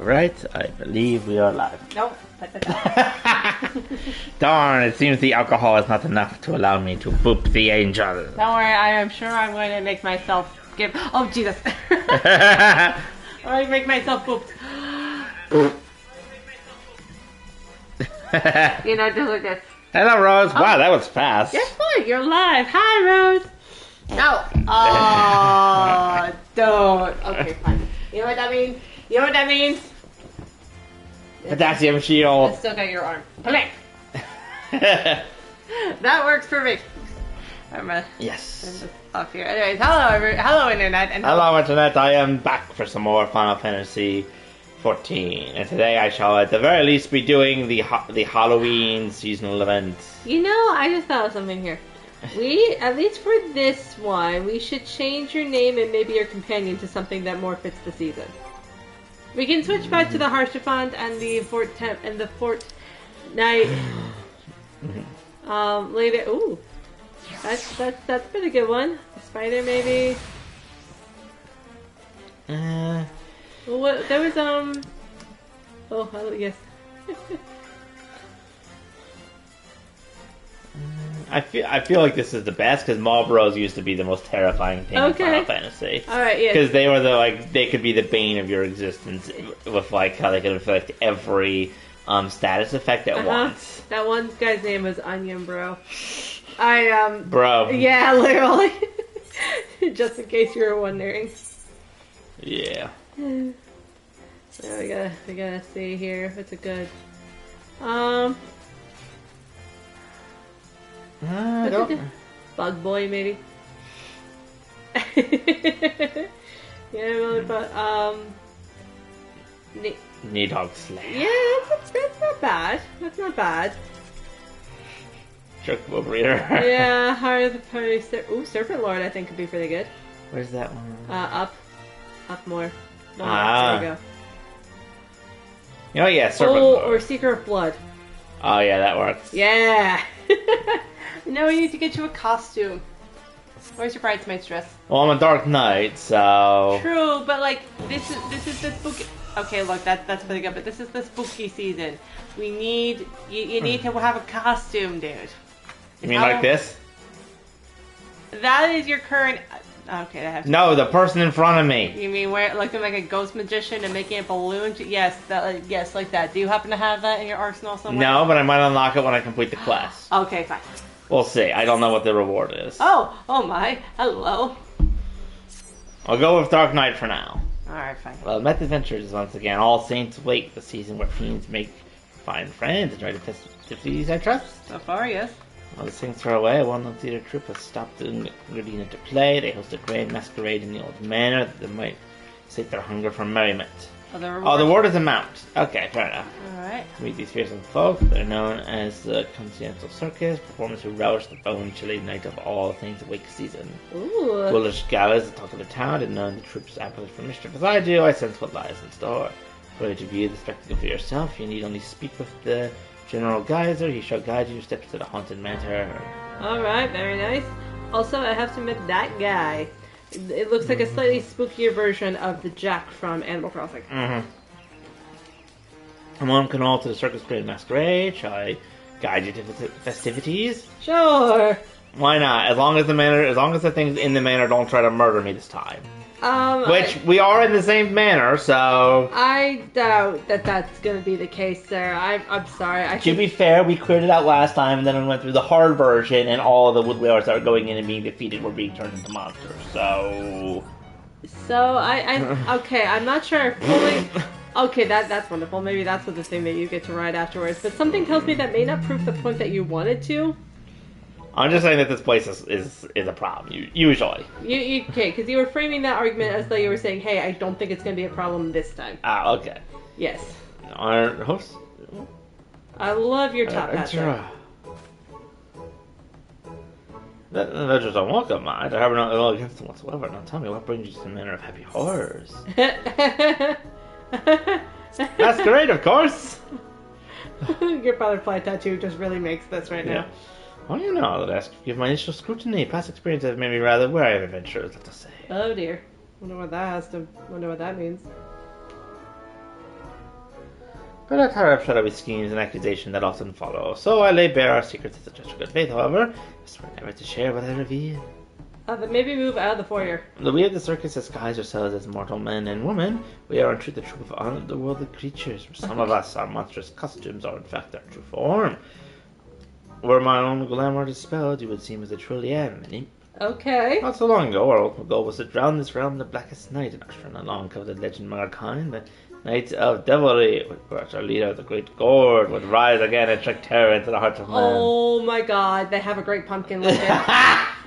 Right, I believe we are live. Nope. Darn, it seems the alcohol is not enough to allow me to boop the angel. Don't worry, I am sure I'm going to make myself give. Oh, Jesus. I make myself booped. You know, just like this. Hello, Rose. Wow, that was fast. Guess what? You're live. Hi, Rose. No. Oh, don't. Okay, fine. You know what that means? You know what that means? Potassium shield. I still got your arm. Click. That works for me. Yes. Off here. Anyways, hello, internet, and hello, internet. I am back for some more Final Fantasy XIV, and today I shall, at the very least, be doing the Halloween seasonal event. You know, I just thought of something here. We, at least for this one, we should change your name and maybe your companion to something that more fits the season. We can switch back to the Harshafant and the Fortnite. Later. Ooh, that's a pretty good one. The spider, maybe. Well, what there was Oh, yes. I feel like this is the best because Marlboros used to be the most terrifying thing in Final Fantasy. All right, yeah. Because they were they could be the bane of your existence with how they could affect every status effect at once. That one guy's name was Onion Bro. Bro. Yeah, literally. Just in case you were wondering. Yeah. So we gotta see here. What's a good? Bug Boy, maybe. Yeah, really, but Needhog Slayer. Yeah, that's not bad. That's not bad. Chocobo Breeder. Yeah, Hire the Party. Ooh, Serpent Lord, I think could be pretty good. Where's that one? Up more. Ah. There you go. You know, yeah, Serpent Lord. Or Seeker of Blood. Oh yeah, that works. Yeah. Now we need to get you a costume. Where's your bridesmaid's dress? Well, I'm a Dark Knight, so. True, but like this is the spooky. Okay, look, that's pretty good. But this is the spooky season. We need you need to have a costume, dude. You mean like this? That is your current. Okay, I have to. No, the person in front of me. You mean looking like a ghost magician and making a balloon? Yes, yes, like that. Do you happen to have that in your arsenal somewhere? No, but I might unlock it when I complete the quest. Okay, fine. We'll see. I don't know what the reward is. Oh my. Hello. I'll go with Dark Knight for now. Alright, fine. Well, Met Adventures once again. All Saints Wake, the season where fiends find friends and try to festivities I trust. So far, yes. While the Saints are away, one of the theater troupe has stopped doing Gardena to play. They host a grand masquerade in the old manor that they might sate their hunger for merriment. Oh, the reward is a mount. Okay, fair enough. Alright. To meet these fearsome folk, they're known as the Continental Circus, performers who relish the bone-chilly night of All Saints Wake season. Ooh. Foolish galas at the talk of the town, and knowing the troops' appetite for mischief as I do, I sense what lies in store. Ready to view the spectacle for yourself, you need only speak with the General Geyser. He shall guide you steps to the haunted manor. Alright, very nice. Also, I have to admit, that guy, it looks like a slightly spookier version of the Jack from Animal Crossing. Mm-hmm. One can all to the Circus Grand Masquerade. Shall I guide you to the festivities? Sure. Why not? As long as the things in the manor don't try to murder me this time. Which we are in the same manor, so. I doubt that that's gonna be the case, sir. I'm sorry. To be fair, we cleared it out last time, and then we went through the hard version, and all of the wood whalers that were going in and being defeated were being turned into monsters. So okay. I'm not sure fully. Okay, that's wonderful. Maybe that's the thing that you get to ride afterwards. But something tells me that may not prove the point that you wanted to. I'm just saying that this place is a problem, usually. Okay, because you were framing that argument as though you were saying, hey, I don't think it's going to be a problem this time. Ah, okay. Yes. Our host? I love your top hat. That's just a welcome, mind. I have no ill against them whatsoever. Now tell me, what brings you to the manor of happy horrors? That's great, of course! Your butterfly tattoo just really makes this right now. Well, you know, that ask give my initial scrutiny. Past experience have made me rather wary of adventurers, let us say. Oh dear. Wonder what that means. But I tell her shall be schemes and accusations that often follow. So I lay bare our secrets as a gesture of good faith, however. I swear never to share what I reveal. Then maybe move out of the foyer. Though we of the circus disguise ourselves as mortal men and women, we are in truth the troop of otherworldly creatures. For some of us, our monstrous costumes are in fact our true form. Were my own glamour dispelled, you would seem as I truly am, an imp. Okay. Not so long ago, our ultimate goal was to drown this realm in the blackest night, and usher in a long-coveted legend among our kind, the Night of Devilry, where our leader, the Great Gourd, would rise again and strike terror into the hearts of men. Oh my god, they have a Great Pumpkin legend.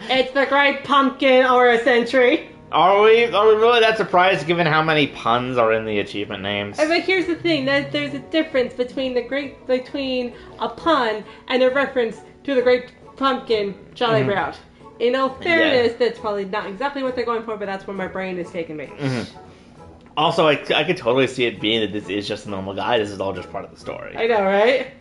It's the Great Pumpkin Aura Sentry. Are we really that surprised given how many puns are in the achievement names? But here's the thing, that there's a difference between a pun and a reference to the Great Pumpkin Jolly Brown. In all fairness, that's probably not exactly what they're going for, but that's where my brain is taking me. Mm-hmm. Also, I could totally see it being that this is just a normal guy. This is all just part of the story. I know, right?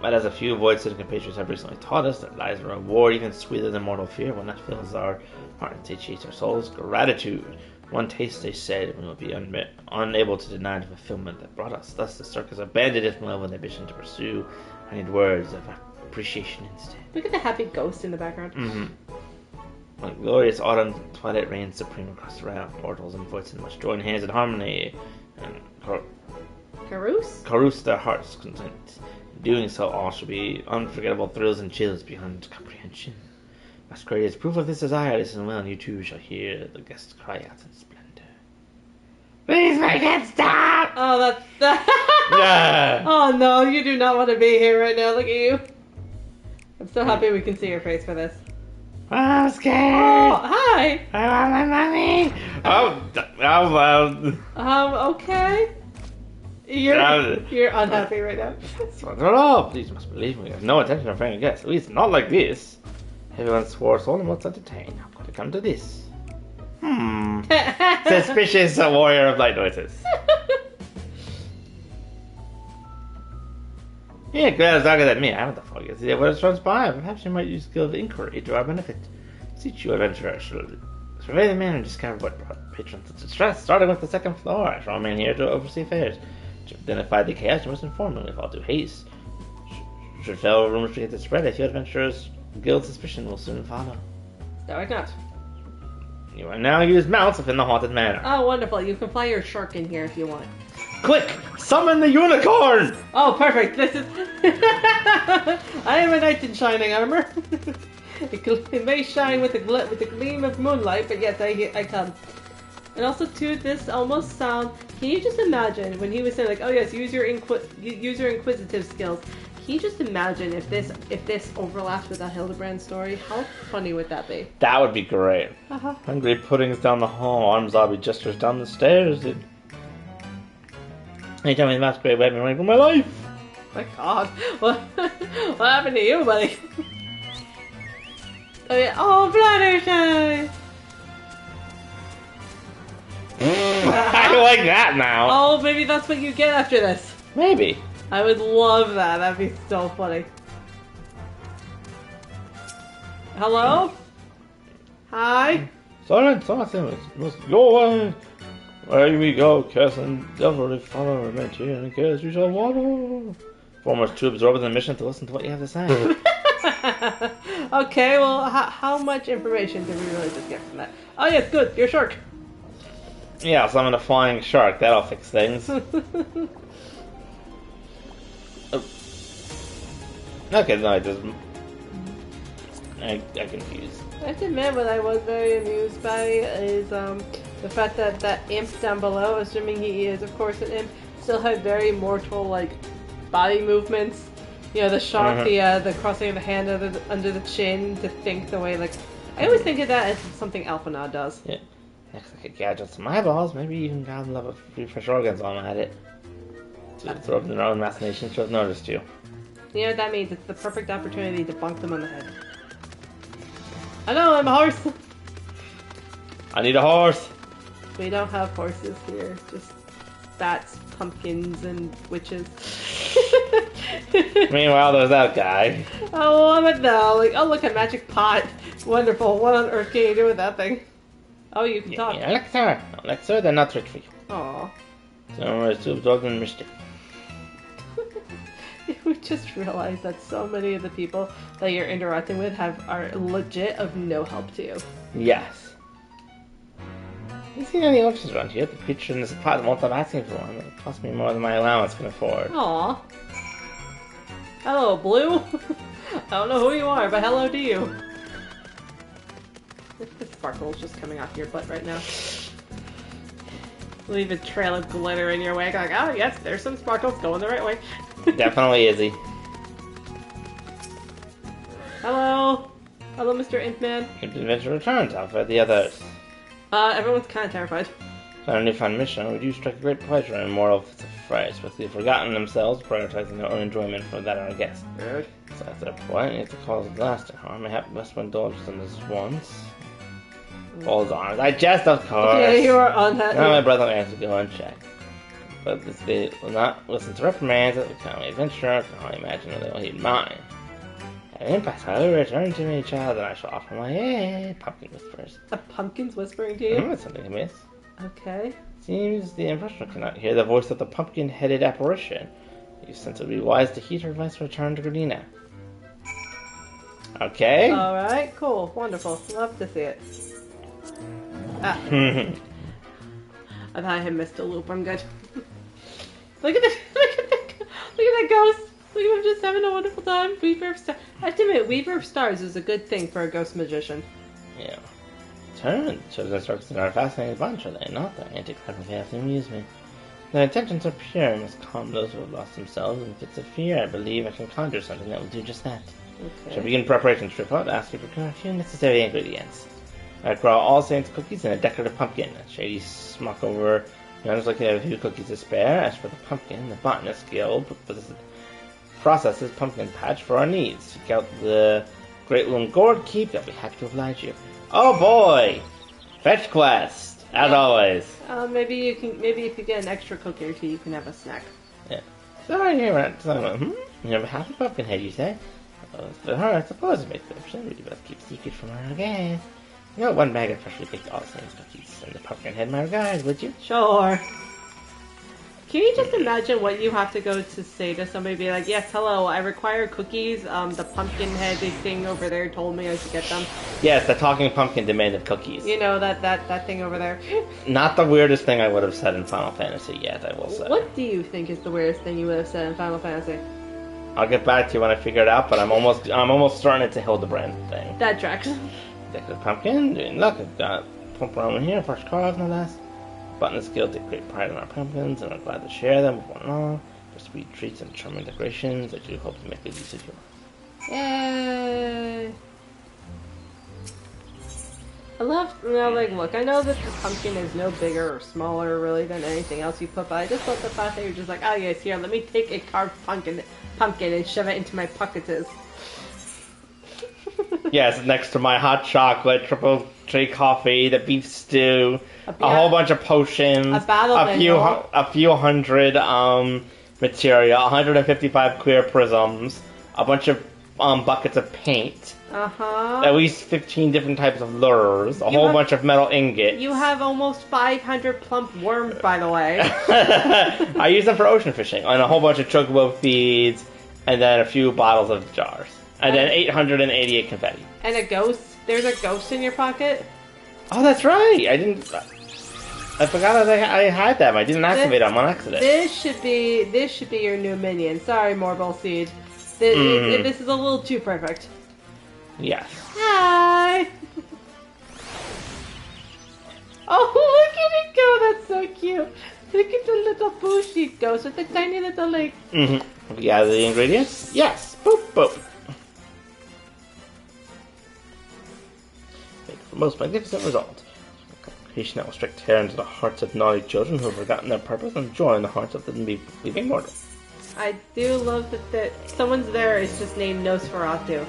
But as a few void-sitting compatriots have recently taught us, there lies a reward even sweeter than mortal fear when that fills our hearts, satiates our souls. Gratitude. One taste, they said, and we will be unable to deny the fulfillment that brought us. Thus, the circus abandoned its malevolent ambition to pursue. I need words of appreciation instead. Look at the happy ghost in the background. Mm-hmm. Like glorious autumn twilight reigns supreme across the realm. Mortals and voices must join hands in harmony and carouse their hearts content. In doing so, all shall be unforgettable thrills and chills beyond comprehension. Masquerade is proof of this desire. Listen well, and you too shall hear the guests cry out in splendor. Please make it stop! Oh, that's... Yeah. Oh no, you do not want to be here right now. Look at you. I'm so happy we can see your face for this. I'm scared. Oh, hi. I want my money. Okay. You're unhappy right now. Oh, please must believe me. I have no intention of failing guests. At least not like this. Everyone swore solemn what's entertained. How could it come to this? Suspicious warrior of light noises. Yeah, glad as darker than me. I haven't the foggiest idea what has transpired. Perhaps you might use skill of inquiry to our benefit. Seek you, adventurer, shall survey the man and discover what brought patrons to distress. Starting with the second floor, I shall remain here to oversee affairs. To identify the chaos, you must inform me with all due haste. Should fellow rumors begin to spread, I feel adventurers' guild suspicion will soon follow. No, I not. You are now used mounts within the haunted manor. Oh, wonderful. You can fly your shark in here if you want. Click! Summon the unicorn! Oh, perfect. This is... I am a knight in shining armor. It may shine with the gleam of moonlight, but yes, I come. And also, too, this almost sound... Can you just imagine when he was saying, like, oh yes, use your inquisitive skills. Can you just imagine if this overlaps with that Hildebrand story? How funny would that be? That would be great. Hungry puddings down the hall, arms zombie gestures down the stairs. Anytime in masquerade, I've been running for my life. My God, what happened to you, buddy? Oh yeah, oh Fluttershy! I like that now. Oh, maybe that's what you get after this. Maybe. I would love that. That'd be so funny. Hello? Hi? Silence, must go away. Where we go, curse and devil, follow, remain here, and curse you shall water. Formers too absorbed in the mission to listen to what you have to say. Okay, well, how much information did we really just get from that? Oh yes, good, you're a shark. Yeah, I'll summon a flying shark, that'll fix things. Okay, no, it doesn't. I confused. I have to admit, what I was very amused by is the fact that that imp down below, assuming he is, of course, an imp, still had very mortal, like, body movements. You know, the shark, the crossing of the hand under the chin to think the way, like... I always think of that as something Alphanod does. Yeah. Looks like a gadget to my balls. Maybe even God love a few fresh organs while I'm at it. To throw up in their own machinations to have noticed you. You know what that means? It's the perfect opportunity to bonk them on the head. I know, I'm a horse! I need a horse! We don't have horses here, just bats, pumpkins, and witches. Meanwhile, there's that guy. Oh, I love it though. Like, oh look, a magic pot. Wonderful. What on earth can you do with that thing? Oh, you can talk. Yeah, elixir, they're not rich for you. Aww. So it's too absorbed in mischief. just realized that so many of the people that you're interacting with are legit of no help to you. Yes. You see any options around here? The creature in the supply won't stop asking for one. It costs me more than my allowance can afford. Aw. Hello, Blue. I don't know who you are, but hello to you. The sparkle's just coming off your butt right now. Leave a trail of glitter in your wake, like, oh yes, there's some sparkles going the right way. Definitely Izzy. Hello. Hello, Mr. Int-Man. If the adventure returns, I'll fight the others. Everyone's kind of terrified. On a newfound mission, we do strike a great pleasure in moral phrase, but they've forgotten themselves, prioritizing their own enjoyment for that of our guests. Good. So at that point, if the cause of lasting harm, I have best indulge in this once. Falls on. I jest, of course. Yeah, you are on that. Now my brother has to go unchecked. But this they will not listen to reprimands that will become an adventurer. I can hardly imagine that they will heed mine. At impasse, however, return to me, child, and I shall offer my pumpkin whispers. A pumpkin's whispering to you? That's something to miss. Okay. Seems the impression cannot hear the voice of the pumpkin-headed apparition. You sense it would be wise to heed her advice and return to Gradina. Okay. Alright, cool. Wonderful. Love to see it. Ah. I thought I had missed a loop. I'm good. Look at that! Look at that ghost! Look at him just having a wonderful time. Weaver of Stars. I have to admit, Weaver of Stars is a good thing for a ghost magician. Yeah. Turn. Chosen instructions are a fascinating bunch, are they not? The anti-clever fantasy amuse me. Their intentions are pure and must calm those who have lost themselves in fits of fear. I believe I can conjure something that will do just that. Okay. Shall begin preparations for it. Ask you to procure a few necessary ingredients. I grow All Saints cookies and a decorative pumpkin. A shady smock over. Notice like I have a few cookies to spare. As for the pumpkin, the botanist guild processes pumpkin patch for our needs. Seek out the Great Loom Gourd Keep. They'll be happy to oblige you. Oh boy! Fetch quest, as always. Maybe if you get an extra cookie or two, you can have a snack. Yeah. Sorry, here at You have a happy pumpkin head, you say? For her, I suppose it makes sense. We best keep secret from our gaze. You know, one bag of freshly baked All Saints cookies and the pumpkin head, my regards, would you? Sure. Can you just imagine what you have to go to say to somebody? Be like, yes, hello, I require cookies. The pumpkin headed thing over there told me I should get them. Yes, the talking pumpkin demanded cookies. You know, that thing over there. Not the weirdest thing I would have said in Final Fantasy yet, I will say. What do you think is the weirdest thing you would have said in Final Fantasy? I'll get back to you when I figure it out, but I'm almost starting it to Hildebrand thing. That tracks. Decorative pumpkin, and look, I've got pump around in here, fresh cards, no less. Botanist Guild take great pride in our pumpkins, and are glad to share them with one and all. For sweet treats and charming decorations, I do hope to make good use of you. Yay! I love, look, I know that the pumpkin is no bigger or smaller, really, than anything else you put, but I just love the fact that you're just like, oh yes, here, let me take a carved pumpkin and shove it into my pockets. Yes, next to my hot chocolate, triple tree coffee, the beef stew, a whole bunch of potions, a few hundred materia, 155 clear prisms, a bunch of buckets of paint, at least 15 different types of lures, a whole bunch of metal ingots. You have almost 500 plump worms, by the way. I use them for ocean fishing, and a whole bunch of chocobo feeds, and then a few bottles of jars. And then 888 confetti. And a ghost? There's a ghost in your pocket? Oh, that's right! I forgot that I had them. I didn't activate them on accident. This should be your new minion. Sorry, Morbol Seed. This is a little too perfect. Yes. Hi! Oh, look at it go! That's so cute! Look at the little bushy ghost with the tiny little leg. Have you gathered the ingredients? Yes! Boop, boop. Most magnificent result. A creation that will strike terror into the hearts of naughty children who have forgotten their purpose and joy in the hearts of the believing mortal. I do love that someone's there is just named Nosferatu.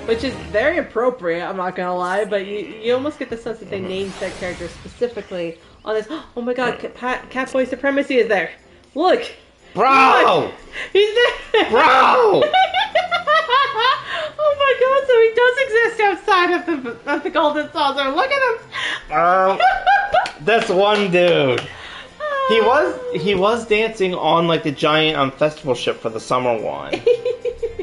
Which is very appropriate, I'm not gonna lie, but you almost get the sense that they named that character specifically on this. Oh my god, Catboy Supremacy is there! Look! Bro! Look! He's there! Bro! Oh my god, so he does exist outside of the Golden Saucer. Look at him! This one dude. He was dancing on like the giant festival ship for the summer one.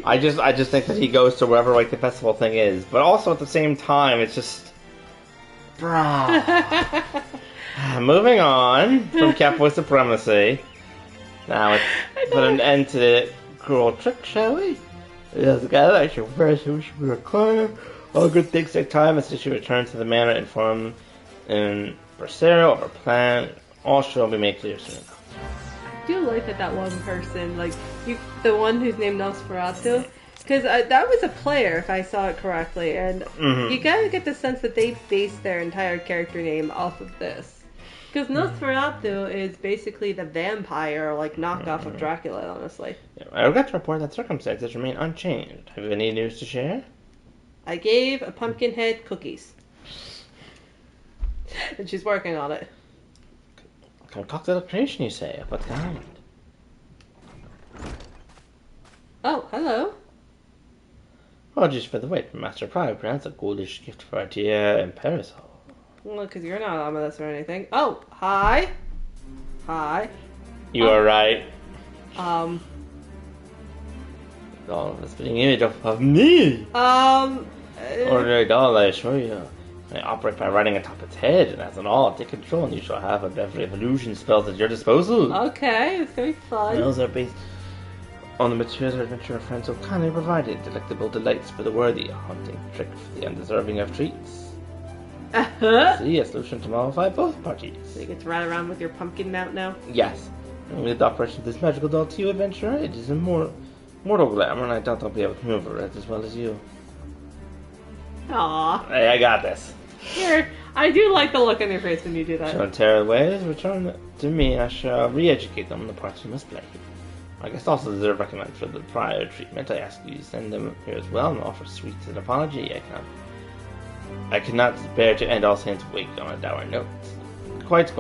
I just think that he goes to wherever like the festival thing is, but also at the same time it's just, bruh. Moving on from Catboy Supremacy. Now let's put an end to the cruel trick, shall we? Yes, guys, I should first we should recline. All good things take time, and since you return to the manor, inform in Bracero of our plan. All shall be made clear soon. I do like that one person, like the one who's named Nosferatu, because that was a player, if I saw it correctly, and you gotta get the sense that they based their entire character name off of this. Because Nosferatu is basically the vampire, like, knockoff of Dracula, honestly. Yeah, I regret to report that circumstances remain unchanged. Have you any news to share? I gave a Pumpkinhead cookies. And she's working on it. Concocted creation, you say? Of what kind? Oh, hello. Apologies for the wait, but Master Pryor grants a goldish gift for our dear Empress. Well, because you're not ominous or anything. Oh, hi. Hi. You are right. All of us being image of me. Ordinary doll, I assure you. I operate by riding atop its head, and as an all, take control, and you shall have every evolution spells at your disposal. Okay, it's gonna be fun. Those are based on the materials our adventurer friends so kindly provided. Delectable delights for the worthy, a haunting trick for the undeserving of treats. See, a solution to mollify both parties. So you get to ride around with your pumpkin mount now? Yes. And with the operation of this magical doll to you, adventurer, it is a mortal glamour, and I doubt I'll be able to maneuver it as well as you. Aww. Hey, I got this. Here, I do like the look on your face when you do that. Shall tear ways, return to me, and I shall re-educate them on the parts you must play. My guests also deserve recompense for the prior treatment. I ask you to send them here as well and offer sweet an apology. I cannot bear to end All Saints' Wake on a dour note. Quite.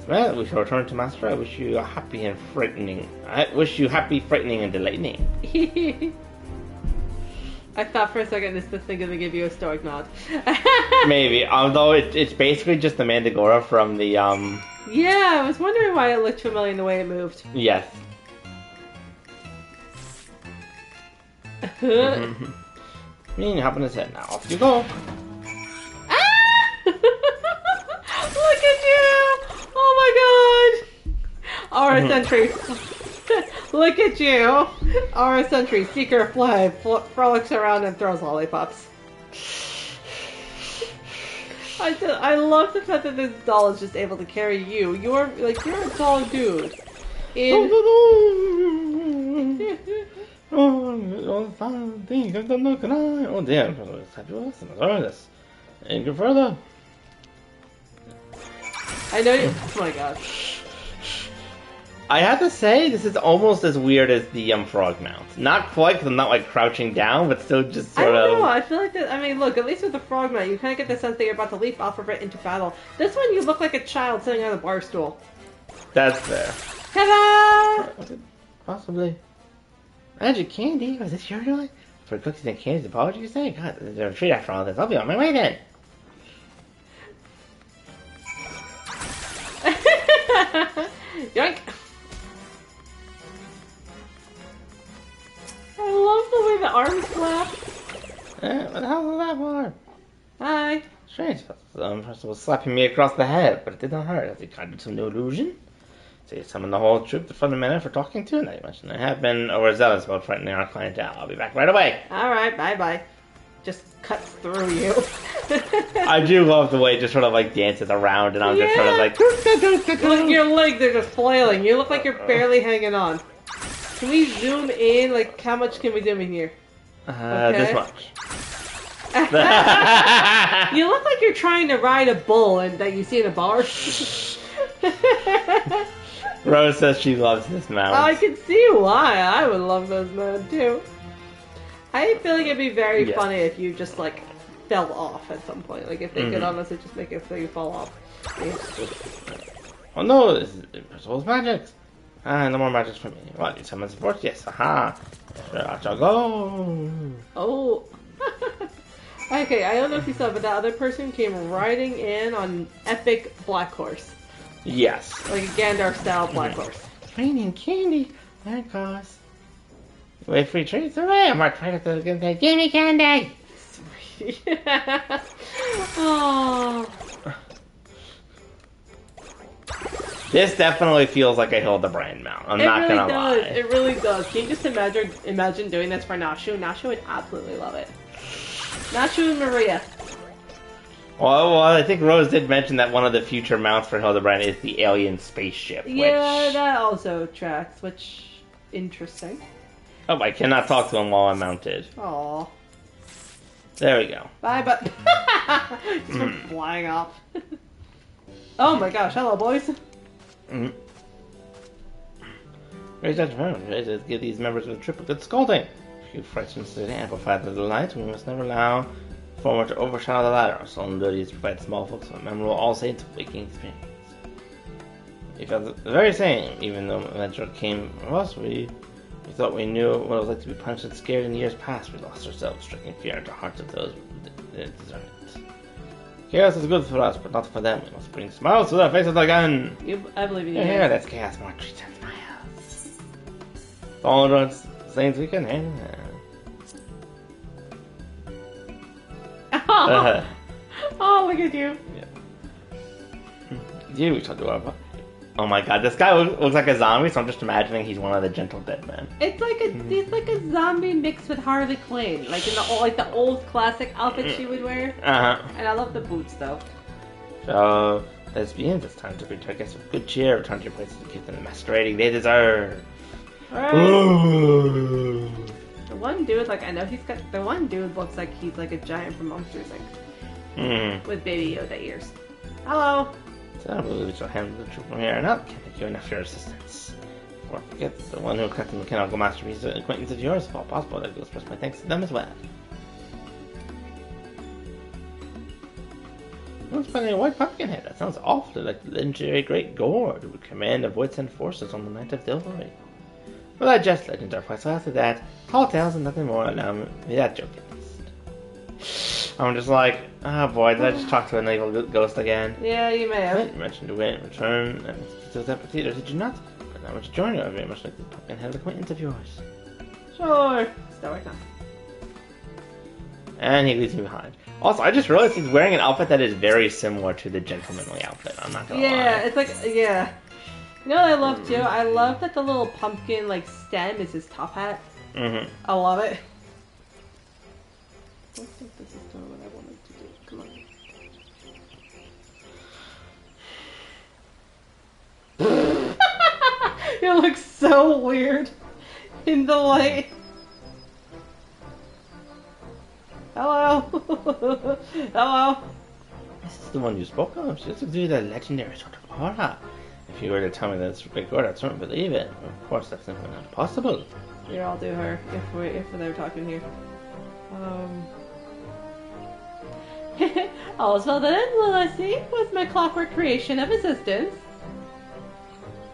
Well, we shall return to Master. I wish you happy, frightening, and delighting. I thought for a second this thing gonna give you a stoic nod. Maybe, although it's basically just the Mandragora from the Yeah, I was wondering why it looked familiar in the way it moved. Yes. Me, hop on his head now. Off you go. Ah! Look at you! Oh my god! Aura Sentry. Look at you! Aura Sentry, Seeker Flag, frolics around and throws lollipops. I love the fact that this doll is just able to carry you. You're a tall dude. Oh damn, it's fabulous and this. And go further. I know you. Oh my god. I have to say, this is almost as weird as the frog mount. Not quite, because I'm not like crouching down, but still just sort of. I don't know. I feel like that. I mean, look. At least with the frog mount, you kind of get the sense that you're about to leap off of it into battle. This one, you look like a child sitting on a bar stool. That's fair. Ta-da! Possibly. Magic candy? Was this your doing? For cookies and candies, apology, you say? God, there's a treat after all this. I'll be on my way then. Yoink! I love the way the arms flap. What the hell was that for? Hi. Strange. The person was slapping me across the head, but it did not hurt. Has he conjured some new illusion? So you summoned the whole troop to front of the manor for talking to, and I mentioned I have been overzealous about frightening our clientele. I'll be back right away. Alright, bye-bye. Just cuts through you. I do love the way it just sort of like dances around, and I'm just sort of like... Look, your legs are just flailing. You look like you're barely hanging on. Can we zoom in? Like, how much can we zoom in here? This much. You look like you're trying to ride a bull and that you see in a bar. Rose says she loves this mount. I can see why. I would love those mounts too. I feel like it'd be very funny if you just like fell off at some point. Like if they could honestly just make it so you fall off. Oh no, this is Impossible's magic. No more magic for me. What, need someone support? Yes, aha. Sure, I shall go. Oh. Okay, I don't know if you saw, but that other person came riding in on an epic black horse. Yes. Like a Gandalf-style black horse. Raining candy. There it goes. Wait, free treats away. I'm right at the good day. Give me candy. Sweet. Oh. This definitely feels like a Hildebrand mount. I'm not really gonna lie. It really does. Can you just imagine doing this for Nashu? Nashu would absolutely love it. Nashu and Maria. Well, I think Rose did mention that one of the future mounts for Hildebrand is the alien spaceship. Yeah, that also tracks, which... interesting. Oh, I cannot talk to him while I'm mounted. Aww. There we go. Bye, but... Just went flying off. Oh my gosh, hello, boys. Great judgment. To give these members of the trip a good scolding. If you frighten to amplify the delight, we must never allow former to overshadow the latter. Our solemn duty is to provide small folks with a memorable All Saints waking experience. We felt the very same, even though adventure came from us. We thought we knew what it was like to be punched and scared in years past. We lost ourselves, striking fear into the hearts of those who didn't deserve it. Chaos is good for us, but not for them. We must bring smiles to their faces again. I believe in you. Here, that's chaos. More treats and smiles. All the things we can handle. Oh, look at you. Yeah. You shall do our part. Oh my god, this guy looks like a zombie, so I'm just imagining he's one of the gentle dead men. It's like a zombie mixed with Harley Quinn, like in the old classic outfit she would wear. And I love the boots though. So lesbians, it's time to return our guests with good cheer. Return to your places to give them the masquerading they deserve. Right. The one dude, like I know he's got the one dude looks like he's like a giant from Monsters Inc. With Baby Yoda ears. Hello. So I believe we shall handle the troop from here on out. Can't thank you enough for your assistance. Before I forget, the one who collected the mechanical masterpiece is an acquaintance of yours. If all possible, I'd like to express my thanks to them as well. Who's spending a white pumpkin head? That sounds awfully like the legendary Great Gord, who would command the Voidsend forces on the night of Dilbury. Well, I just legends are quite so after that. Tall tales and nothing more. Allow me that joke at least. I'm just like, oh boy, did I just talk to an evil ghost again? Yeah, you may have. You mentioned to wait, return, and to the theater, did you not? But now I to join you. I very much like the pumpkin head acquaintance of yours. Sure. Still right now. And he leaves me behind. Also, I just realized he's wearing an outfit that is very similar to the gentlemanly outfit. I'm not gonna lie. Yeah, it's like, yeah. You know what I love too? I love that the little pumpkin like stem is his top hat. I love it. I don't think this is doing what I wanted to do. Come on. It looks so weird in the light. Hello. Hello. This is the one you spoke of. She looks like a legendary sort of aura. If you were to tell me that it's Great Gord, I'd certainly believe it. Of course, that's simply not possible. Here, I'll do her if they're talking here. All's well then, will I see? Was my clockwork creation of assistance?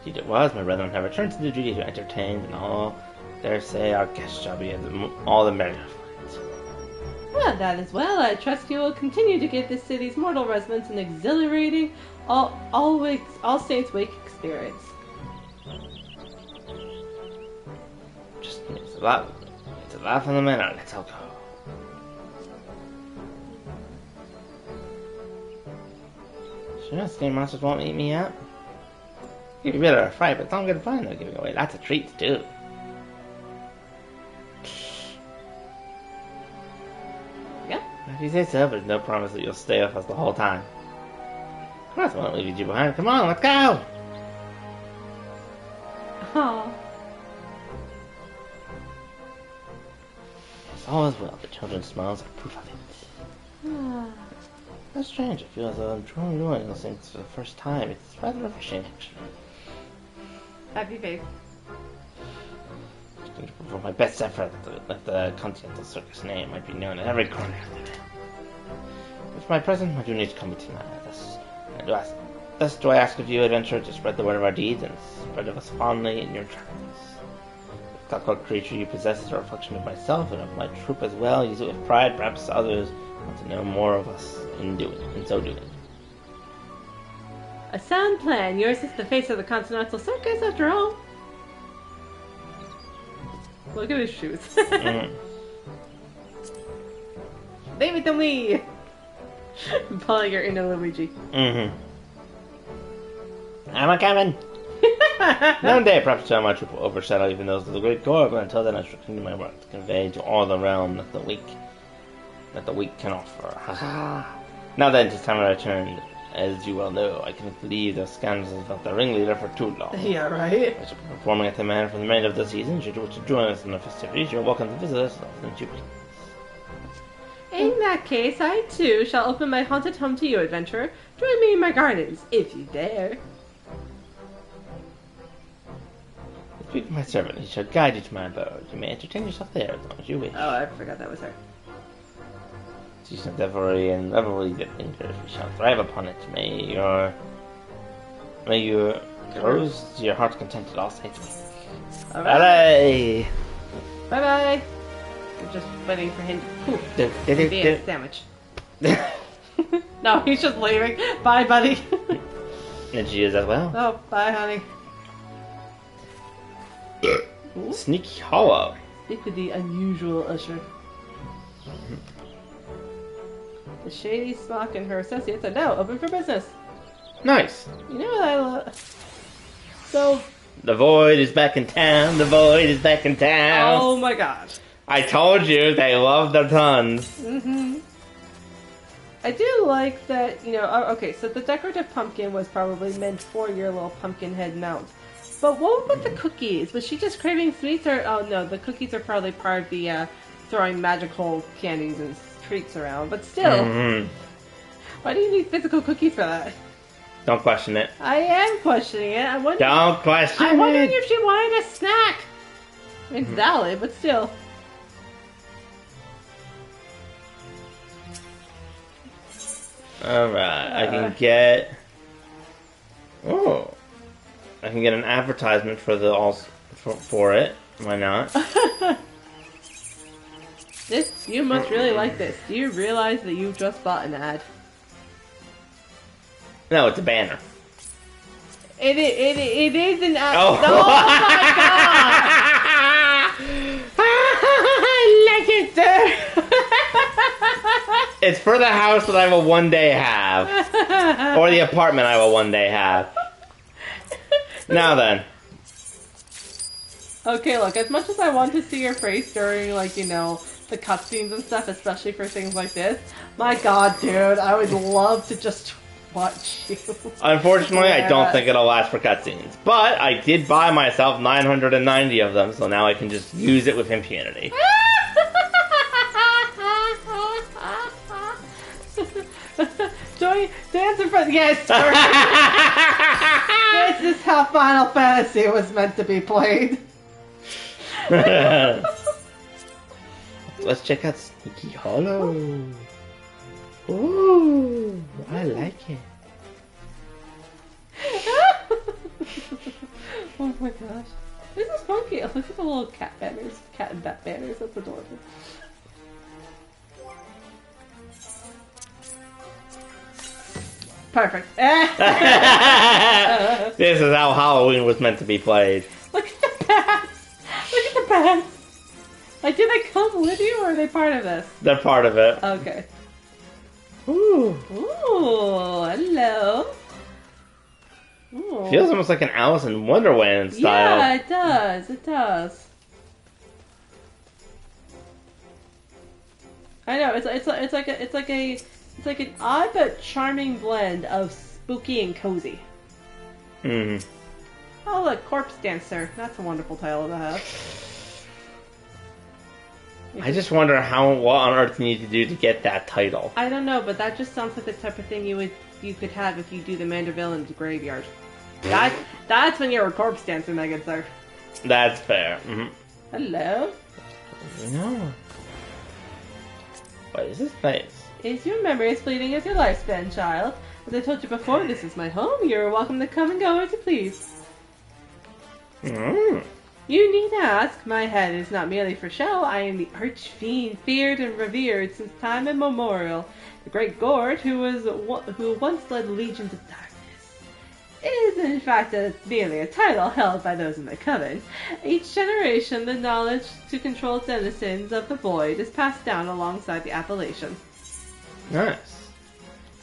Indeed it was. My brethren have returned to the duty to entertain, and all dare say our guests shall be all the merrier for it. Well, that is well. I trust you will continue to give this city's mortal residents an exhilarating, all saints wake experience. Just it's a laugh in the manner. Let's all go. Sure, Game Monsters won't eat me up. Give you a bit of a fright, but it's all good fun. They're giving away lots of treats too. Yeah. If you say so, but there's no promise that you'll stay with us the whole time. Of course, I won't leave you behind. Come on, let's go! Oh. It's all as well. The children's smiles are proof of it. That's strange. I feel as though I'm truly enjoying those things for the first time. It's rather refreshing, actually. Happy faith. I'm going to perform my best effort that the Continental Circus name might be known in every corner of the land. With my present, I do need to come to tonight. Thus do I ask of you, adventurer, to spread the word of our deeds and spread of us fondly in your travels. Of clockwork creature you possess is a reflection of myself and of my troop as well. Use it with pride. Perhaps others want to know more of us in so doing. A sound plan. Yours is the face of the Continental Circus, after all. Look at his shoes. Leave it to me! Pulling your inner Luigi. I'm a coming! One day, perhaps time my troop will overshadow even those of the Great Core, but until then I shall continue my work to convey to all the realm that the weak can offer. Now then, it's time to return. As you well know, I cannot believe those scoundrels have felt the ringleader for too long. Yeah, right? I shall be performing at the manor for the remainder of the season. Should you wish to join us in the festivities, you're welcome to visit us as often as you please. In that case, I too shall open my haunted home to you, adventurer. Join me in my gardens, if you dare. Speak of my servant, he shall guide you to my abode. You may entertain yourself there as long as you wish. Oh, I forgot that was her. Season of revelry and revelry that lingers, we shall thrive upon it. May you grows to your heart's contented all saints week. Alright. Bye-bye. I'm just waiting for him to poof. Be a sandwich. No, he's just leaving. Bye, buddy. And she is as well. Oh, bye, honey. Sneaky Hollow. Speak with the unusual usher. The Shady Smock and her associates are now open for business. Nice. You know what I love? So... The Void is back in town. The Void is back in town. Oh my god. I told you they love their tons. I do like that, you know, okay, so the decorative pumpkin was probably meant for your little pumpkin head mount. But what about the cookies? Was she just craving sweets or... Oh no, the cookies are probably part of the throwing magical candies and treats around. But still, why do you need physical cookies for that? Don't question it. I am questioning it. I'm wondering if she wanted a snack. I mean, it's valid, but still. Alright, I can get... Oh. I can get an advertisement for for it. Why not? You must really like this. Do you realize that you just bought an ad? No, it's a banner. It is an ad. Oh, my god! I like it, sir. It's for the house that I will one day have, or the apartment I will one day have. Now then. Okay, look, as much as I want to see your face during, like, you know, the cutscenes and stuff, especially for things like this, my god, dude, I would love to just watch you. Unfortunately, I don't think it'll last for cutscenes. But I did buy myself 990 of them, so now I can just use it with impunity. Dance in front. Yes. This is how Final Fantasy was meant to be played. Let's check out Sneaky Hollow. Ooh, I like it. Oh my gosh. This is funky. Look at the little cat banners. Cat and bat banners. That's adorable. Perfect. This is how Halloween was meant to be played. Look at the bats! Look at the bats! Like, do they come with you, or are they part of this? They're part of it. Okay. Ooh. Ooh, hello. Ooh. Feels almost like an Alice in Wonderland style. Yeah, it does. It does. I know. It's like an odd but charming blend of spooky and cozy. Mm. Oh, look, Corpse Dancer. That's a wonderful title to have. I just wonder what on earth you need to do to get that title. I don't know, but that just sounds like the type of thing you could have if you do the Manderville in the graveyard. That's when you're a corpse dancer, my good sir. That's fair. Mm-hmm. Hello. No. What is this place? Is your memory as fleeting as your lifespan, child? As I told you before, this is my home. You're welcome to come and go as you please. You need ask, my head is not merely for show. I am the arch-fiend, feared and revered since time immemorial. The great Gord, who once led legions of darkness, is in fact merely a title held by those in the coven. Each generation, the knowledge to control denizens of the void is passed down alongside the appellation. Nice.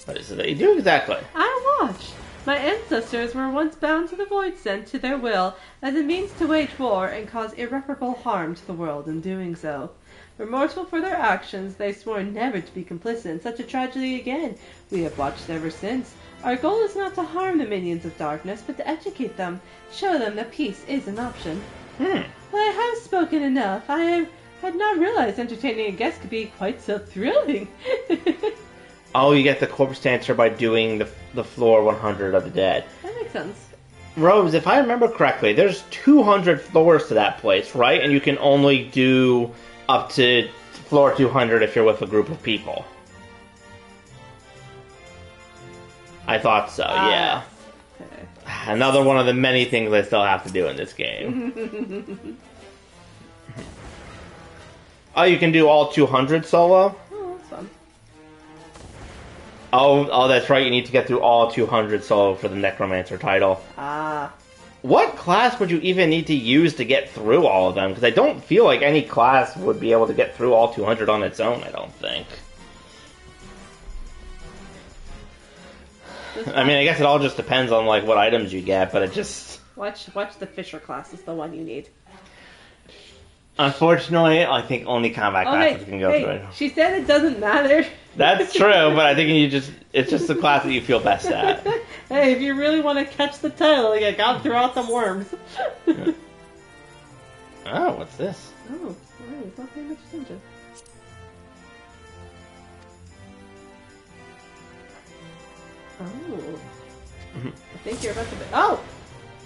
What is it that you do exactly? I watch. My ancestors were once bound to the void sent to their will as a means to wage war and cause irreparable harm to the world in doing so. Remorseful for their actions, they swore never to be complicit in such a tragedy again. We have watched ever since. Our goal is not to harm the minions of darkness, but to educate them, show them that peace is an option. But I have spoken enough. I had not realized entertaining a guest could be quite so thrilling. Oh, you get the corpse dancer by doing the floor 100 of the dead. That makes sense. Rose, if I remember correctly, there's 200 floors to that place, right? And you can only do up to floor 200 if you're with a group of people. I thought so, yeah. Okay. Another one of the many things I still have to do in this game. Oh, you can do all 200 solo? Oh, that's fun. Oh, that's right. You need to get through all 200 solo for the Necromancer title. Ah. What class would you even need to use to get through all of them? Because I don't feel like any class would be able to get through all 200 on its own, I don't think. I mean, I guess it all just depends on like what items you get, but it just... Watch the Fisher class is the one you need. Unfortunately, I think only combat classes can go through it. She said it doesn't matter. That's true, but I think it's just the class that you feel best at. Hey, if you really want to catch the title, you gotta throw out some worms. Oh, what's this? Oh, it's not paying much attention. Oh. I think you're about to be... Oh!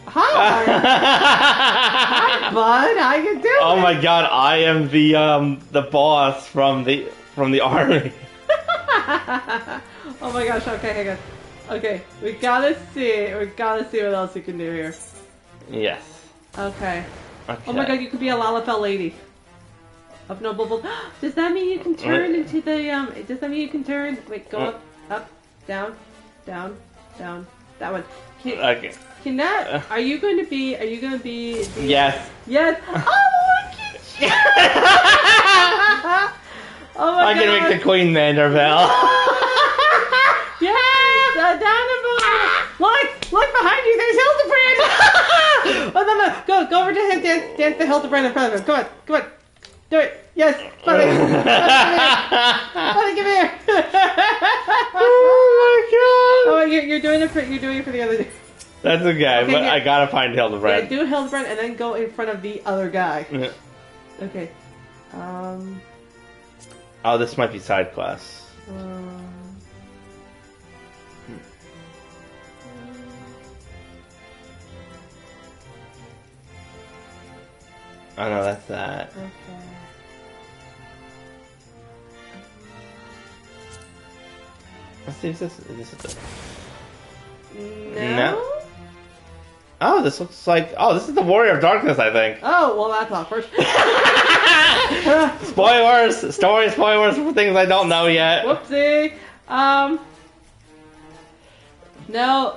Hi! Hi, bud! How you doing? Oh my god, I am the boss from the army. Oh my gosh, okay, hang on. Okay, we gotta see what else we can do here. Yes. Okay. Okay. Oh my god, you could be a Lalafell lady. Of noble bull. Does that mean you can turn into the, does that mean you can turn, wait, go up, down, down, down, that one. Okay. Can that, are you going to be the... Yes. Yes. Oh, look at you! Oh my god. I can make the Queen Vanderbilt. Yes! Down and below. Look behind you, there's Hildebrand! Oh, no, go over to him, dance the Hildebrand in front of him. Come on. Do it. Yes, buddy. Buddy, come here. Oh my god. Oh, you're doing it for the other dude. That's okay, but I gotta find Hildebrand. Yeah, do Hildebrand and then go in front of the other guy. Yeah. Okay. Oh, this might be side quest. Oh no, that's that. Okay. Let's see if this is it. No? Oh, this looks like... Oh, this is the Warrior of Darkness, I think. Oh, well, that's not first. Spoilers! Story spoilers for things I don't know yet. Whoopsie. No.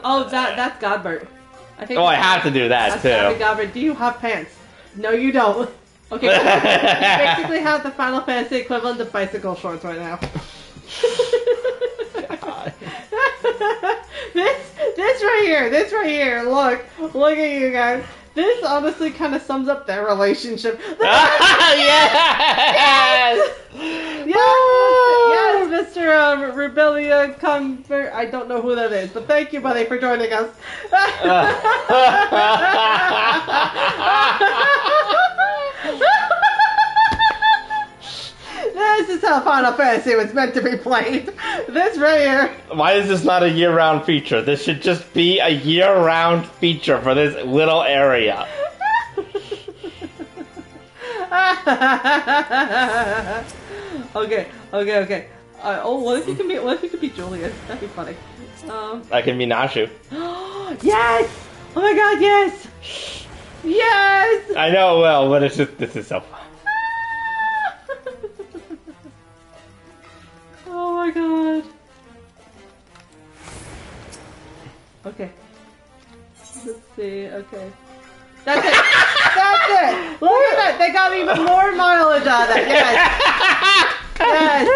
Oh, that's Godbert. I think. Oh, I have to do that, too. Godbert. Do you have pants? No, you don't. Okay, you basically have the Final Fantasy equivalent of bicycle shorts right now. This right here, look at you guys. This honestly kind of sums up their relationship. Yes! Yes, Mr. Rebellion Convert. I don't know who that is, but thank you, buddy, for joining us. This is how Final Fantasy was meant to be played. This right here. Why is this not a year-round feature? This should just be a year-round feature for this little area. Okay. What if you could be Julian? That'd be funny. I can be Nashu. Yes! Oh my god, yes! Yes! I know it will, but it's just, this is so fun. Oh my god. Okay. Let's see, okay. That's it! That's it! Look at that! They got even more mileage out of that! Yes! Yes!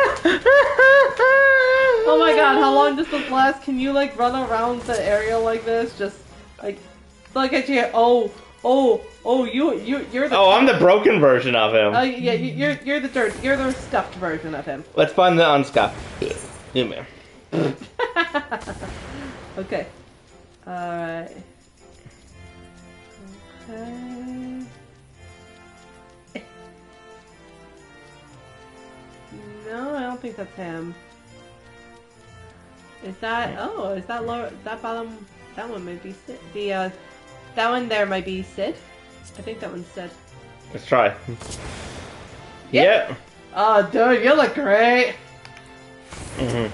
Oh my god, how long does this last? Can you like run around the area like this? Just like look at you. Oh, you're the I'm the broken version of him. Oh yeah, you're the stuffed version of him. Let's find the unscuffed. You man. Okay. Alright. Okay. No, I don't think that's him. Is that is that lower, that bottom, that one might be Sid. That one there might be Sid. I think that one's Sid. Let's try. Yep. Oh, dude, you look great. Mm-hmm.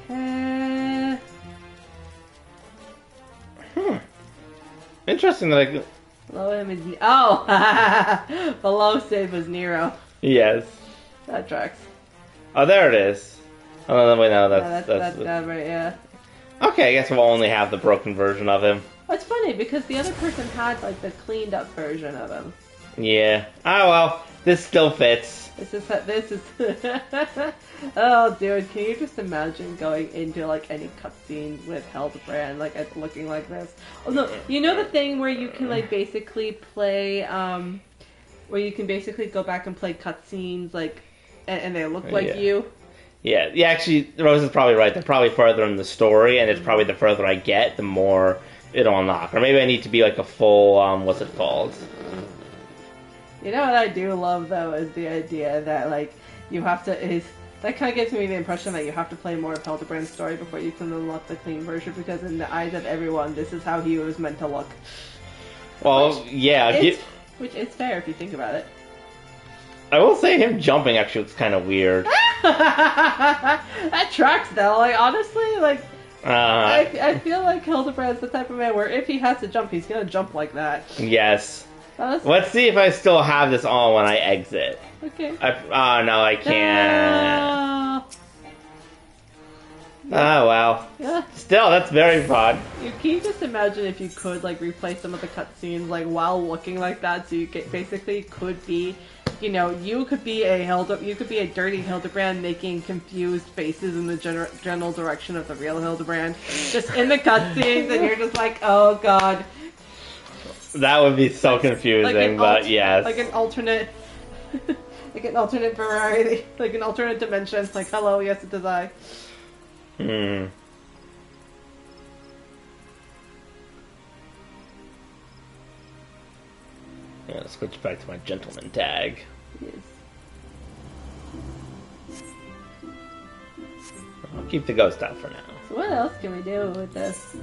Okay. Interesting that I... Below him is... Below Sid was Nero. Yes. That tracks. Oh, there it is. Oh, no, wait, no, That's right, yeah. Okay, I guess we'll only have the broken version of him. It's funny, because the other person had, like, the cleaned up version of him. Yeah. Oh, well, this still fits. This is... Oh, dude, can you just imagine going into, like, any cutscene with Hildebrand, like, looking like this? Oh, no, you know the thing where you can, like, basically play, where you can basically go back and play cutscenes, like, and they look like you? Yeah, actually, Rose is probably right. They're probably further in the story, and it's probably the further I get, the more it'll unlock. Or maybe I need to be, like, a full, what's it called? You know what I do love, though, is the idea that, like, you have to... That kind of gives me the impression that you have to play more of Hildebrand's story before you can unlock the clean version, because in the eyes of everyone, this is how he was meant to look. Well, Which is fair if you think about it. I will say him jumping actually looks kind of weird. That tracks, though. Like, honestly, like... I feel like Hildebrand's the type of man where if he has to jump, he's gonna jump like that. Yes. Honestly. Let's see if I still have this on when I exit. Okay. Oh, no, I can't. Oh, well. Yeah. Still, that's very fun. Can you just imagine if you could, like, replay some of the cutscenes, like, while looking like that, so you basically could be, you know, you could be a dirty Hildebrand making confused faces in the general direction of the real Hildebrand, just in the cutscenes, and you're just like, oh god. That would be so confusing, but yes. Like an alternate... like an alternate variety, like an alternate dimension, like, hello, yes, it is I. Yeah, let's switch back to my gentleman tag. Yes. I'll keep the ghost out for now. So what else can we do with this?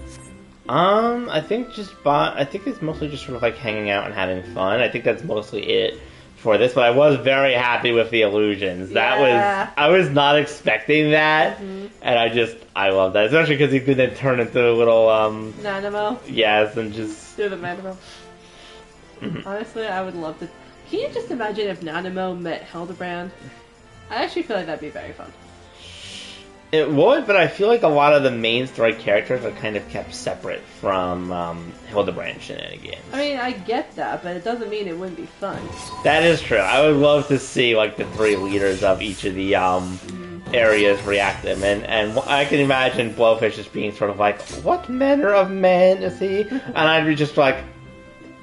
I think it's mostly just sort of like hanging out and having fun. I think that's mostly it for this, but I was very happy with the illusions. I was not expecting that, and I love that, especially because he could then turn into a little Nanimo. Yes, and just do the Nanimo. Honestly, I would love to. Can you just imagine if Nanimo met Hildebrand? I actually feel like that'd be very fun. It would, but I feel like a lot of the main story characters are kind of kept separate from Hildebrand shenanigans. I mean, I get that, but it doesn't mean it wouldn't be fun. That is true. I would love to see like the three leaders of each of the areas react to them, and I can imagine Blowfish just being sort of like, "What manner of man is he?" And I'd be just like,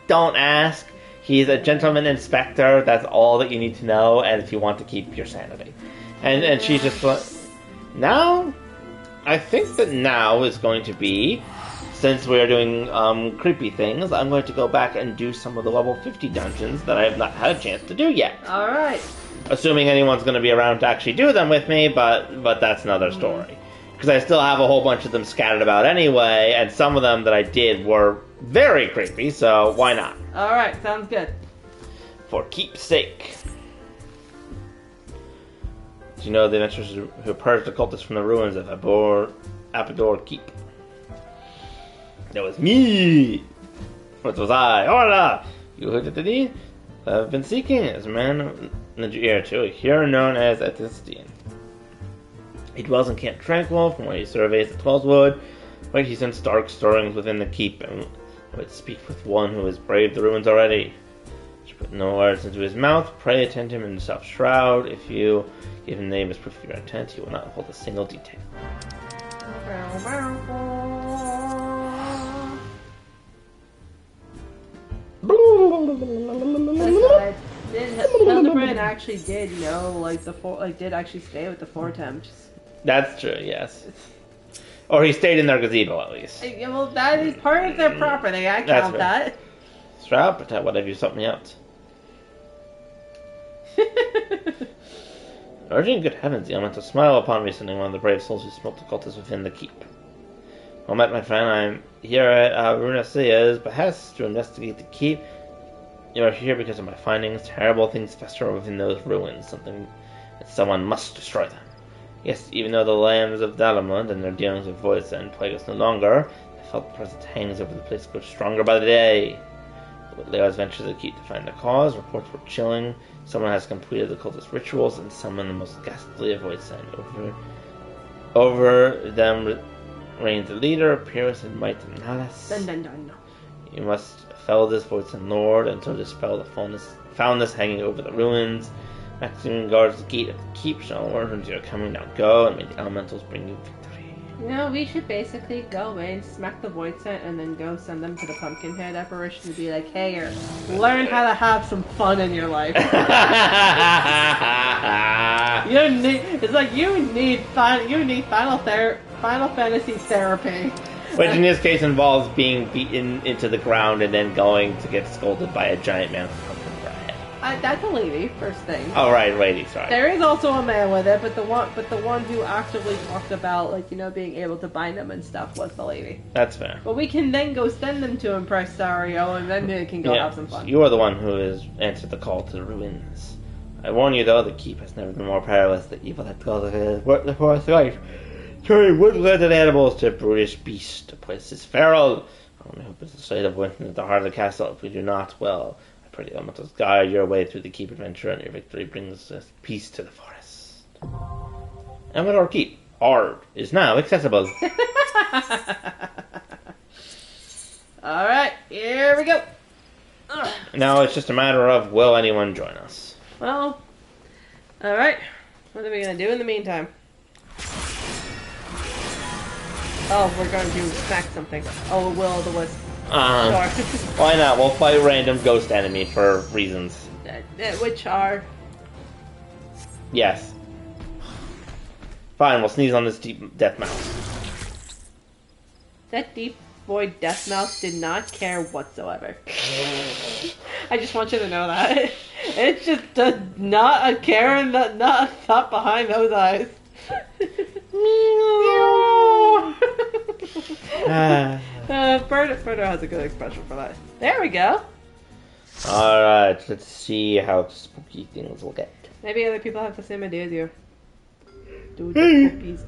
"Don't ask. He's a gentleman inspector. That's all that you need to know, and if you want to keep your sanity." And she's just like. Now, I think that now is going to be, since we are doing creepy things, I'm going to go back and do some of the level 50 dungeons that I have not had a chance to do yet. Alright. Assuming anyone's going to be around to actually do them with me, but that's another story. Because I still have a whole bunch of them scattered about anyway, and some of them that I did were very creepy, so why not? Alright, sounds good. For keep's sake. Do you know the adventurers who purged the cultists from the ruins of Apador Keep? That was me! What was I? Hola! You heard the deed? I've been seeking as a man in the air to a hero known as Atistine. He dwells in Camp Tranquil, from where he surveys the Twelvewood, where he sends dark stirrings within the keep, and would speak with one who has braved the ruins already. To put no words into his mouth, pray attend him in the self-shroud. If you give him name as proof of your intent, he will not hold a single detail. Hildebrand actually did know, did actually stay with the Four Temps. That's true, yes. Or he stayed in their gazebo, at least. Yeah, well, that is part of their property. I count that. Shroud, protect whatever you sort me out. Urging good heavens, the elemental smile upon me, sending one of the brave souls who smoked the cultists within the keep. Well met, my friend. I am here at Runacea's behest to investigate the keep. You are here because of my findings. Terrible things fester within those ruins. Someone must destroy them. Yes, even though the lambs of Dalamund and their dealings with voids and plague us no longer, I felt the presence hangs over the place grows stronger by the day. Leo's ventured to the keep to find the cause. Reports were chilling. Someone has completed the cultist rituals and summoned the most ghastly of void sand. Over them reigns the leader, Pyrrhus and Might and Malice. Dun, dun, dun. You must fell this void sand lord until dispel the foulness hanging over the ruins. Maximum guards the gate of the keep, shall learn until you're coming. Now go, and may the elementals bring you victory. You know, we should basically go in, smack the void scent, and then go send them to the Pumpkinhead apparition to be like, hey, learn how to have some fun in your life. you need Final Fantasy therapy. Which in this case involves being beaten into the ground and then going to get scolded by a giant man with a pumpkin for a head. That's a lady, first thing. Oh right, lady, sorry. There is also a man with it, but the one who actively talked about being able to bind them and stuff was the lady. That's fair. But we can then go send them to Impresario, and then they can go have some fun. You are the one who has answered the call to the ruins. I warn you though, the keep has never been more perilous. The evil that dwells in it worked the forest life, turning wood-legged animals to brutish beasts. The place is feral. I only hope it's the sight of went into the heart of the castle. If we do not, well, I pray the elementals guide your way through the keep adventure, and your victory brings us peace to the forest. And with our keep, Ard is now accessible. Alright, here we go. Now it's just a matter of, will anyone join us? Well, alright. What are we going to do in the meantime? Oh, we're going to smack something. Oh, will-o'-the-wisp. Sure. Why not? We'll fight random ghost enemy for reasons. Which are... Yes. Fine, we'll sneeze on this deep death mouse. That deep void death mouse did not care whatsoever. I just want you to know that. It just does not care and not a thought behind those eyes. Birdo has a good expression for that. There we go. Alright, let's see how spooky things will get. Maybe other people have the same idea as you. Dude, the spookies.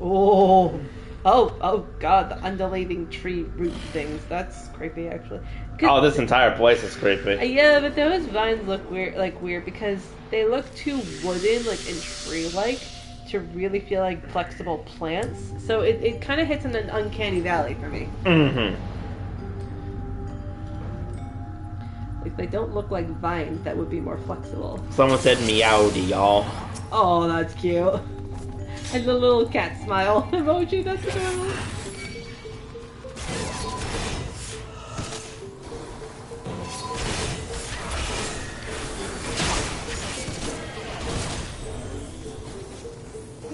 Oh god, the undulating tree root things. That's creepy, actually. Oh, this entire place is creepy. Yeah, but those vines look weird because they look too wooden, and tree-like, to really feel like flexible plants. So it kind of hits in an uncanny valley for me. Mm-hmm. They don't look like vines that would be more flexible. Someone said meowdy, y'all. Oh, that's cute. And the little cat smile emoji, that's adorable.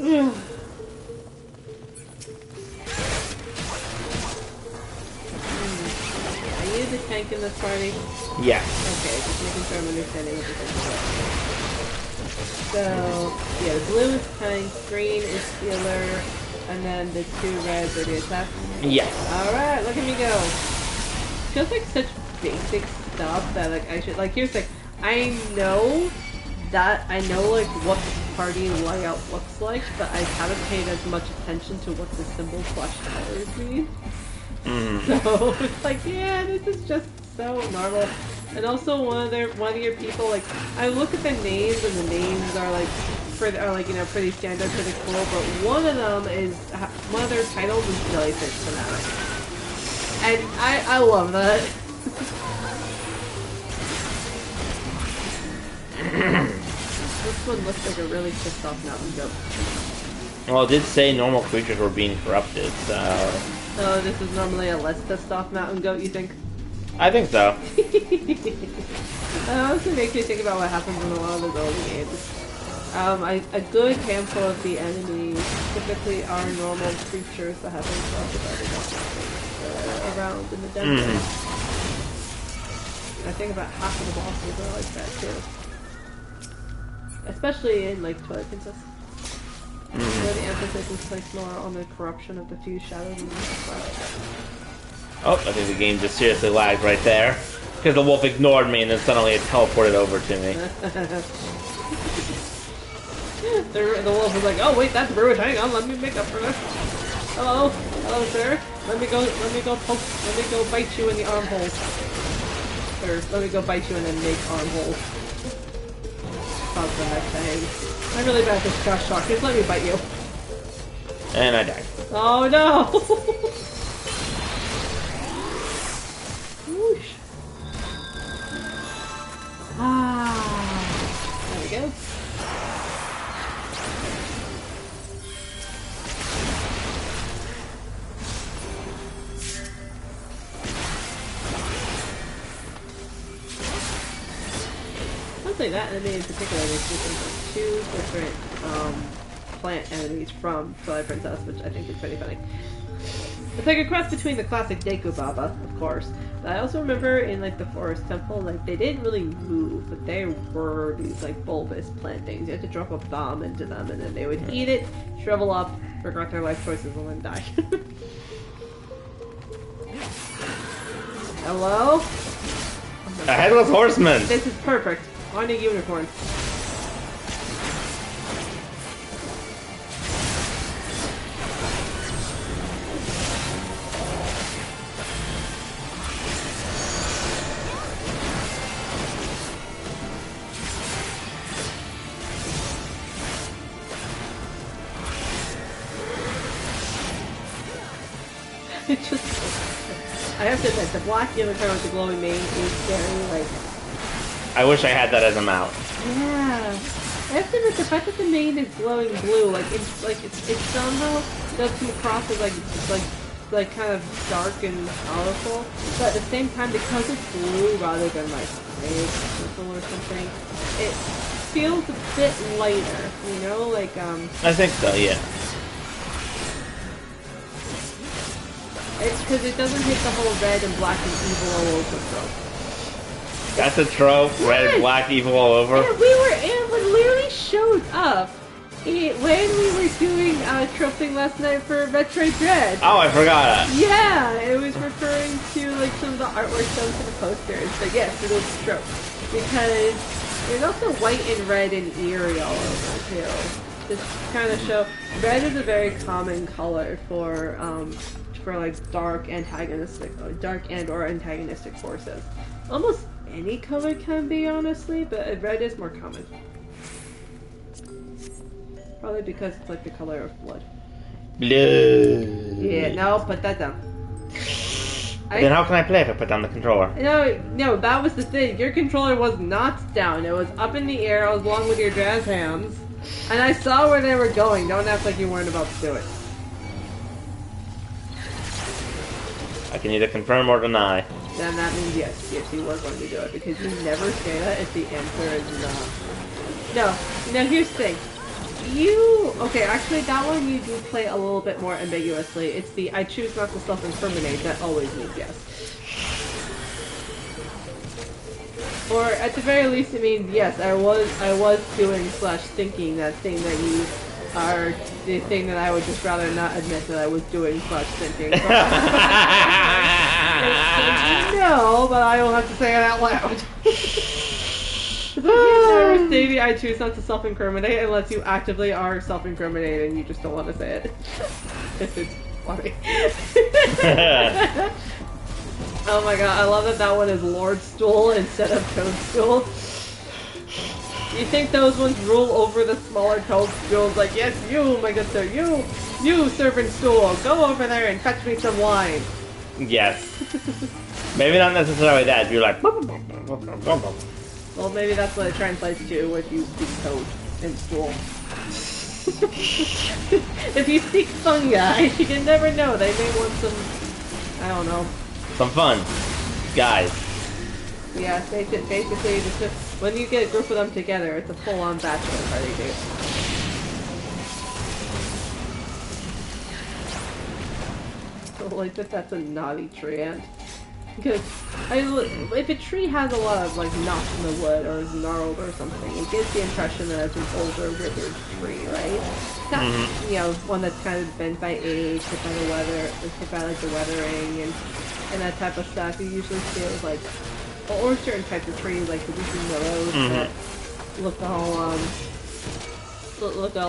Are you the tank in this party? Yes. Okay, just making sure I'm understanding what this is. So, yeah, the blue is tank, green is healer, and then the two reds are the attack. Yes. Alright, look at me go. Feels like such basic stuff that, I should, here's the thing. I know what the party layout looks like, but I haven't paid as much attention to what the symbol /colors mean. So it's like, yeah, this is just so normal. And also one of your people, like, I look at the names and the names are like pretty standard, pretty cool. But one of their titles is Jellyfish Fanatic, and I love that. This one looks like a really pissed off mountain goat. Well, it did say normal creatures were being corrupted, so... So this is normally a less pissed off mountain goat, you think? I think so. It also makes me think about what happens in a lot of the Zelda games. A good handful of the enemies typically are normal creatures that have been corrupted by the gods around in the desert. I think about half of the bosses are like that too. Especially in like Twilight Princess. Where the emphasis is placed more on the corruption of the few shadows and Oh, I think the game just seriously lagged right there. Because the wolf ignored me and then suddenly it teleported over to me. The wolf was like, oh wait, that's rude, hang on, let me make up for this. Hello, sir. Let me go bite you in the armhole. Or let me go bite you and then make armholes. How's that thing? I'm really bad at this trash talk. Just let me bite you. And I died. Oh no! Whoosh. There we go. Honestly, that enemy in particular makes me think of two different plant enemies from Twilight Princess, which I think is pretty funny. It's like a cross between the classic Deku Baba, of course, but I also remember in like the Forest Temple, like they didn't really move, but they were these like bulbous plant things. You had to drop a bomb into them, and then they would eat it, shrivel up, regret their life choices, and then die. Hello? A headless horseman! This is perfect. On a unicorn. I have to admit, the black unicorn with the glowing mane is very, like... I wish I had that as a mount. Yeah. I have to admit, the fact that the mane is glowing blue, it somehow does come across as, like kind of dark and powerful, but at the same time, because it's blue rather than, like, red, purple or something, it feels a bit lighter, you know? Like, I think so, yeah. It's because it doesn't hit the whole red and black and evil all over trope. That's a trope, red and black, evil all over. Yeah, it literally showed up when we were doing trope thing last night for Metroid Dread. Oh, I forgot. Yeah, it was referring to like some of the artwork shown for the posters, but yes, it is a trope. Because there's also white and red and eerie all over too. Just kind of show, red is a very common color for like dark and or antagonistic forces. Almost any color can be, honestly, but red is more common. Probably because it's like the color of blood. Blue. Yeah, no, put that down. Then how can I play if I put down the controller? No, that was the thing. Your controller was not down. It was up in the air along with your jazz hands. And I saw where they were going. Don't act like you weren't about to do it. I can either confirm or deny. Then that means yes, you were going to do it, because you never say that if the answer is not. No, here's the thing. Okay, actually that one you do play a little bit more ambiguously. It's the I choose not to self-incriminate that always means yes. Or at the very least it means yes, I was doing / thinking that thing that you are the thing that I would just rather not admit that I was doing / thinking. No, but I will have to say it out loud. You never say the I choose not to self-incriminate unless you actively are self-incriminated and you just don't want to say it. It's funny. Oh my god, I love that one is Lord Stool instead of Toadstool. You think those ones rule over the smaller Toadstools? Like, yes, you, my good sir, you, servant stool, go over there and fetch me some wine. Yes. Maybe not necessarily that. You're like. Well, maybe that's what it translates to if you speak Toad and Stool. If you speak fungi, you can never know. They may want some, I don't know. Some fun. Guys. Yeah, basically, when you get a group of them together, it's a full-on bachelor party, dude. Like that's a naughty tree ant. Because if a tree has a lot of like knots in the wood or is gnarled or something, it gives the impression that it's an older, withered tree, right? It's not, you know, one that's kind of bent by age, hit by the weather, hit by like the weathering and that type of stuff. You usually see it with like, or certain types of trees like the weeping willows that look all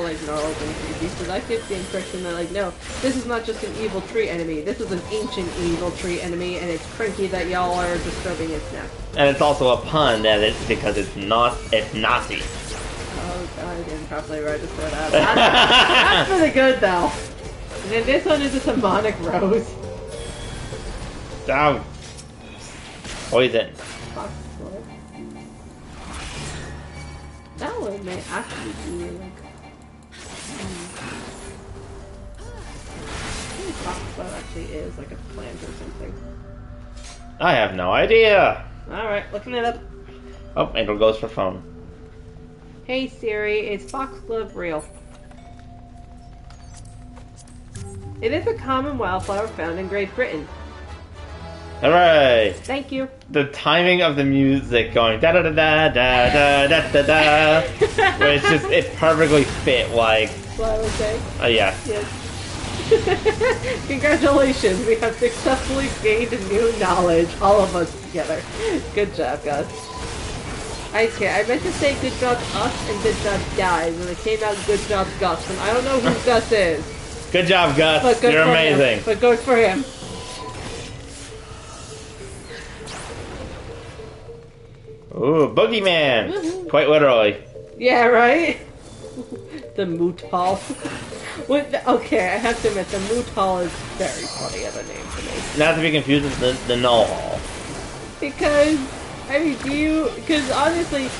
like gnarled and creepy. So that gives the impression that like, no, this is not just an evil tree enemy. This is an ancient evil tree enemy, and it's cranky that y'all are disturbing its nest. And it's also a pun that it's because it's Nazi. Oh god, I didn't properly register that. That's really good though. And then this one is a demonic rose. Down. Poison. Foxglove. That one may actually be like. I think foxglove actually is like a plant or something. I have no idea. Alright, looking it up. Oh, Angel goes for phone. Hey Siri, is foxglove real? It is a common wildflower found in Great Britain. Hooray! Thank you. The timing of the music going da da da da da da da da, where it perfectly fit like. What I was saying. Yeah. Yes. Congratulations, we have successfully gained new knowledge, all of us together. Good job, Gus. I meant to say good job us and good job guys, and it came out good job Gus, and I don't know who Gus is. Good job, Gus. But good You're for amazing. Him. But good for him. Ooh, Boogeyman! Woohoo. Quite literally. Yeah, right? The moot hall. Okay, I have to admit, the moot hall is very funny of a name to me. Not to be confused with the Null Hall. Because, I mean, because honestly,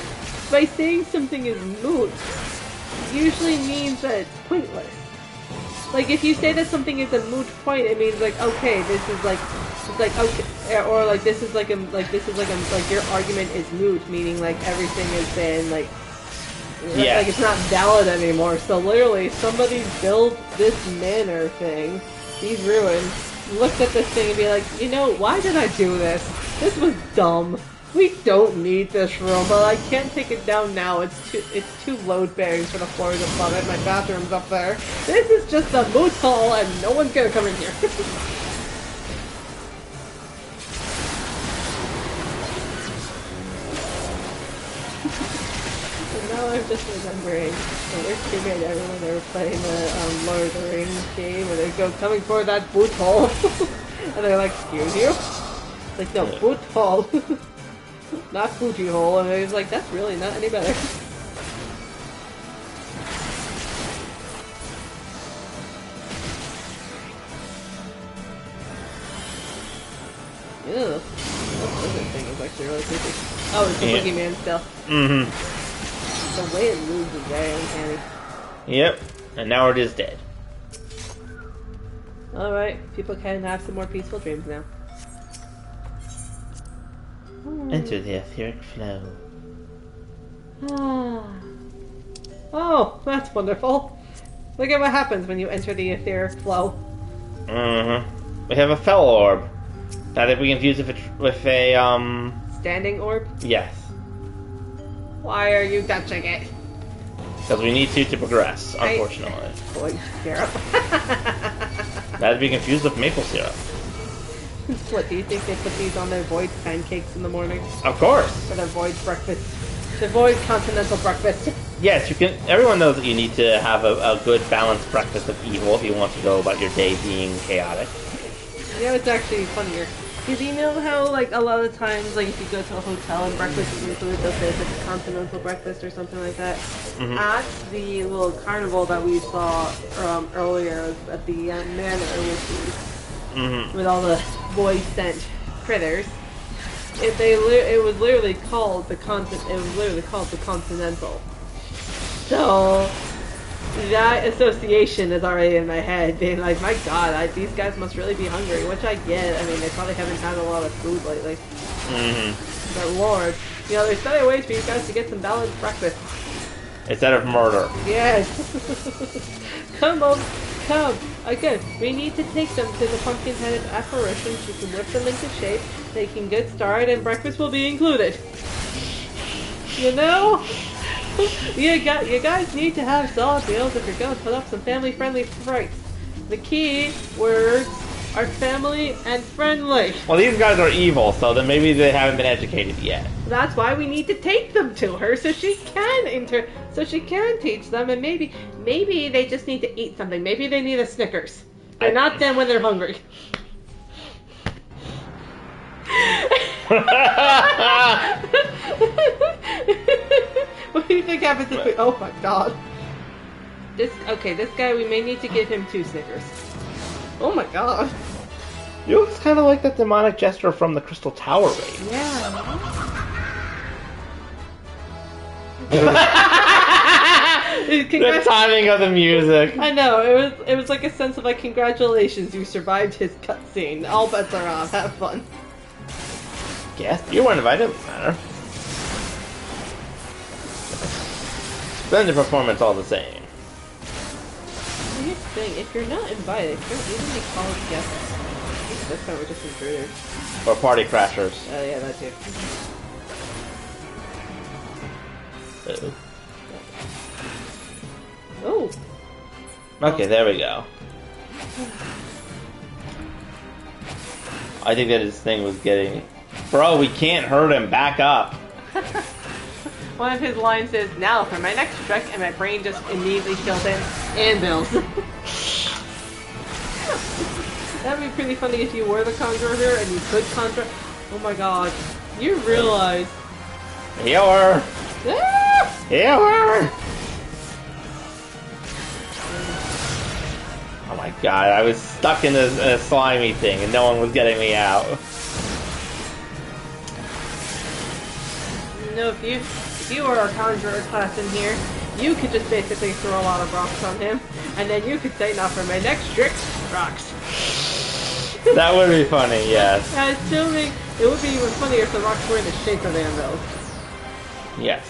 by saying something is moot, usually means that it's pointless. Like, if you say that something is a moot point, it means like, okay, this is like, it's like, okay, or like, this is like your argument is moot, meaning like everything has been like, yeah. Like it's not valid anymore. So literally, somebody built this manor thing, these ruins, looked at this thing and be like, you know, why did I do this? This was dumb. We don't need this room, but I can't take it down now. It's too load bearing for the floors above it. My bathroom's up there. This is just a moot hall, and no one's gonna come in here. Now I'm just remembering when we're together when they were playing the Lord of the Rings game where they go coming for that boot hole and they're like, excuse you? Like, no, boot hole. Not booty hole. And he's like, that's really not any better. Ew. That lizard thing is actually really creepy. Oh, it's the boogeyman still. Mm-hmm. The way it moves is very uncanny. Yep. And now it is dead. Alright, people can have some more peaceful dreams now. Enter the etheric flow. Oh, that's wonderful. Look at what happens when you enter the etheric flow. Mm-hmm. We have a fell orb. Not that we confuse it with a, Standing orb? Yes. Why are you touching it? Because we need to progress, unfortunately. Boy, syrup. Not to be confused with maple syrup. What, do you think they put these on their void pancakes in the morning? Of course. For their void breakfast? Their void continental breakfast? Yes, you can. Everyone knows that you need to have a good balanced breakfast of evil if you want to go about your day being chaotic. You know, it's actually funnier. Because you know how, like, a lot of times, like, if you go to a hotel and breakfast is included, they'll say it's like a continental breakfast or something like that. Mhm. At the little carnival that we saw earlier at the manor with all the boys sent critters, it was literally called the continental. So that association is already in my head, being like, my God, these guys must really be hungry, which I get. I mean, they probably haven't had a lot of food lately. But Lord, there's better ways for you guys to get some balanced breakfast. Instead of murder. Yes. Come on, come. Again, we need to take them to the pumpkin-headed apparition. She can whip them into shape. They can get started, and breakfast will be included. You know? You guys need to have solid meals if you're going to put up some family-friendly frights. The key words are family and friendly. Well, these guys are evil, so then maybe they haven't been educated yet. That's why we need to take them to her so she can teach them, and maybe they just need to eat something. Maybe they need a Snickers. They're not them when they're hungry. What do you think happens if we... Oh my God. This guy, we may need to give him 2 Snickers. Oh my God. He looks kind of like that demonic jester from the Crystal Tower raid. Yeah. The timing of the music. I know, it was like a sense of like, congratulations, you survived his cutscene. All bets are off. Have fun. Yes, you weren't invited, it doesn't matter. Splendid performance all the same. Here's the thing, if you're not invited, you don't even be called guests. This time we're just intruders. Or party crashers. Oh yeah, that too. Uh-oh. Oh! Okay, there we go. I think that his thing was getting... Bro, we can't hurt him. Back up. One of his lines is, now for my next trick, and my brain just immediately fills in, anvils. That'd be pretty funny if you were the conjurer here and you could conjure... Oh my God. You realize... Healer! Ah! Healer! Oh my God, I was stuck in a slimy thing and no one was getting me out. You know, if you were a conjurer class in here, you could just basically throw a lot of rocks on him, and then you could say, now for my next trick, rocks. That would be funny, yes. Assuming it would be even funnier if the rocks were in the shape of anvils. Yes.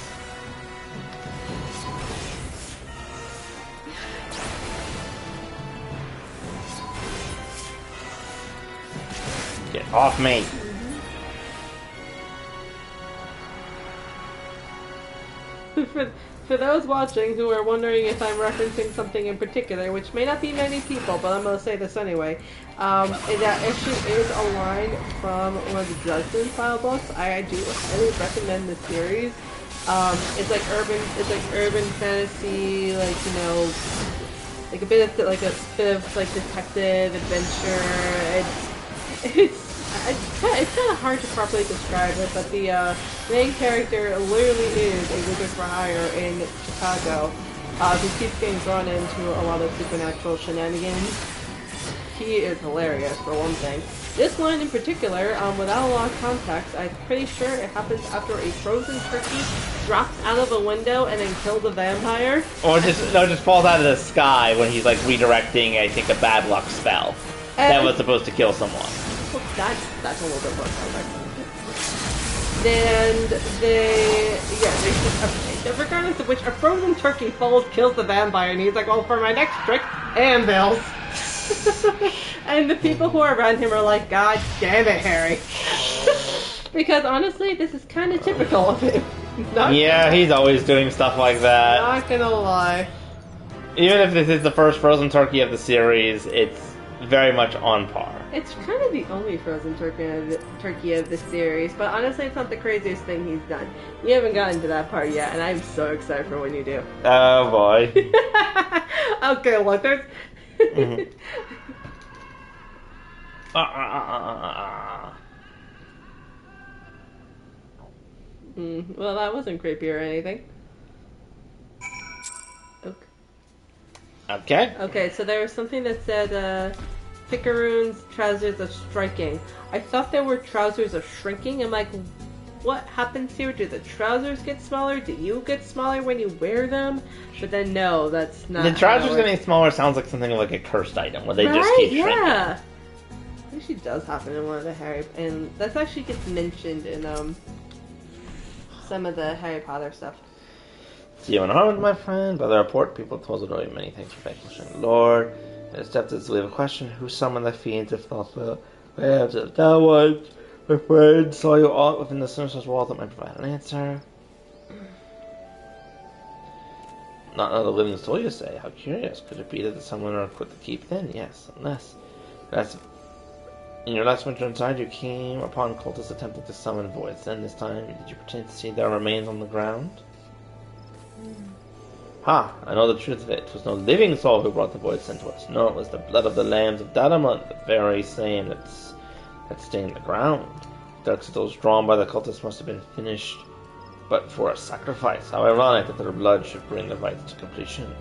Get off me. For those watching who are wondering if I'm referencing something in particular, which may not be many people, but I'm going to say this anyway, that actually is a line from one of the Dresden File books. I do highly recommend the series. It's like urban fantasy, like, you know, like a bit of detective adventure. It's kind of hard to properly describe it, but the main character literally is a wizard for hire in Chicago who keeps getting drawn into a lot of supernatural shenanigans. He is hilarious, for one thing. This line in particular, without a lot of context, I'm pretty sure it happens after a frozen turkey drops out of a window and then kills a vampire. Or just falls out of the sky when he's like redirecting, I think, a bad luck spell that was supposed to kill someone. Well, that's a little bit more complex. And regardless of which, a frozen turkey kills the vampire, and he's like, well, for my next trick, anvils. And the people who are around him are like, God damn it, Harry. Because honestly, this is kind of typical of him. He's always doing stuff like that. Not gonna lie. Even if this is the first frozen turkey of the series, it's very much on par. It's kind of the only frozen turkey of the series, but honestly, it's not the craziest thing he's done. You haven't gotten to that part yet, and I'm so excited for when you do. Oh boy. Okay, look, there's... Well, that wasn't creepy or anything. Okay. Okay. Okay, so there was something that said, Picaroon's trousers are striking. I thought they were trousers of shrinking. I'm like, what happens here? Do the trousers get smaller? Do you get smaller when you wear them? But then no, that's not. The trousers getting smaller sounds like something like a cursed item where they just keep shrinking. Yeah. I think she does happen in one of the Harry, and that actually gets mentioned in some of the Harry Potter stuff. See you unharmed, my friend. By the report, people told Zidori many thanks for vanquishing the Lord. And accepted to leave a question: who summoned the fiends if thought the that was my friend saw you all within the sinister wall that might provide an answer. Not another living soul, you say? How curious. Could it be that the summoner quit the keep then? Yes, unless that's in your last winter inside you came upon cultists attempting to summon voids. Then this time did you pretend to see their remains on the ground? Ha! I know the truth of it. It was no living soul who brought the void sent to us. No, it was the blood of the lambs of Dalamont, the very same that stained the ground. The dark sigils drawn by the cultists must have been finished but for a sacrifice. How ironic that their blood should bring the rites to completion.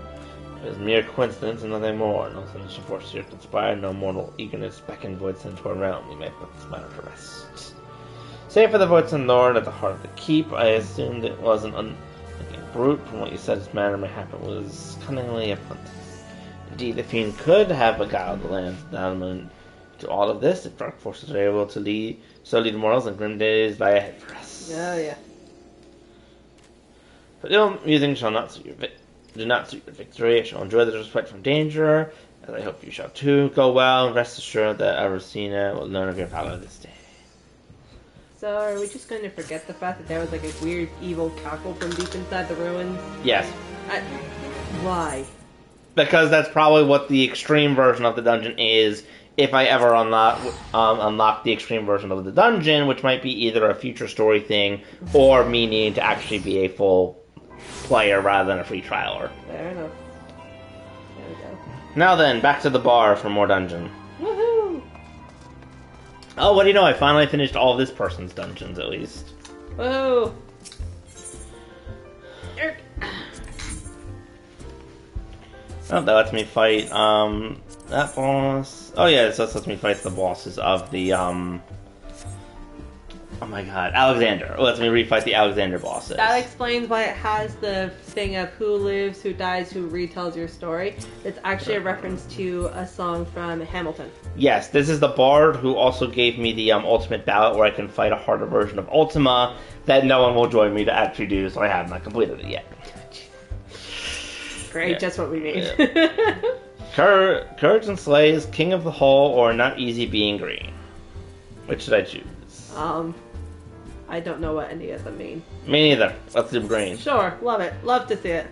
It was mere coincidence and nothing more. No sinister force here conspired, no mortal eagerness beckoned Voidsent to our realm. We may put this matter to rest. Save for the Voidsent Lord at the heart of the keep, I assumed it was an unthinking brute. From what you said, his manner mayhap was cunningly apprentice. Indeed, the fiend could have beguiled the lands down to all of this if dark forces are able to lead mortals and grim days lie ahead for us. Oh, yeah. But ill musing shall not suit your do not suit your victory. I shall enjoy the respite from danger, as I hope you shall too. Go well, and rest assured that Arosina will learn of your valor this day. So, are we just going to forget the fact that there was like a weird evil cackle from deep inside the ruins? Yes. Why? Because that's probably what the extreme version of the dungeon is, if I ever unlock the extreme version of the dungeon, which might be either a future story thing, or me needing to actually be a full player rather than a free trialer. Fair enough. There we go. Now then, back to the bar for more dungeon. Woohoo! Oh, what do you know? I finally finished all of this person's dungeons, at least. Whoa! Oh, that lets me fight, that boss. Oh yeah, so this lets me fight the bosses of the, oh my god, Alexander. It lets me refight the Alexander bosses. That explains why it has the thing of who lives, who dies, who retells your story. It's actually a reference to a song from Hamilton. Yes, this is the bard who also gave me the ultimate ballot where I can fight a harder version of Ultima that no one will join me to actually do, so I have not completed it yet. Great, Yeah. just what we need. Yeah. Courage and Slays, King of the Hole, or Not Easy Being Green. Which should I choose? I don't know what any of them mean. Me neither. Let's do green. Sure, love it. Love to see it.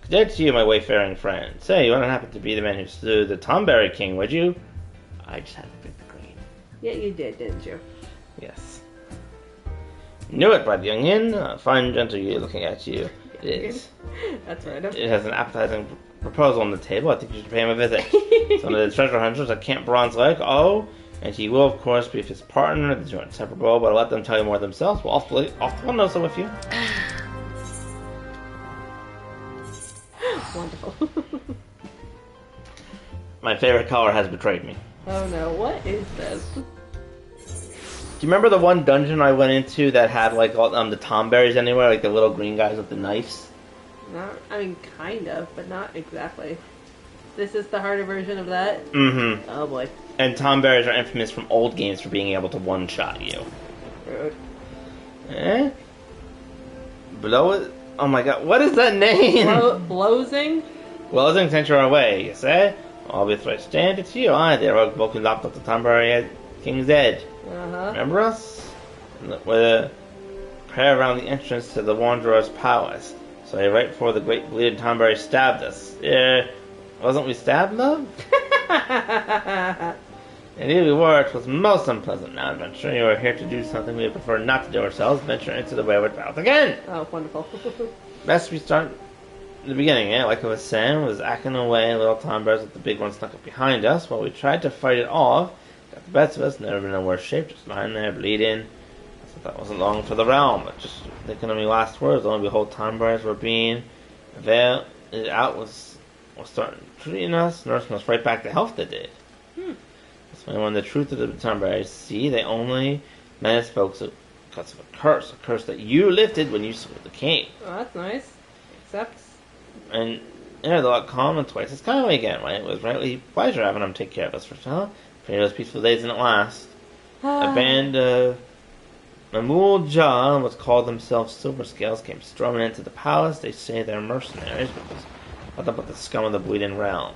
Good day to you, my wayfaring friend. Say, you wouldn't happen to be the man who slew the Tomberry King, would you? I just had to pick the green. Yeah, you did, didn't you? Yes. Knew it, bright youngin. Fine, gentle you looking at you. It is. That's random. It has an appetizing proposal on the table. I think you should pay him a visit. Some of the treasure hunters at Camp Bronze Lake. Oh, and he will, of course, be his partner. The two are inseparable, but I'll let them tell you more themselves. We'll often know so with you. Wonderful. My favorite color has betrayed me. Oh no, what is this? Do you remember the one dungeon I went into that had like all the tomberries anywhere, like the little green guys with the knives? I mean, kind of, but not exactly. This is the harder version of that? Mm-hmm. Oh boy. And tomberries are infamous from old games for being able to one-shot you. Rude. Eh? Blow it? Oh my god, what is that name? Blowsing? Blowsing sent you our way, you say? I'll be right stand it to you. I there are Vulcan lopped up the Tomberry at King's Edge. Uh-huh. Remember us? With a prayer around the entrance to the Wanderer's Palace. So right before the great bleeding Tomberry stabbed us. Wasn't we stabbed, love? Indeed we were. It was most unpleasant. Now, adventurer, you are here to do something we prefer not to do ourselves. Venture into the wayward path again. Oh, wonderful. Best we start in the beginning, Like I was saying, was acting away little Tomberries with the big one snuck up behind us while we tried to fight it off. Got the best of us, never been in worse shape, just lying there bleeding. But that wasn't long for the realm. But just thinking of me last words, lo and behold, time bearers were being veiled out was starting treating us, nursing us right back to health they did. That's when the truth of the time bearers see, they only menace folks because of a curse that you lifted when you slew the king. Oh, that's nice. Except... And they're like calm and twice as kindly again, when it was rightly pleasure having them take care of us for so. For those peaceful days didn't last. A band of Mamul Jah, what's called themselves Silver Scales, came storming into the palace. They say they're mercenaries, but there's nothing but the scum of the bleeding realm.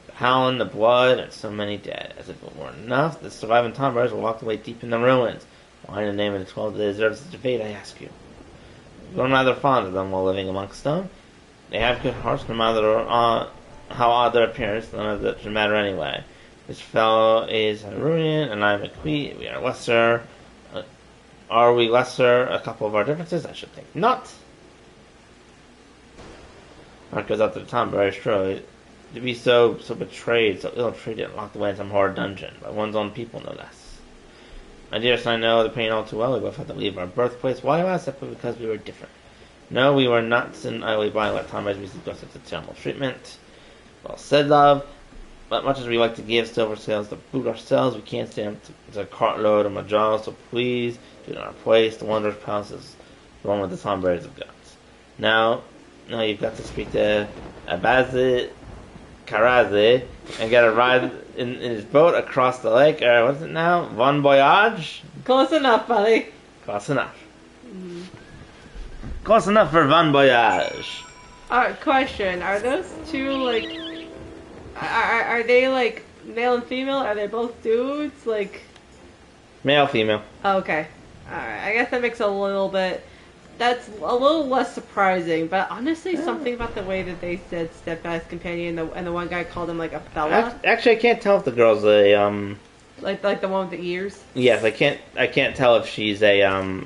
The howling, the blood, and so many dead. As if it weren't enough, the surviving Tom Bears were locked away deep in the ruins. Why in the name of the 12 that deserves such a fate, I ask you? We're rather fond of them while living amongst them. They have good hearts, no matter how odd their appearance, none of that should matter anyway. This fellow is Harunian, and I'm a Queen. We are lesser. Are we lesser? A couple of our differences? I should think not. Mark goes out to the town very sure. To be so betrayed, so ill-treated, and locked away in some horrid dungeon, by one's own people, no less. My dearest, I know the pain all too well. We both had to leave our birthplace. Why was that? But because we were different. No, we were not sin idly blind like Tom Bears receive us such terrible treatment. Well said, love. But much as we like to give silver scales to boot ourselves, we can't stand to a cartload of Majal, so please do it in our place. The wondrous palace is the one with the Tom Bears of gods. Now you've got to speak to Abazi Karazi and get a ride in his boat across the lake. What is it now? Bon voyage? Close enough, buddy. Close enough. Close enough for Bon voyage. Question. Are those two, like... Are they, like, male and female? Are they both dudes? Like... Male, female. Oh, okay. Alright. I guess that makes a little bit... That's a little less surprising, but honestly, something about the way that they said steadfast companion, and the one guy called him like a fella. Actually, I can't tell if the girl's a like the one with the ears. Yes, I can't tell if she's a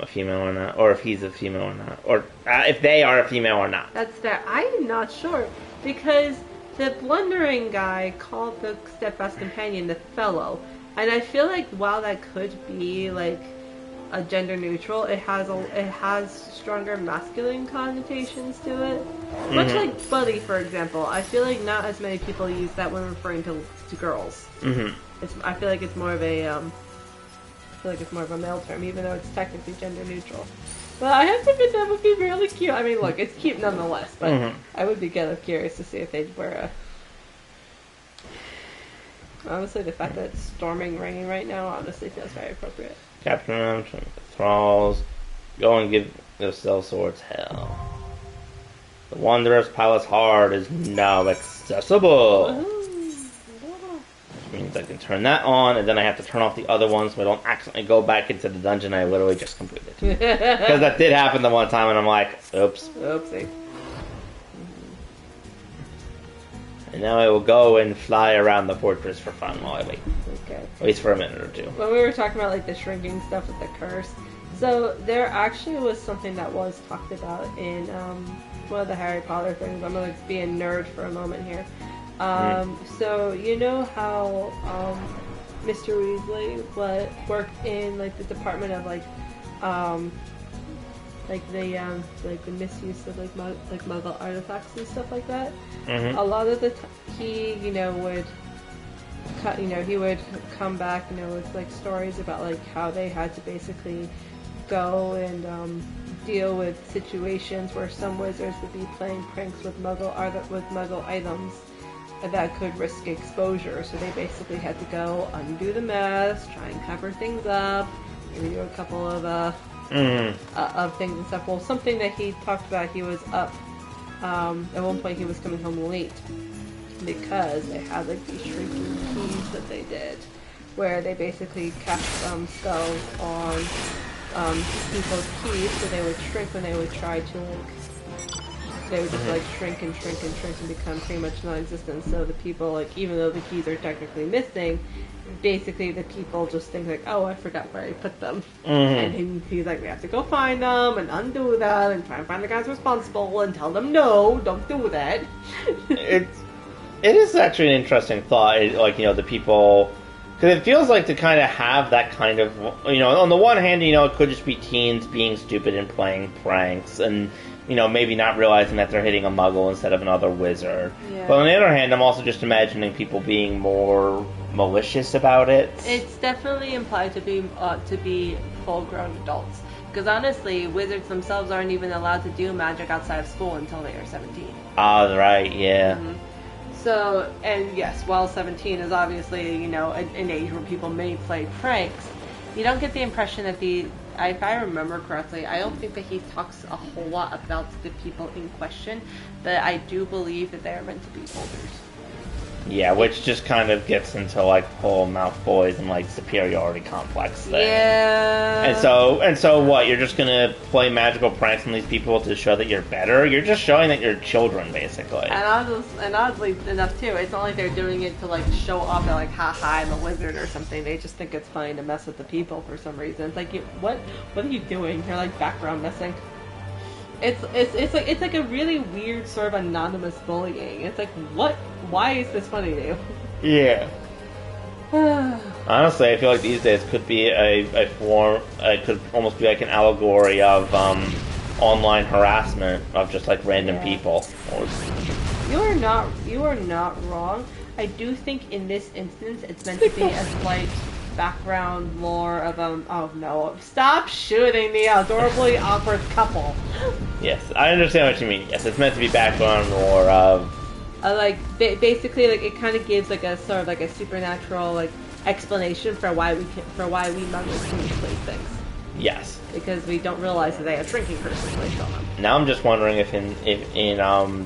female or not, or if he's a female or not, or if they are a female or not. That's fair. I'm not sure because the blundering guy called the steadfast companion the fellow, and I feel like while that could be like a gender neutral, it has stronger masculine connotations to it. Much like buddy, for example. I feel like not as many people use that when referring to girls. I feel like it's more of a male term, even though it's technically gender neutral. But I have to admit that would be really cute. I mean, look, it's cute nonetheless. But I would be kind of curious to see if they'd wear a. Honestly, the fact that it's storming raining right now honestly feels very appropriate. Capture them from the thralls. Go and give yourself swords hell. The Wanderer's Palace Heart is now accessible. Which means I can turn that on, and then I have to turn off the other one so I don't accidentally go back into the dungeon I literally just completed. Because that did happen the one time, and I'm like, oops. Oopsie. And now I will go and fly around the fortress for fun while I wait. Okay. At least for a minute or two. When we were talking about like the shrinking stuff with the curse, so there actually was something that was talked about in one of the Harry Potter things. I'm gonna be a nerd for a moment here. So you know how Mr. Weasley worked in like the department of the misuse of like Muggle artifacts and stuff like that. A lot of the he would come back with like stories about like how they had to basically go and deal with situations where some wizards would be playing pranks with Muggle items that could risk exposure. So they basically had to go undo the mess, try and cover things up, maybe do a couple of things and stuff. Well, something that he talked about, he was up at one point he was coming home late because they had like these shrinking keys that they did, where they basically cast spells on people's keys, so they would shrink when they would try to they would just like shrink and become pretty much non-existent. So the people, like, even though the keys are technically missing, basically the people just think like, oh, I forgot where I put them. And he's like, we have to go find them and undo that and try and find the guys responsible and tell them no, don't do that. It is actually an interesting thought. Like, the people Because it feels like to kind of have that kind of, on the one hand, it could just be teens being stupid and playing pranks, and, maybe not realizing that they're hitting a muggle instead of another wizard. Yeah. But on the other hand, I'm also just imagining people being more malicious about it. It's definitely implied to be full-grown adults. Because honestly, wizards themselves aren't even allowed to do magic outside of school until they are 17. Ah, right, yeah. Mm-hmm. So, and yes, while 17 is obviously, an age where people may play pranks, you don't get the impression that if I remember correctly, I don't think that he talks a whole lot about the people in question, but I do believe that they are meant to be holders. Yeah, which just kind of gets into like the whole Malfoys and like superiority complex thing. Yeah. And so what? You're just gonna play magical pranks on these people to show that you're better? You're just showing that you're children, basically. And oddly enough too, it's not like they're doing it to like show off that like, haha, I'm a wizard or something. They just think it's funny to mess with the people for some reason. It's like, what are you doing? You're like background messing. It's like a really weird sort of anonymous bullying. It's like, what? Why is this funny to you? Yeah. Honestly, I feel like these days could be a form. It could almost be like an allegory of online harassment of just like random people. You are not wrong. I do think in this instance it's meant to be a slight background lore of oh no, stop shooting the adorably awkward couple. Yes, I understand what you mean. Yes, it's meant to be background lore of basically like it kind of gives like a sort of like a supernatural like explanation for why we muggles can misplace things. Yes, because we don't realize that they have shrinking curses placed on them. Now I'm just wondering if in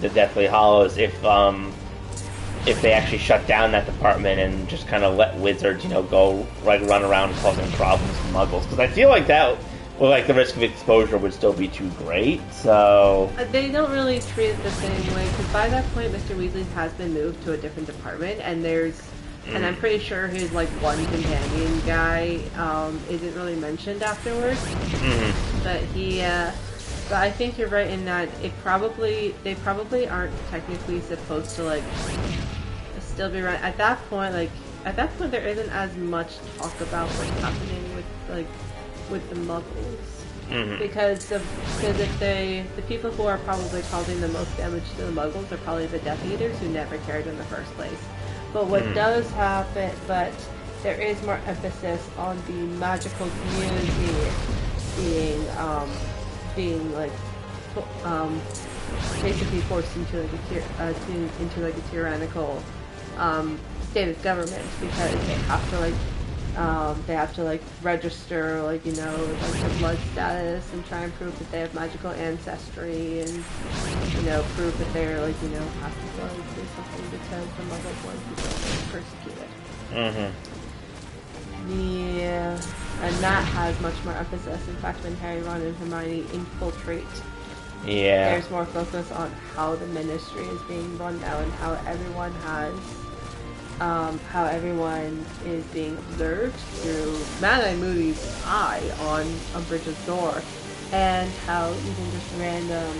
the Deathly Hallows if they actually shut down that department and just kind of let wizards, go like run around causing problems to muggles. Because I feel like that, well, like the risk of exposure would still be too great. So they don't really treat it the same way. Because by that point, Mr. Weasley has been moved to a different department, and and I'm pretty sure his like one companion guy isn't really mentioned afterwards. Mm-hmm. But I think you're right in that they probably aren't technically supposed to like still be right at that point. Like at that point, there isn't as much talk about what's happening with the Muggles, mm-hmm. because if the people who are probably causing the most damage to the Muggles are probably the Death Eaters who never cared in the first place. But what does happen? But there is more emphasis on the magical community being like basically forced into like a tyrannical state of government, because they have to register like their blood status and try and prove that they have magical ancestry, and prove that they're half the blood or something, because the Muggles want people persecuted. Mm-hmm. Yeah, and that has much more emphasis. In fact, when Harry, Ron, and Hermione infiltrate, there's more focus on how the Ministry is being run now and how everyone is being observed through Mad-Eye Moody's eye on Umbridge's door, and how even just random,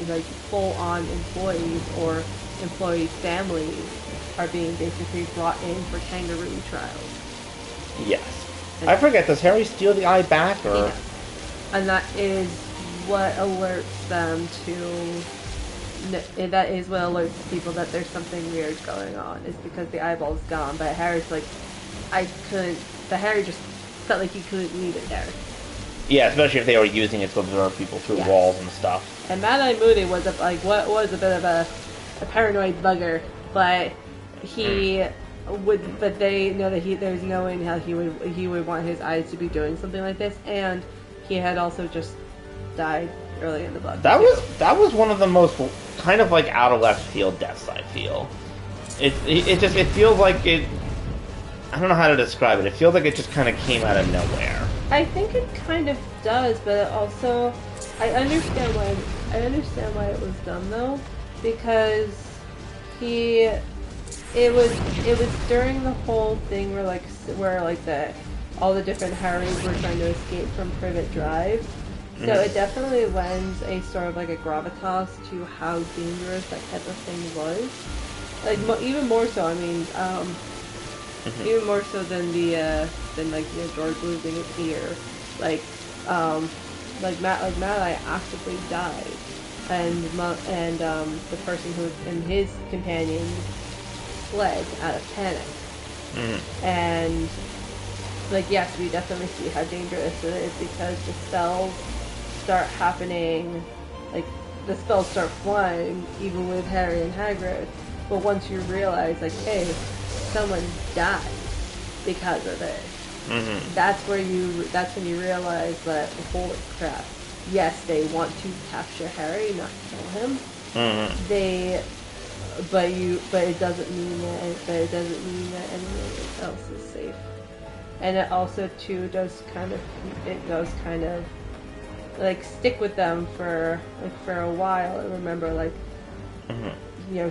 like full-on employees or employee families are being basically brought in for kangaroo trials. Yes. I forget, does Harry steal the eye back, or? Yeah. And that is what alerts them to... That is what alerts people that there's something weird going on, is because the eyeball's gone, but Harry's like, Harry just felt like he couldn't leave it there. Yeah, especially if they were using it to observe people through walls and stuff. And Mad-Eye Moody was a bit of a paranoid bugger, but they know that there's no way in hell he would want his eyes to be doing something like this, and he had also just died early in the book. That was one of the most kind of like out of left field deaths, I feel. It feels like it. I don't know how to describe it. It feels like it just kind of came out of nowhere. I think it kind of does, but also I understand why it was done though, because it was during the whole thing where all the different Harrys were trying to escape from Privet Drive. So it definitely lends a sort of like a gravitas to how dangerous that type of thing was. Like even more so. I mean, even more so than George losing his ear. Like Malai actively died, and the person who was in his companion fled out of panic. And yes, we definitely see how dangerous it is because the spells start happening, the spells start flying even with Harry and Hagrid. But once you realize, hey, someone died because of it, that's when you realize that, holy crap, yes, they want to capture Harry, not kill him. But it doesn't mean that anyone else is safe. And it also too does kind of stick with them for a while. And remember,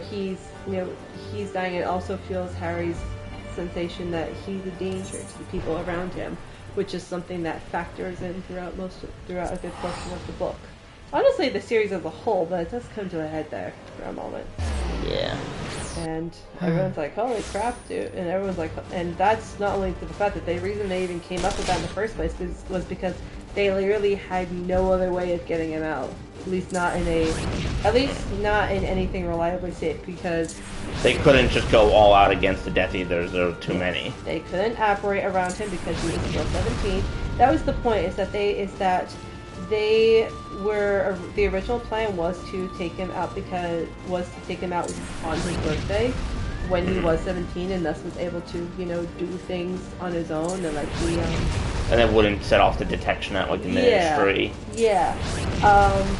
he's dying. It also feels Harry's sensation that he's a danger to the people around him, which is something that factors in throughout a good portion of the book. Honestly, the series as a whole, but it does come to a head there for a moment. Yeah. And everyone's like, holy crap, dude. And everyone's like, and that's not only the fact that the reason they even came up with that in the first place was because they literally had no other way of getting him out. At least not in anything reliably safe, because they couldn't just go all out against the Death Eaters. There were too many. They couldn't operate around him because he was still 17. That was the point. The original plan was to take him out on his birthday when he was 17, and thus was able to do things on his own, and and it wouldn't set off the detection at the Ministry. Yeah.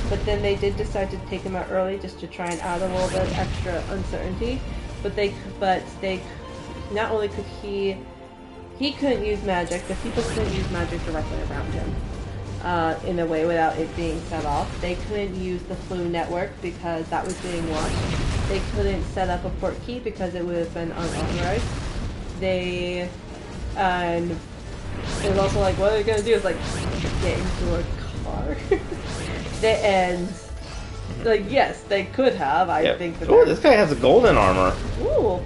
But then they did decide to take him out early just to try and add a little bit of extra uncertainty. But they not only could he couldn't use magic, but people couldn't use magic directly around him. In a way without it being set off. They couldn't use the Flu network because that was being watched. They couldn't set up a port key because it would have been unauthorized. And it was also what are they going to do is get into a car. Yes, they could have. I think that. Oh, this guy has a golden armor. Ooh.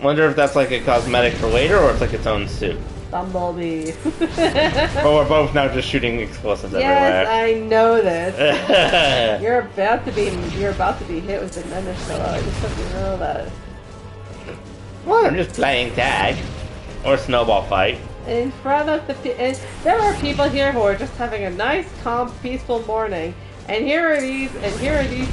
Wonder if that's a cosmetic for later or it's its own suit. Bumblebee. But we're both now just shooting explosives everywhere. Yes, I know this. You're about to be hit with the menace fellow. I just hope you know that. Well, I'm just playing tag or snowball fight. In front of there are people here who are just having a nice, calm, peaceful morning. And here are these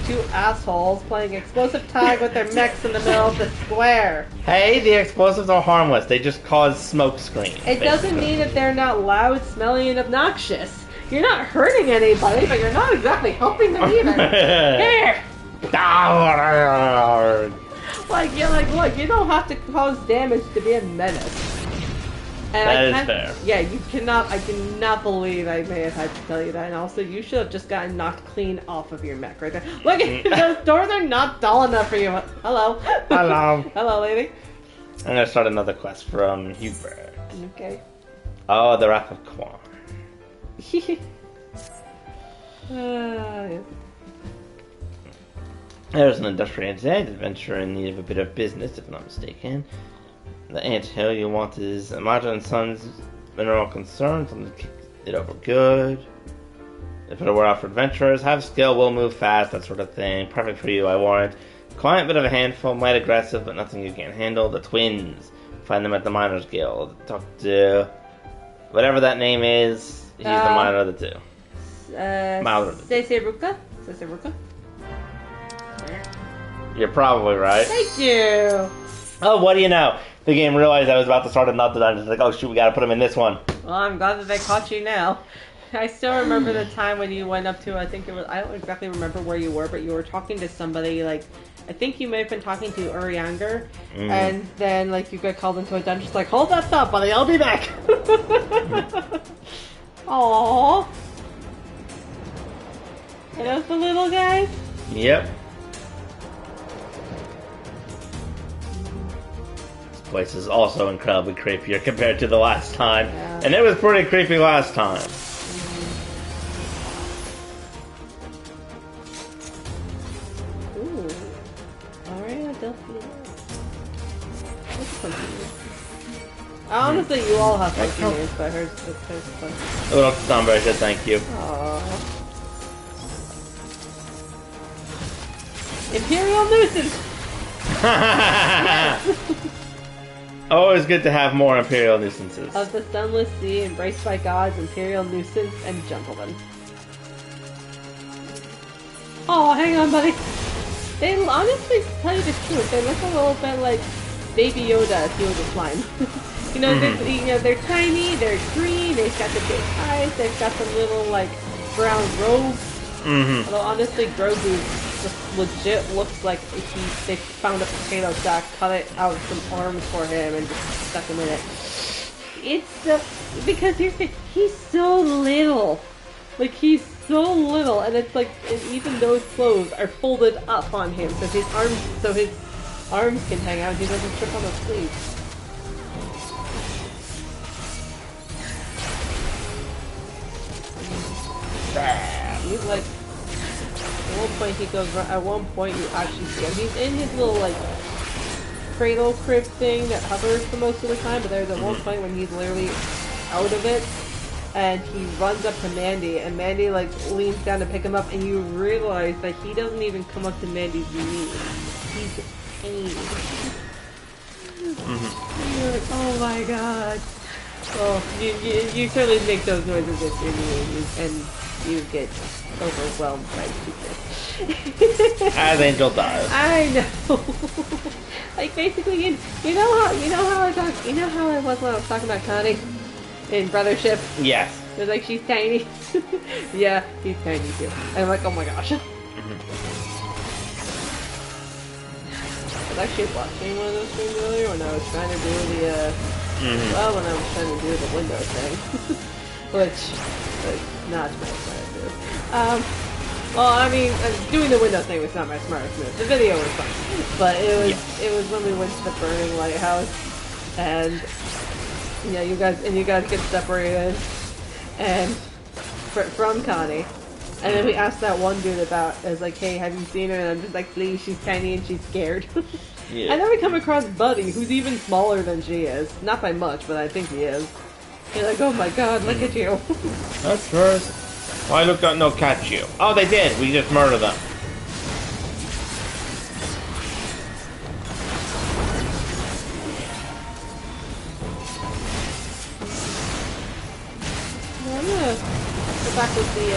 two assholes playing explosive tag with their mechs in the middle of the square. Hey, the explosives are harmless. They just cause smoke screens. It doesn't mean that they're not loud, smelly, and obnoxious. You're not hurting anybody, but you're not exactly helping them either. Here! Look, you don't have to cause damage to be a menace. And that is fair. Yeah, I cannot believe I may have had to tell you that. And also, you should have just gotten knocked clean off of your mech right there. Look, those doors are not dull enough for you. Hello. Hello. Hello, lady. I'm going to start another quest from Hubert. Okay. Oh, the Wrath of Quan. Yeah. There's an industrial adventure in need of a bit of business, if I'm not mistaken. The anthill you want is Imagine Son's mineral concerns, and kick it over good. If it were out for adventurers, have skill, will move fast, that sort of thing. Perfect for you, I warrant. Quiet bit of a handful, might aggressive, but nothing you can't handle. The twins. Find them at the Miners Guild. Talk to whatever that name is. He's the minor of the two. Seseruka? You're probably right. Thank you. Oh, what do you know? The game realized I was about to start another dungeon. It's oh shoot, we gotta put him in this one. Well, I'm glad that they caught you now. I still remember the time when you went up to, I don't exactly remember where you were, but you were talking to somebody, I think you may have been talking to Urianger, and then, you got called into a dungeon. It's hold that thought, buddy, I'll be back. Aww. Are those the little guys? Yep. Place is also incredibly creepier compared to the last time. Yeah. And it was pretty creepy last time. Ooh. Aria Delphine. Honestly, you all have funky names, but hers is fun. Little Stomber said thank you. Aww. Imperial Nuisance! Always good to have more Imperial Nuisances. Of the Sunless Sea, embraced by gods, Imperial Nuisance, and Gentlemen. Oh, hang on, buddy. They honestly, to tell you the truth, they look a little bit like Baby Yoda if he was a slime. They're tiny, they're green, they've got the big eyes, they've got the little, like, brown robes. Although, honestly, Grogu just legit looks like they found a potato sack, cut it out some arms for him, and just stuck him in it. Because here's the thing, he's so little. Like, he's so little, and it's like, and even those clothes are folded up on him, so his arms can hang out, he doesn't trip on the sleeves. He's like, at one point you actually see him. He's in his little, like, cradle crib thing that hovers for most of the time, but there's at one point when he's literally out of it, and he runs up to Mandy, and Mandy, like, leans down to pick him up, and you realize that he doesn't even come up to Mandy's knee. He's tiny. You're like, oh my god. Well, you certainly make those noises if you're me, and you get overwhelmed by people. As Angel does. I know. Like, basically, you know how I was when I was talking about Connie in Brothership? Yes. It was like, she's tiny. Yeah, he's tiny too. And I'm like, oh my gosh. I was actually watching one of those streams earlier when I was trying to do the, when I was trying to do the window thing. Which, like, not my smart move. Well, I mean, doing the window thing was not my smartest move. The video was fun. But it was when we went to the burning lighthouse, and you guys get separated, and from Connie. And then we asked that one dude about, it was like, hey, have you seen her? And I'm just like, please, she's tiny and she's scared. Yeah. And then we come across Buddy, who's even smaller than she is. Not by much, but I think he is. You're like, oh my god, look at you. That's first. Why look at no catch you? Oh, they did. We just murdered them. Well, I'm gonna go back with the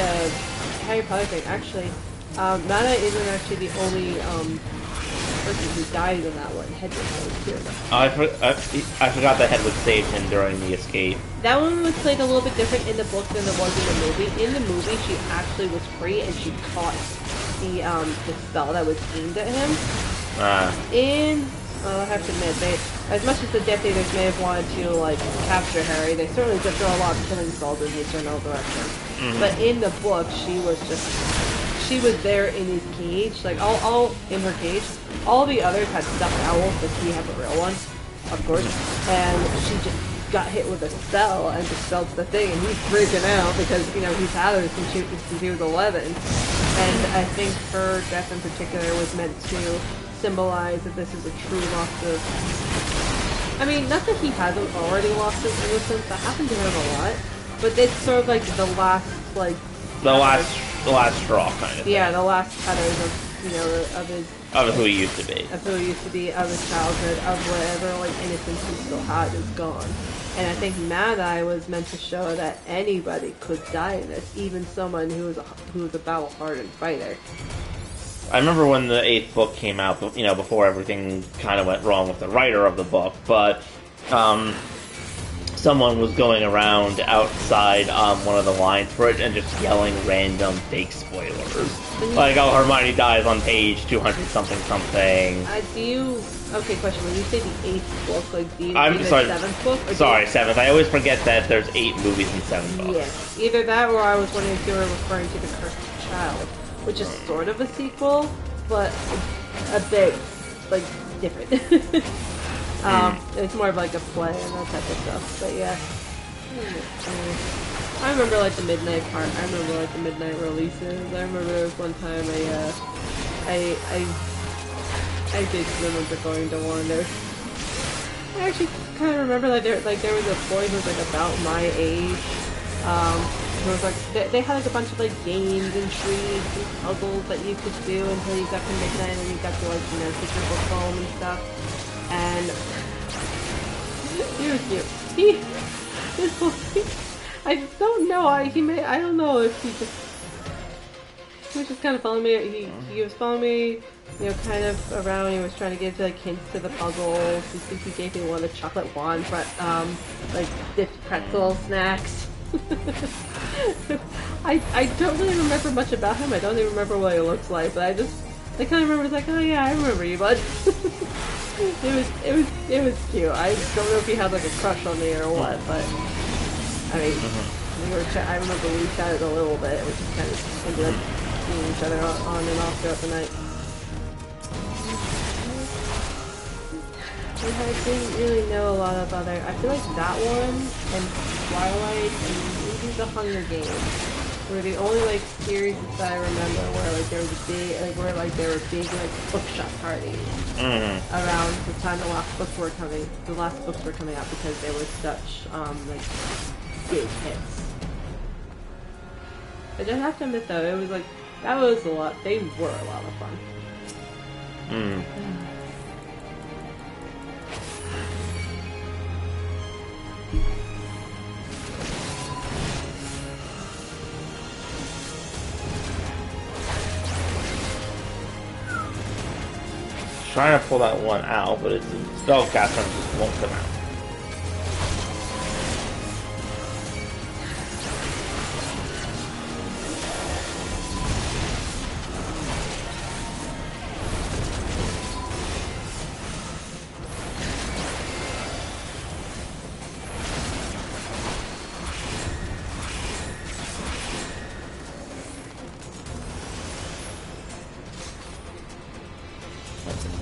Harry Potter thing. Actually, Mana isn't actually the only person who died in that one. Hedwig was too. I forgot that Hedwig saved him during the escape. That one was played a little bit different in the book than it was in the movie. In the movie, she actually was free and she caught the spell that was aimed at him. I have to admit, as much as the Death Eaters may have wanted to, like, capture Harry, they certainly did throw a lot of killing spells in his general direction. But in the book, she was there in his cage, like, all in her cage. All the others had stuffed owls, but he had the real one, of course. And she just got hit with a spell and dispelled the thing, and he's freaking out because, he's had her since he was 11. And I think her death in particular was meant to symbolize that this is a true loss of... I mean, not that he hasn't already lost his innocence, that happened to him a lot, but it's sort of like the last, like... The last straw kind of thing. Yeah, the last cutters of, of his... Of who he used to be. Of who he used to be, of his childhood, of whatever, like, innocence he still had is gone. And I think Mad Eye was meant to show that anybody could die in this, even someone who was a battle-hardened fighter. I remember when the 8th book came out, before everything kind of went wrong with the writer of the book, but someone was going around outside one of the lines for it and just yelling random fake spoilers. Like, oh, Hermione dies on page 200-something. Okay, question. When you say the 8th book, like, do you mean the 7th book? Or 7th. I always forget that there's 8 movies and 7 books. Yes. Either that or I was wondering if you were referring to The Cursed Child, which is sort of a sequel, but a bit, like, different. It's more of like a play and that type of stuff, but yeah. I remember, like, the midnight part. I remember, like, the midnight releases. I remember there was one time I did remember going to one. I actually kind of remember there was a boy who was like about my age. Who was like they had like a bunch of like games and treats and puzzles that you could do until you got to midnight and you got to like take your book home and stuff. And he was cute. This boy, I don't know. I don't know if he was just kind of following me. He was following me. Kind of around. He was trying to get into like hints to the puzzles. He gave me one of the chocolate wand, like dipped pretzel snacks. I don't really remember much about him. I don't even remember what he looks like, but I kind of remember like, oh yeah, I remember you, bud. it was cute. I don't know if he had like a crush on me or what, but I mean, I remember we chatted a little bit. We just kind of ended up seeing each other on and off throughout the night. I didn't really know a lot of other. I feel like that one and Twilight and maybe the Hunger Games were the only like series that I remember where like there was a big there were big like bookshop parties around the time the last books were coming out because they were such like big hits. I just have to admit though, it was like that was a lot. They were a lot of fun. Trying to pull that one out, but it's spellcaster just won't come out.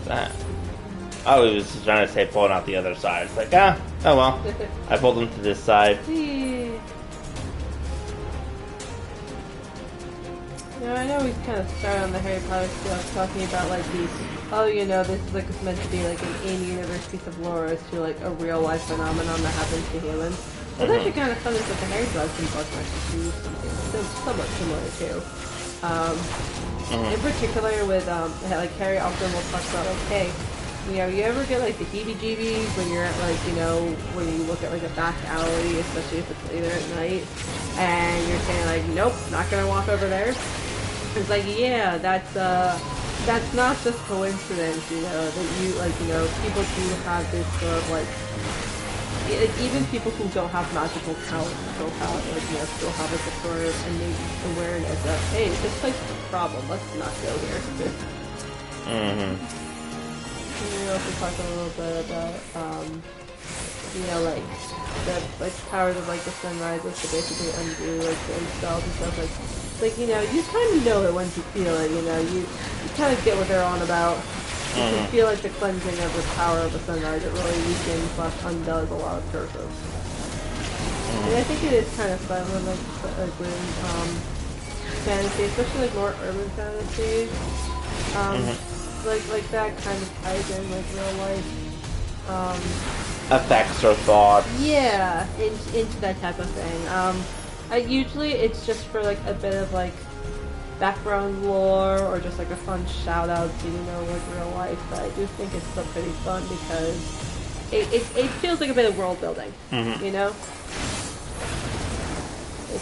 That. Oh, he was trying to say pulling out the other side. It's like, oh well. I pulled him to this side. I know we kind of started on the Harry Potter stuff, talking about like these. Oh, this is like it's meant to be like an in-universe piece of lore as to like a real-life phenomenon that happens to humans. It's actually kind of fun that the Harry Potter book actually do something somewhat similar too. In particular with like Harry often will talk about like, hey, you ever get like the heebie-jeebies when you're at like when you look at like a back alley, especially if it's later at night, and you're saying like, nope, not gonna walk over there. It's like, yeah, that's not just coincidence, that people do have this sort of like even people who don't have magical powers still have like a sort of innate awareness of, hey, this place is a problem, let's not go here. And we also talked a little bit about the powers of like the sunrises to basically undo like the spells and stuff like you kind of know it once you feel it, you kind of get what they're on about. You can feel like the cleansing of the power of the sunrise. It really weakens / undoes a lot of curses. And I think it is kind of fun when when fantasy, especially like more urban fantasy, like that kind of ties in like real life effects or thoughts. Yeah, into that type of thing. Usually it's just for like a bit of like background lore or just like a fun shout out to like real life, but I do think it's still pretty fun because it feels like a bit of world building. Like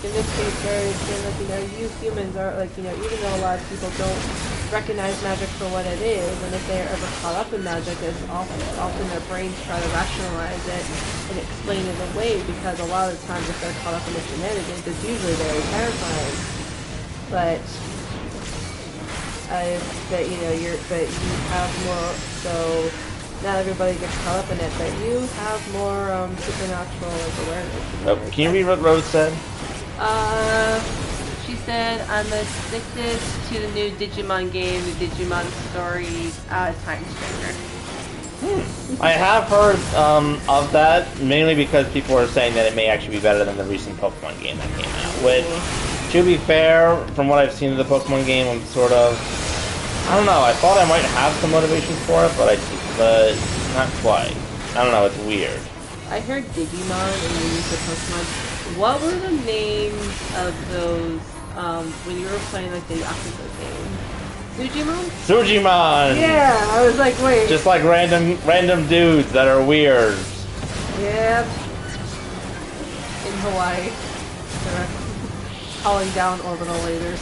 in this case where it's like you humans are like even though a lot of people don't recognize magic for what it is, and if they're ever caught up in magic, it's often their brains try to rationalize it and explain it away, because a lot of the times if they're caught up in the shenanigans, it's usually very terrifying. But you have more, so not everybody gets caught up in it, but you have more supernatural awareness. Can you read what Rose said? She said, I'm addicted to the new Digimon game, the Digimon Story Time Stranger. I have heard of that, mainly because people are saying that it may actually be better than the recent Pokemon game that came out, which, to be fair, from what I've seen of the Pokemon game, I'm sort of, I don't know, I thought I might have some motivations for it, but not quite. I don't know, it's weird. I heard Digimon and then you said Pokemon. What were the names of those, when you were playing like the Yakuza game? Sujimon? Sujimon! Yeah, I was like, wait. Just like random dudes that are weird. Yep. In Hawaii. They're calling down orbital lasers.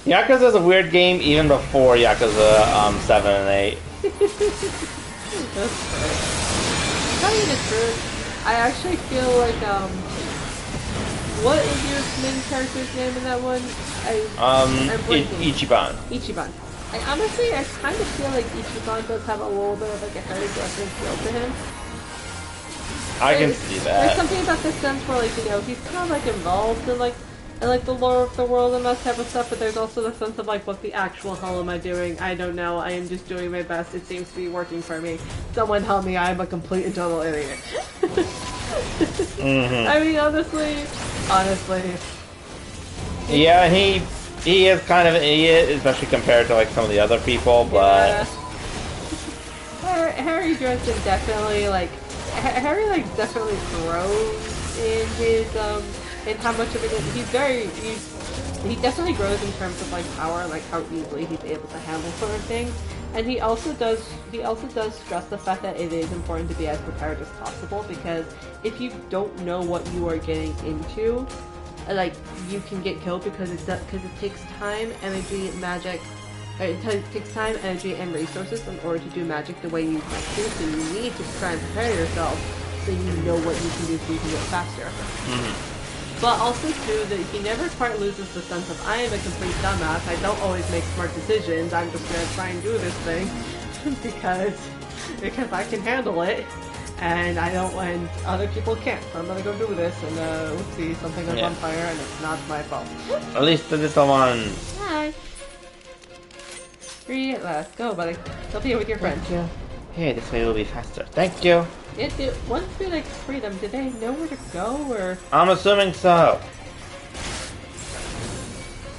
Yakuza's a weird game even before Yakuza 7 and 8. That's great. To tell you the truth, I actually feel like, what is your main character's name in that one? Ichiban. Ichiban. I kind of feel like Ichiban does have a little bit of like a Harry Dresden feel to him. I can see that. There's something about this sense where, like, you know, he's kind of like involved in like the lore of the world and that type of stuff, but there's also the sense of like, what the actual hell am I doing? I don't know. I am just doing my best. It seems to be working for me. Someone help me. I am a complete and total idiot. I mean, honestly. Yeah, he is kind of an idiot, especially compared to like some of the other people, but Harry Dresden definitely Harry definitely grows in his in how much of it is. He definitely grows in terms of like power, like how easily he's able to handle certain things. And he also does stress the fact that it is important to be as prepared as possible, because if you don't know what you are getting into, like, you can get killed because it takes time, energy, magic. It takes time, energy, and resources in order to do magic the way you want to. So you need to try and prepare yourself so you know what you can do so you can do it faster. But also too, that he never quite loses the sense of, I am a complete dumbass. I don't always make smart decisions. I'm just gonna try and do this thing because I can handle it. And other people can't. So I'm gonna go do this, and oopsie, something is on fire, and it's not my fault. At least the little one. Hi. Free at last. Go, buddy. Go be with your friends. Thank you. Hey, this way will be faster. Thank you. Yeah, once we free them, do they know where to go, or? I'm assuming so.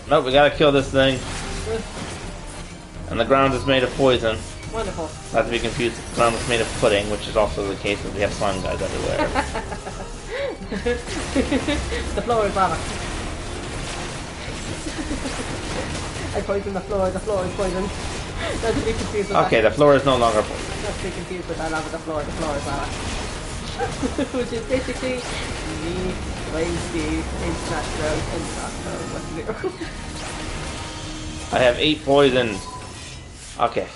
Nope, we gotta kill this thing. And the ground is made of poison. Wonderful. Not to be confused with the ground is made of pudding, which is also the case as we have slime guys everywhere. The floor is lava. I poisoned the floor is poisoned. Not to be confused with okay, the floor is no longer poisoned. Not to be confused with that lava, the floor is lava. Which is basically me playing Steve in Smash Bros. And not knowing what to do. I have 8 poison. Okay.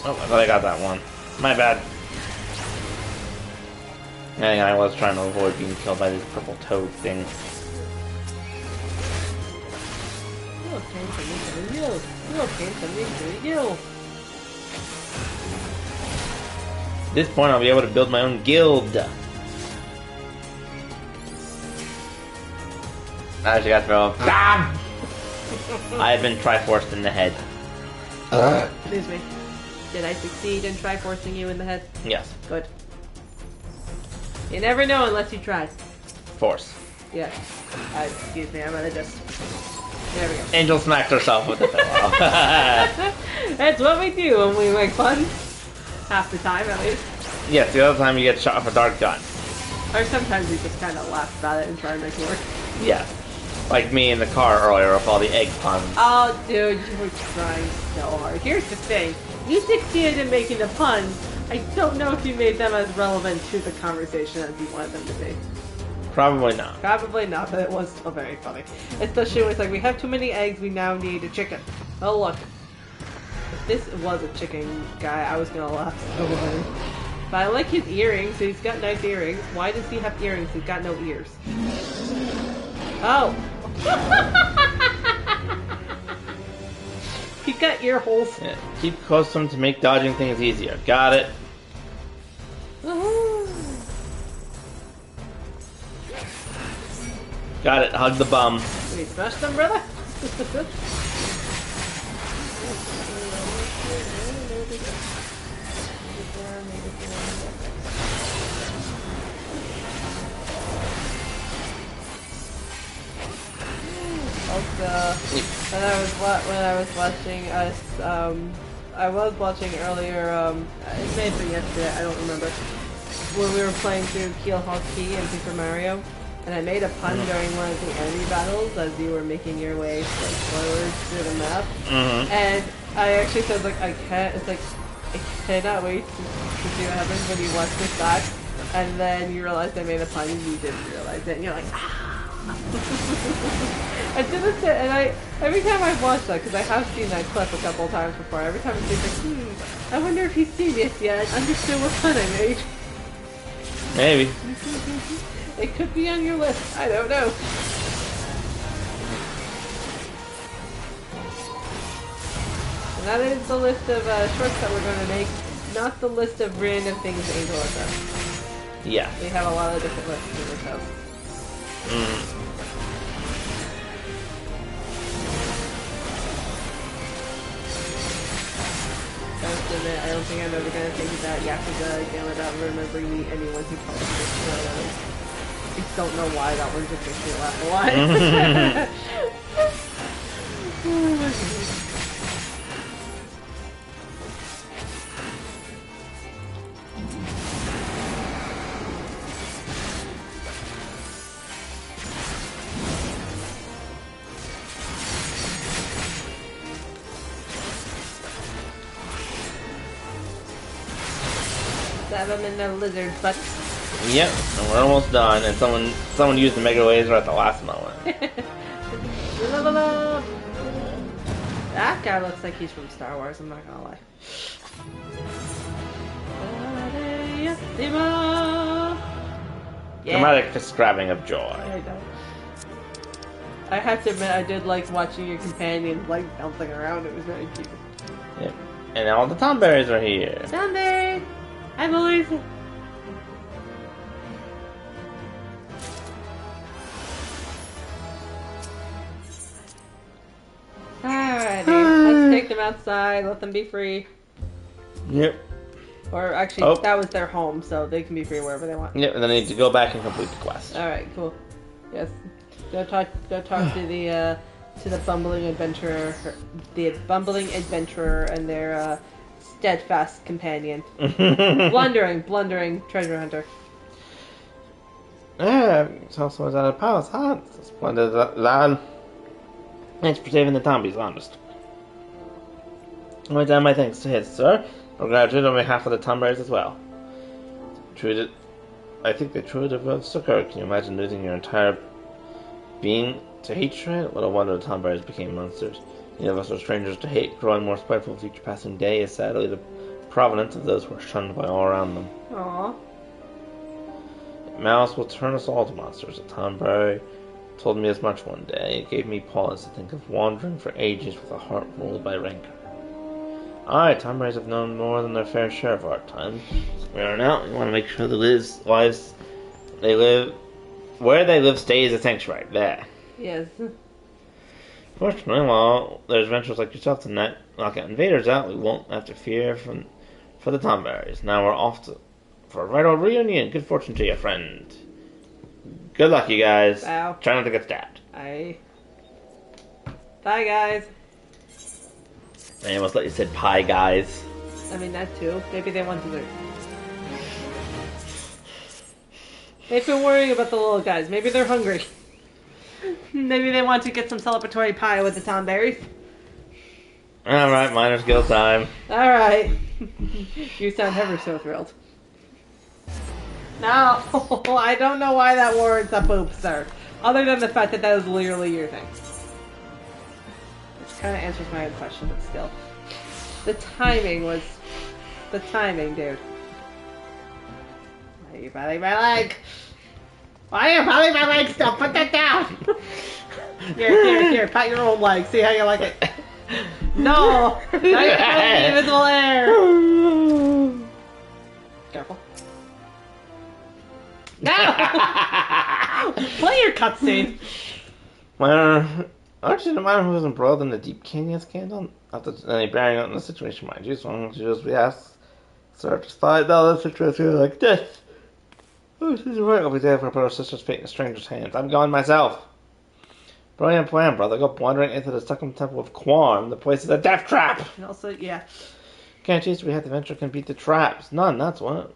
Oh, I thought I got that one. My bad. And I was trying to avoid being killed by this purple toad thing. At this point, I'll be able to build my own guild. I actually got thrown. I have been Triforced in the head. Excuse me. Did I succeed in Triforcing you in the head? Yes. Good. You never know unless you try. Force. Yeah. Excuse me, I'm gonna just... There we go. Angel smacked herself with the pillow. That's what we do when we make fun. Half the time, at least. Yes, the other time you get shot with a dark gun. Or sometimes we just kind of laugh about it and try and make it work. Yeah. Like me in the car earlier with all the egg puns. Oh, dude, you were trying so hard. Here's the thing. You succeeded in making the puns. I don't know if you made them as relevant to the conversation as you wanted them to be. Probably not. Probably not, but it was still very funny. Especially when it's like, we have too many eggs, we now need a chicken. Oh, look. If this was a chicken guy, I was gonna laugh so hard. But I like his earrings, so he's got nice earrings. Why does he have earrings? He's got no ears. Oh! He's got ear holes. Yeah. Keep close to him to make dodging things easier. Got it. Got it. Hug the bum. We smashed them, brother? Also, when I was watching us, I was watching earlier. It may have been yesterday. I don't remember. When we were playing through Keel Hawk Key and Super Mario, and I made a pun during one of the enemy battles as you were making your way forward through the map, and I actually said I can't. It's like I cannot wait to see what happens when you watch this back, and then you realize I made a pun and you didn't realize it, and you're like, ah. I did it, and every time I watch that, because I have seen that clip a couple of times before, every time I think like, I wonder if he's seen this yet, understood what pun I made. Maybe. It could be on your list, I don't know. And that is the list of shorts that we're going to make, not the list of random things Angel has done. Yeah. We have a lot of different lists in this house. I don't think I'm ever gonna think about Yakuza again without remembering anyone who calls this. I don't know why that one just makes me laugh a lot. Oh my goodness. Stab him in the lizard butt. Yep, and we're almost done. And someone used the Mega Laser at the last moment. That guy looks like he's from Star Wars, I'm not gonna lie. Yeah. Dramatic fist grabbing of joy. I don't. I have to admit, I did like watching your companions like bouncing around. It was very cute. Yep. And all the Tomberries are here. Tomberry! Hi, boys! Alrighty, let's take them outside, let them be free. Yep. Or actually, that was their home, so they can be free wherever they want. Yep, and then I need to go back and complete the quest. Alright, cool. Yes. Go talk to the bumbling adventurer, and their steadfast companion. blundering treasure hunter. Yeah, it's also out of palace, huh? Splendid lad. Thanks for saving the Tombies, honest. I down my thanks to his, sir. Or gratitude on behalf of the Tomberries as well. I think they truly devoted succor. Can you imagine losing your entire being to hatred? What a wonder the Tomberries became monsters. Neither of us are strangers to hate, growing more spiteful with each passing day is sadly the provenance of those who are shunned by all around them. Aww. Malice will turn us all to monsters. A Tomberry told me as much one day. It gave me pause to think of wandering for ages with a heart ruled by rancor. Aye, Tomberries have known more than their fair share of hard times. We are now. We want to make sure the lives they live, where they live, stays a sanctuary. There. Yes. Fortunately, while there's adventurers like yourself to knock out invaders out, we won't have to fear for the Tomberries. Now we're off for a right old reunion. Good fortune to you, friend. Good luck, you guys. Wow. Try not to get stabbed. Aye. Bye, guys. I almost thought you said pie, guys. I mean, that too. Maybe they want dessert. They've been worrying about the little guys. Maybe they're hungry. Maybe they want to get some celebratory pie with the Tomberries. Alright, Miners Guild time. Alright. You sound ever so thrilled. No, I don't know why that warrants a boop, sir. Other than the fact that is literally your thing. Which kind of answers my own question, but still. The timing, dude. Why are you biting my leg? Why are you biting my leg still? Put that down! Here, pat your own leg. See how you like it. No! Now you're the invisible air! Careful. No! Play your cutscene. Archie the miner who was embroiled in the deep canyon scandal, not any bearing on the situation, mind you, so long as you just Sir, just $5 to transfer like this. Oh, this is right over there for brother sister's fate in a stranger's hands. I'm going myself. Brilliant plan, brother. Go wandering into the second temple of Quorn. The place is a death trap. And also, yeah. Can't chase we have the venture can beat the traps. None, that's what.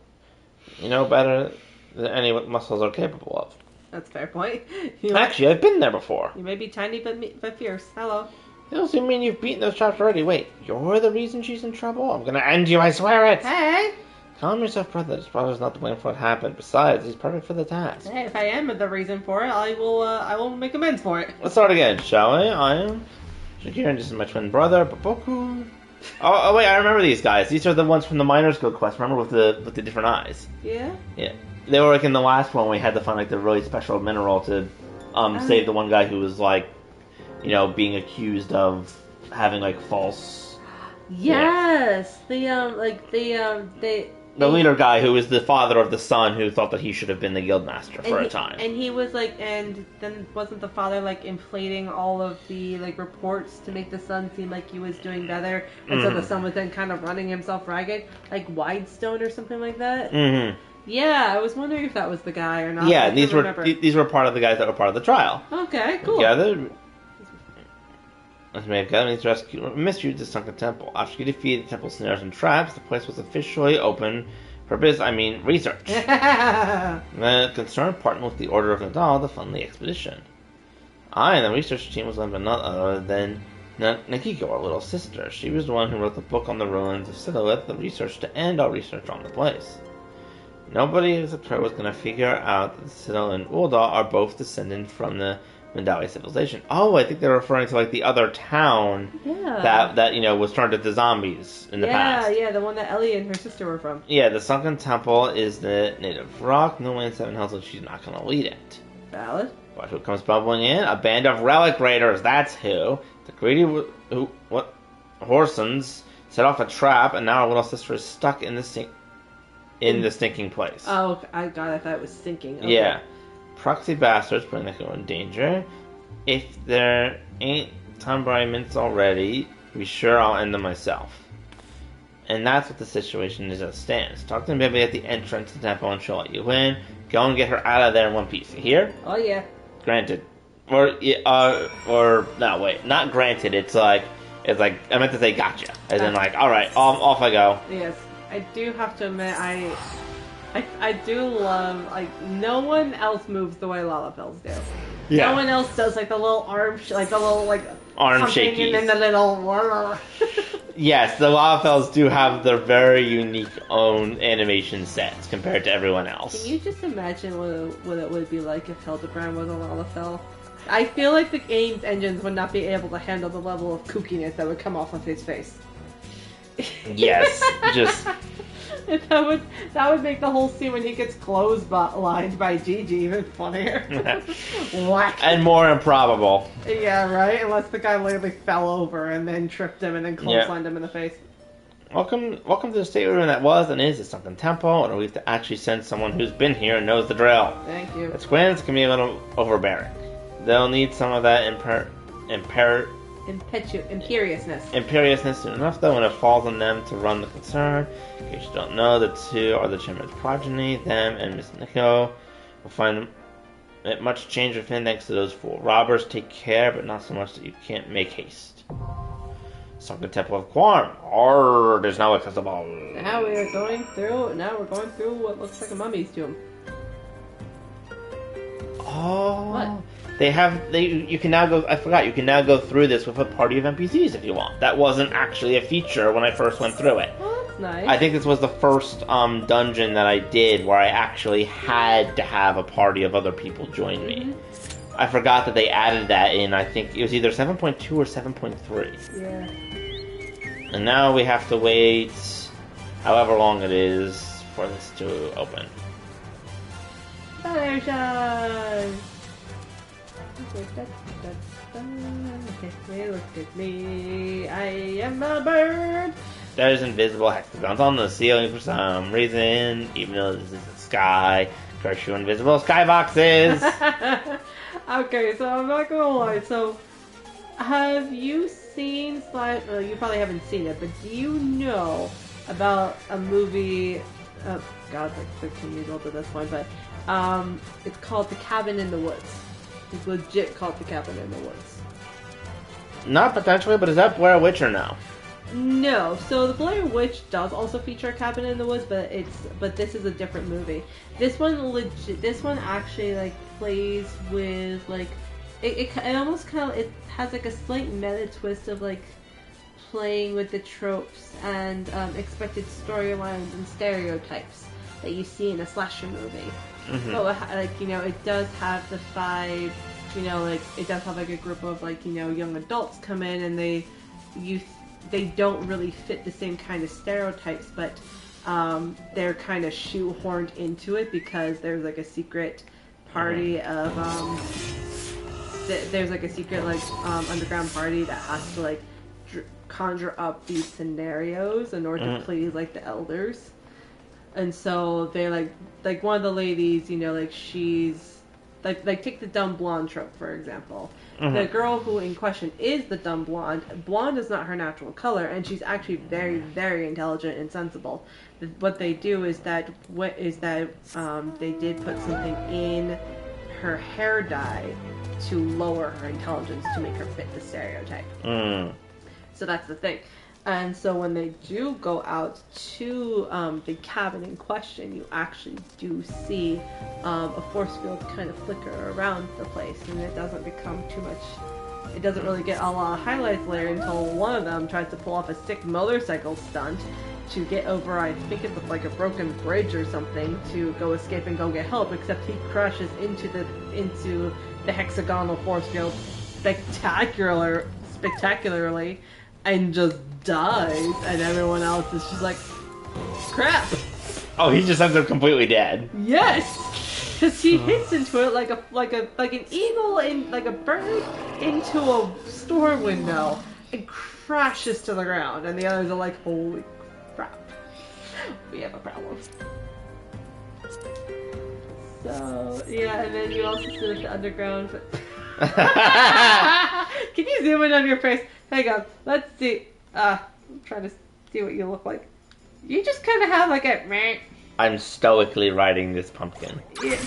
You know better than any what muscles are capable of. That's a fair point. Actually, I've been there before. You may be tiny but fierce. Hello. It doesn't mean you've beaten those traps already. Wait, you're the reason she's in trouble? I'm gonna end you, I swear it! Hey! Calm yourself, brother. This brother's not to blame for what happened. Besides, he's perfect for the task. Hey, if I am the reason for it, I will make amends for it. Let's start again, shall we? I am Shakira, and this is my twin brother, Boboku. Oh, wait, I remember these guys. These are the ones from the Miners Guild quest, remember, with the different eyes. Yeah? Yeah. They were like in the last one, we had to find like the really special mineral to save the one guy who was like, you know, being accused of having like false... Yes! Yeah. The leader guy who was the father of the son who thought that he should have been the guildmaster for a time. And he was like, and then wasn't the father like inflating all of the like reports to make the son seem like he was doing better, and so the son was then kind of running himself ragged, like Widestone or something like that. Mm-hmm. Yeah, I was wondering if that was the guy or not. Yeah, these were part of the guys that were part of the trial. Okay, cool. Together, as may have gathered to rescue or misuse the sunken temple. After you defeated the temple's snares and traps, the place was officially open for research. The concerned partner with the Order of Nadal to fund the expedition. I and the research team was led by none other than Nakiko, our little sister. She was the one who wrote the book on the ruins of Silhouette, the research to end all research on the place. Nobody except her was going to figure out that Siddle and Ulda are both descended from the Mandawi civilization. Oh, I think they're referring to like the other town that you know was turned into zombies in the past. Yeah, the one that Ellie and her sister were from. Yeah, the sunken temple is the native rock. No one in Seven Hells, so she's not going to lead it. Valid. But who comes bubbling in? A band of relic raiders. That's who. The greedy Horsons set off a trap, and now our little sister is stuck in the stinking place. Oh, I thought it was sinking. Okay. Yeah. Proxy bastards putting Nico in danger. If there ain't temperaments already, be sure I'll end them myself. And that's what the situation is as it stands. Talk to Bibi at the entrance to the temple and she'll let you in. Go and get her out of there in one piece. You hear? Oh yeah. Granted. Or no, wait. Not granted. It's like I meant to say gotcha. As in like, alright, off I go. Yes. I do have to admit, I do love, like, no one else moves the way Lalafels do. Yeah. No one else does, like, the little arm, arm shaky. And then the little... Yes, the Lalafels do have their very unique own animation sets compared to everyone else. Can you just imagine what it would be like if Hildebrand was a Lalafell? I feel like the game's engines would not be able to handle the level of kookiness that would come off of his face. Yes, just... That would make the whole scene when he gets clotheslined by Gigi even funnier. Whack. And more improbable. Yeah, right? Unless the guy literally fell over and then tripped him and then clotheslined him in the face. Welcome to the state room that was and is a sunken temple, and we have to actually send someone who's been here and knows the drill. Thank you. Its twins can be a little overbearing. They'll need some of that imperiousness soon enough, though, when it falls on them to run the concern. In case you don't know, the two are the chairman's progeny. Them and Miss Nico will find it much change within thanks to those fool robbers. Take care, but not so much that you can't make haste. Sunken Temple of Quorn. There's no accessible. Now we're going through what looks like a mummy's tomb. Oh. What? You can now go, I forgot, you can now go through this with a party of NPCs if you want. That wasn't actually a feature when I first went through it. Oh, that's nice. I think this was the first dungeon that I did where I actually had to have a party of other people join me. Mm-hmm. I forgot that they added that in, I think it was either 7.2 or 7.3. Yeah. And now we have to wait however long it is for this to open. Celebration! Okay, look at me. I am a bird. There's invisible hexagons on the ceiling for some reason, even though this is the sky. Curse you, invisible skyboxes! Okay, so I'm not gonna lie. So, have you seen Slide? Well, you probably haven't seen it, but do you know about a movie. Oh God, it's like 13 years old at this point, but it's called The Cabin in the Woods. It's legit called The Cabin in the Woods. Not potentially, but is that Blair Witch or no? No, so the Blair Witch does also feature a cabin in the woods, but this is a different movie. This one actually like plays with like it almost kind of, it has like a slight meta twist of like playing with the tropes and expected storylines and stereotypes that you see in a slasher movie. Mm-hmm. So like, you know, it does have the vibe, you know, like it does have like a group of like, you know, young adults come in and they don't really fit the same kind of stereotypes, but they're kind of shoehorned into it because there's like a secret party of there's like a secret like underground party that has to like conjure up these scenarios in order to please like the elders. And so they're like one of the ladies, you know, like she's like take the dumb blonde trope, for example. The girl who in question is the dumb blonde. Blonde is not her natural color, and she's actually very, very intelligent and sensible. What they do is that they did put something in her hair dye to lower her intelligence to make her fit the stereotype. So that's the thing. And so when they do go out to the cabin in question, you actually do see a force field kind of flicker around the place, and it doesn't become too much. It doesn't really get a lot of highlights later until one of them tries to pull off a sick motorcycle stunt to get over, I think it looked like a broken bridge or something, to go escape and go get help, except he crashes into the hexagonal force field spectacularly and just dies, and everyone else is just like, crap. Oh, he just ends up completely dead. Yes, because he hits into it like an eagle in like a bird into a store window and crashes to the ground, and the others are like, holy crap, we have a problem. So yeah, and then you also see like the underground. Can you zoom in on your face? Hang on, let's see. I'm trying to see what you look like. You just kind of have like a meh. I'm stoically riding this pumpkin. Yeah.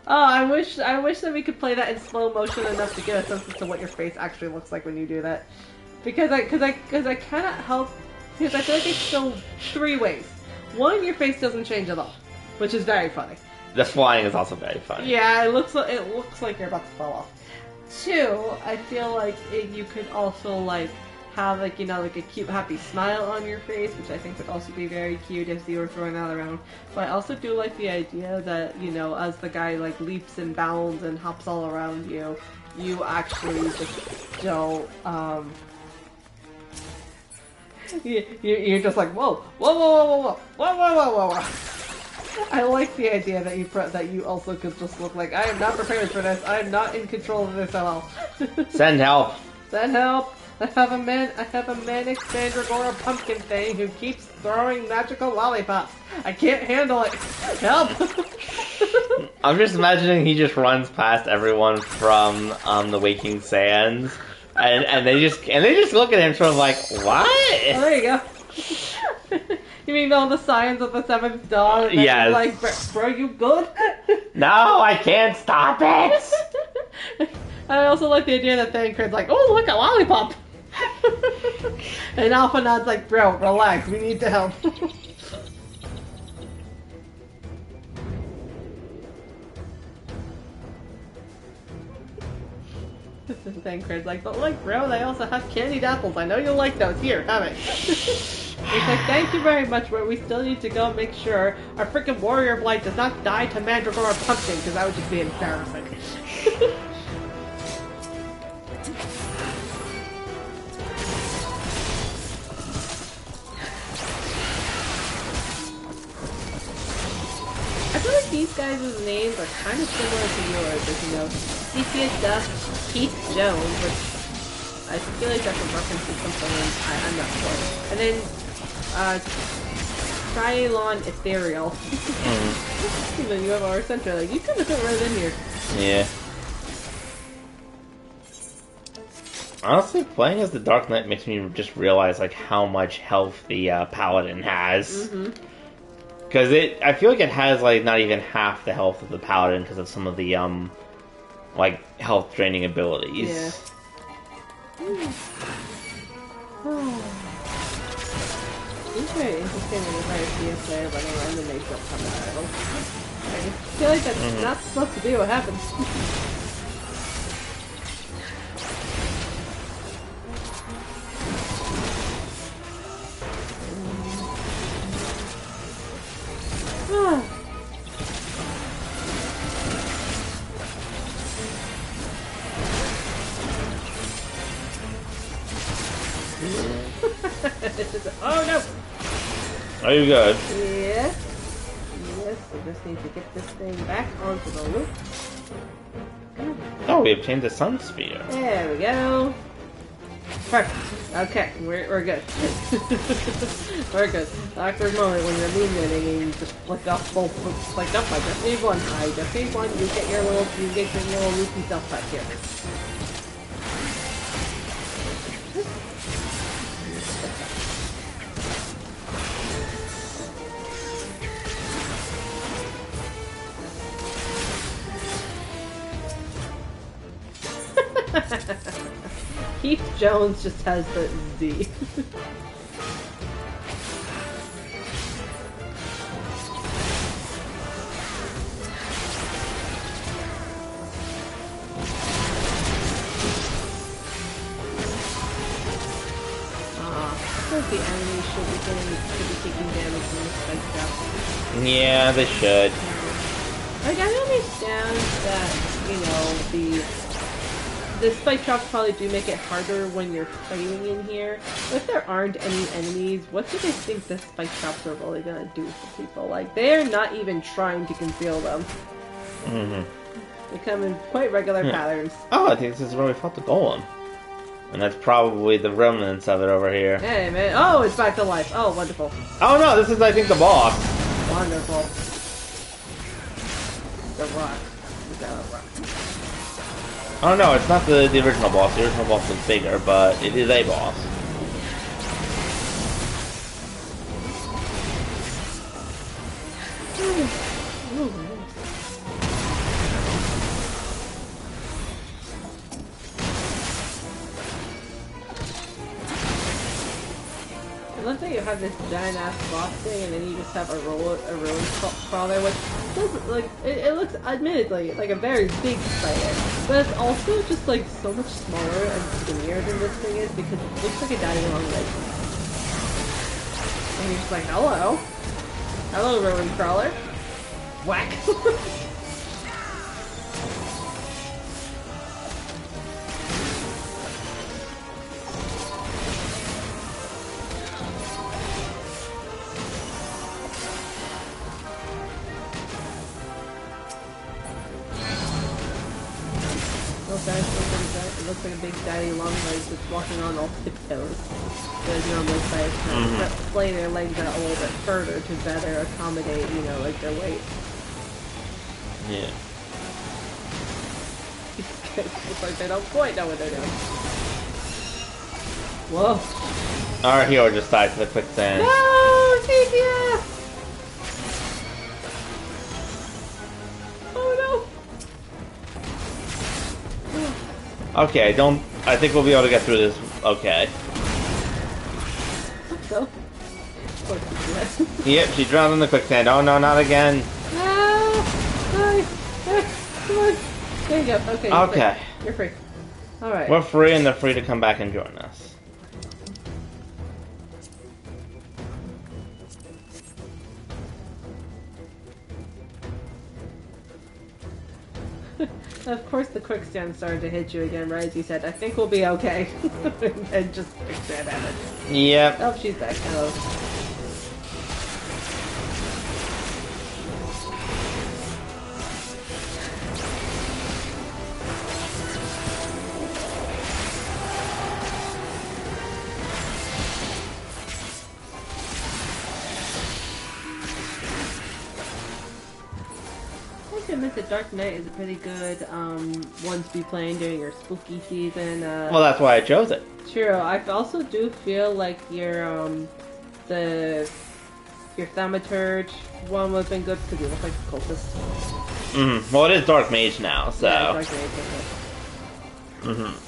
Oh, I wish that we could play that in slow motion enough to get a sense as to what your face actually looks like when you do that. Because I cannot help, because I feel like it's still three ways. One, your face doesn't change at all, which is very funny. The flying is also very funny. Yeah, it looks like you're about to fall off. Two, I feel like you could also like have like, you know, like a cute happy smile on your face, which I think would also be very cute if you were throwing that around. But I also do like the idea that, you know, as the guy like leaps and bounds and hops all around you, you actually just don't you're just like, whoa, whoa, whoa, whoa, whoa, whoa, whoa, whoa, whoa, whoa. I like the idea that you also could just look like, I am not prepared for this. I am not in control of this at all. Send help. Send help. I have a manic mandragora pumpkin thing who keeps throwing magical lollipops. I can't handle it. Help. I'm just imagining he just runs past everyone from the Waking Sands, and they just look at him sort of like, what? Oh, there you go. You mean all the signs of the seventh dawn? And yes. Like, bro, you good? No, I can't stop it! I also like the idea that Thancred's like, oh, look, a lollipop! And Alphanod's like, bro, relax, we need to help. Thancred's like, but look, bro, they also have candied apples. I know you like those. Here, have it. He's like, thank you very much, but we still need to go make sure our freaking Warrior of Light does not die to Mandragora Pumpkin, because that would just be embarrassing. I feel like these guys' names are kind of similar to yours, as you know, Cepheus Duff, Keith Jones, which I feel like that's a reference to something, I'm not sure. And then, Trialon Ethereal. You know, you have our center, like, you kind of fit right in here. Yeah. Honestly, playing as the Dark Knight makes me just realize like how much health the Paladin has. Because I feel like it has like not even half the health of the Paladin because of some of the like health draining abilities. Yeah. It's very interesting when you play a PS player running around and they don't come out. I feel like that's not supposed to be what happens. Oh no! Are you good? Yes. Yes, I just need to get this thing back onto the loop. Oh, we obtained the Sun Sphere. There we go. Perfect. Okay, we're good. We're good. Awkward moment when you're moving and you just flick off both. Like, nope, I just need one. I just need one. You get your little loopy stuff back here. Keith Jones just has the Z. I think the enemies should be taking damage from the spike trap. Yeah, they should. Like, I understand that, the spike traps probably do make it harder when you're fighting in here. But if there aren't any enemies, what do they think the spike traps are really gonna do for people? Like, they're not even trying to conceal them. They come in quite regular patterns. Oh, I think this is where we fought the golem. And that's probably the remnants of it over here. Hey, man. Oh, it's back to life. Oh, wonderful. Oh no, this is, I think, the boss. Wonderful. The rock. We got a rock. Oh no, it's not the original boss. The original boss was bigger, but it is a boss. I love that you have this giant ass boss thing, and then you just have a ruin crawler, which doesn't like it looks admittedly like a very big spider, but it's also just like so much smaller and skinnier than this thing is because it looks like a daddy long leg. And you're just like, hello, ruin crawler, whack. It looks like a big daddy long legs that's walking on all tiptoes. Whereas normally spiders kind of splay their legs out a little bit further to better accommodate, like their weight. Yeah. Looks like they don't quite know what they're doing. Whoa. Our hero just died to the quicksand. No, Sepia! Oh no. Okay, I think we'll be able to get through this. Okay. So. Yep, she drowned in the quicksand. Oh no, not again. No! Come on. There you go. Okay. Okay. You're free. Alright. We're free and they're free to come back and join us. Of course the quicksand started to hit you again, right? As you said, I think we'll be okay. And just quicksand at it. Yep. Oh, she's back. Hello. think I meant that Dark Knight is a pretty good one to be playing during your spooky season. Well, that's why I chose it. True. I also do feel like your Thaumaturge one would have been good because you look like a cultist. Mm-hmm. Well, it is Dark Mage now, so. Yeah, Dark Mage. Mm-hmm.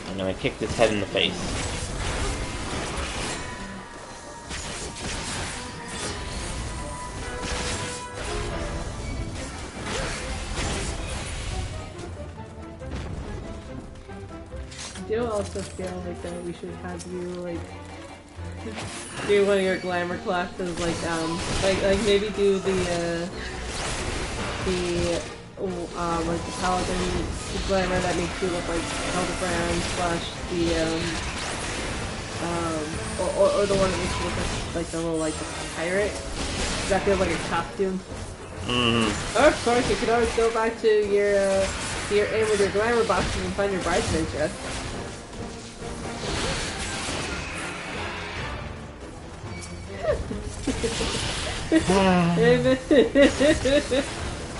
I'm gonna kick this head in the face. I do also feel like we should have you like do one of your glamour classes, like maybe do the like the paladin glamour that makes you look like Hildebrand / or the one that makes you look like the little like pirate. That feels like a costume. Or of course, you could always go back to your aim with your glamour boxes and find your bridesmaid dress.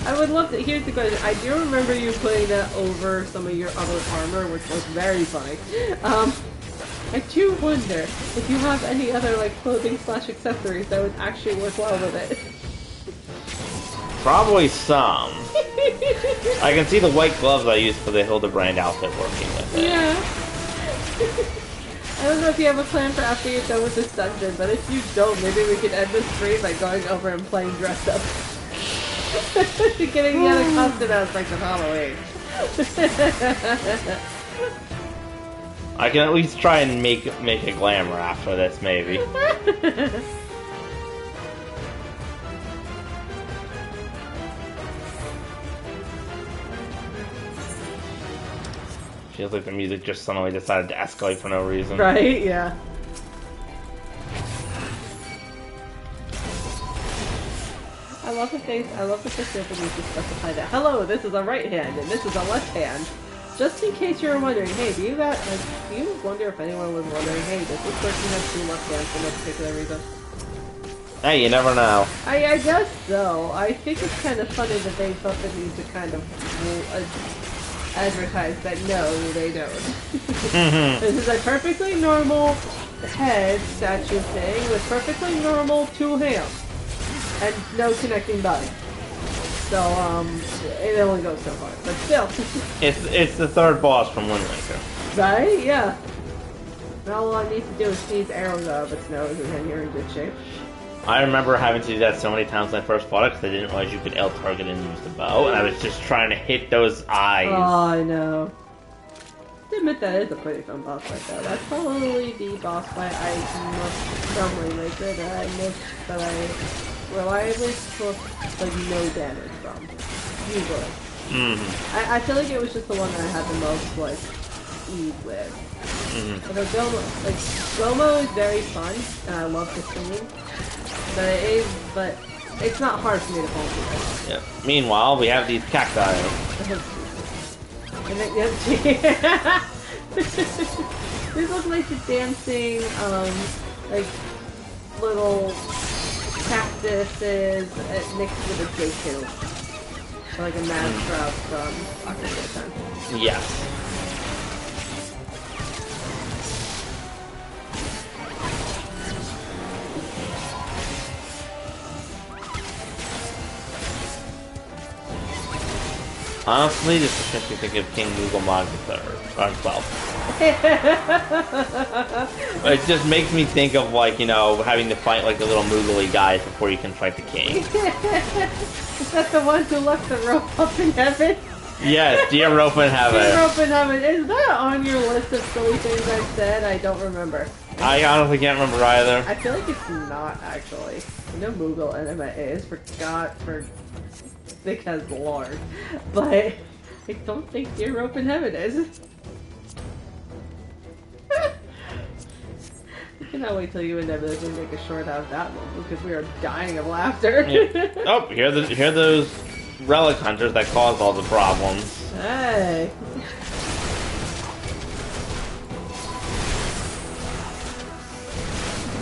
I would love to. Here's the question. I do remember you putting that over some of your other armor, which was very funny. I do wonder if you have any other like clothing / accessories that would actually work well with it. Probably some. I can see the white gloves I used for the Hildebrand outfit working with it. Yeah. I don't know if you have a plan for after you're done with this dungeon, but if you don't, maybe we could end this stream by going over and playing dress up. Getting the other costume aspect of Halloween. I can at least try and make a glamour after this, maybe. Feels like the music just suddenly decided to escalate for no reason. Right? Yeah. I love the facilities to specify that. Hello, this is a right hand and this is a left hand. Just in case you were wondering, hey, do you wonder if anyone was wondering, hey, does this person have 2 left hands for no particular reason? Hey, you never know. I guess so. I think it's kind of funny that they felt the need to kind of advertise that no, they don't. This is a perfectly normal head statue thing with perfectly normal 2 hands. And no connecting body. So, it only goes so far. But still. It's the 3rd boss from Wind Waker. Right? Yeah. And all I need to do is sneeze arrows out of its nose and then you're in good shape. I remember having to do that so many times when I first fought it because I didn't realize you could L target and use the bow, and I was just trying to hit those eyes. Oh, I know. I admit that is a pretty fun boss fight though. That's probably the boss fight I most strongly make it that I reliably took like no damage from. Usually. I feel like it was just the one that I had the most like ease with. Gomo is very fun and I love the singing. But it's not hard for me to fall through. Yeah. Meanwhile, we have these cacti. These look like the dancing like little cactuses mixed with a J2. Like a mad shroud from Ocarina of Time. Yes. Honestly, this just makes me think of King Google Mod III, or 12. It just makes me think of, like, you know, having to fight, like, the little Moogly guys before you can fight the king. Is that the ones who left the rope up in heaven? Yes, Dear Rope in Heaven. Dear Rope in Heaven. Is that on your list of silly things I've said? I don't remember. I honestly can't remember either. I feel like it's not, actually. I know Moogle Anime is, because Lord. But I don't think Dear Rope in Heaven is. I cannot wait till you inevitably make a short out of that one because we are dying of laughter. Yeah. Oh, hear those relic hunters that caused all the problems. Hey.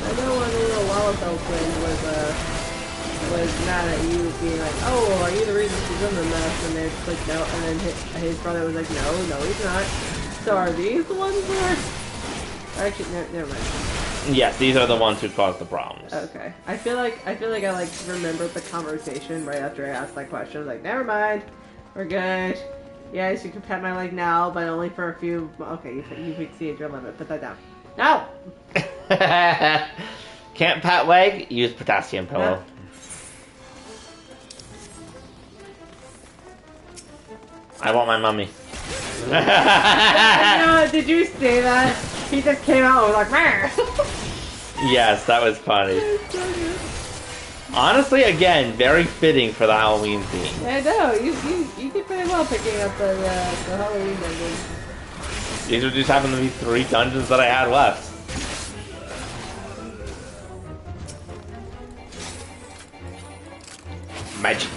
I know one little Lalafell friend was mad at you being like, oh, are you the reason she's in the mess? And they're just like, no. And then his brother was like, no, he's not. So are these the ones who are... Actually, never mind. Yes, these are the ones who caused the problems. Okay. I feel like I remembered the conversation right after I asked that question. I was like, never mind. We're good. Yes, you can pet my leg now, but only for a few... Okay, you've exceeded your limit. Put that down. No! Can't pat leg? Use potassium pillow. No. I want my mummy. No, did you say that? He just came out and was like, Meh. Yes, that was funny. Honestly, again, very fitting for the Halloween theme. I know, you did pretty well picking up the Halloween dungeons. These would just happen to be 3 dungeons that I had left. Magic.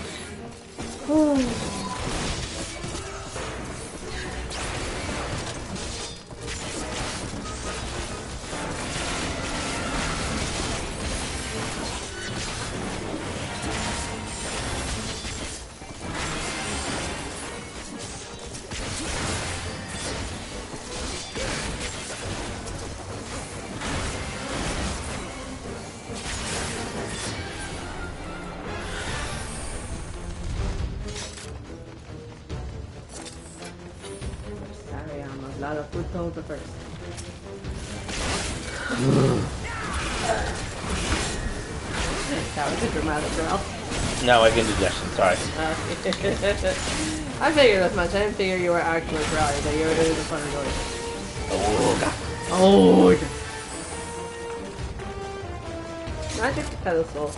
Sorry, I'm a lot of food told the first. That was a dramatic girl. No, I can digestion, sorry. I figured as much. I didn't figure you were actually growling, that you were doing the fun noise. Oh, God. Oh, magic pedestal.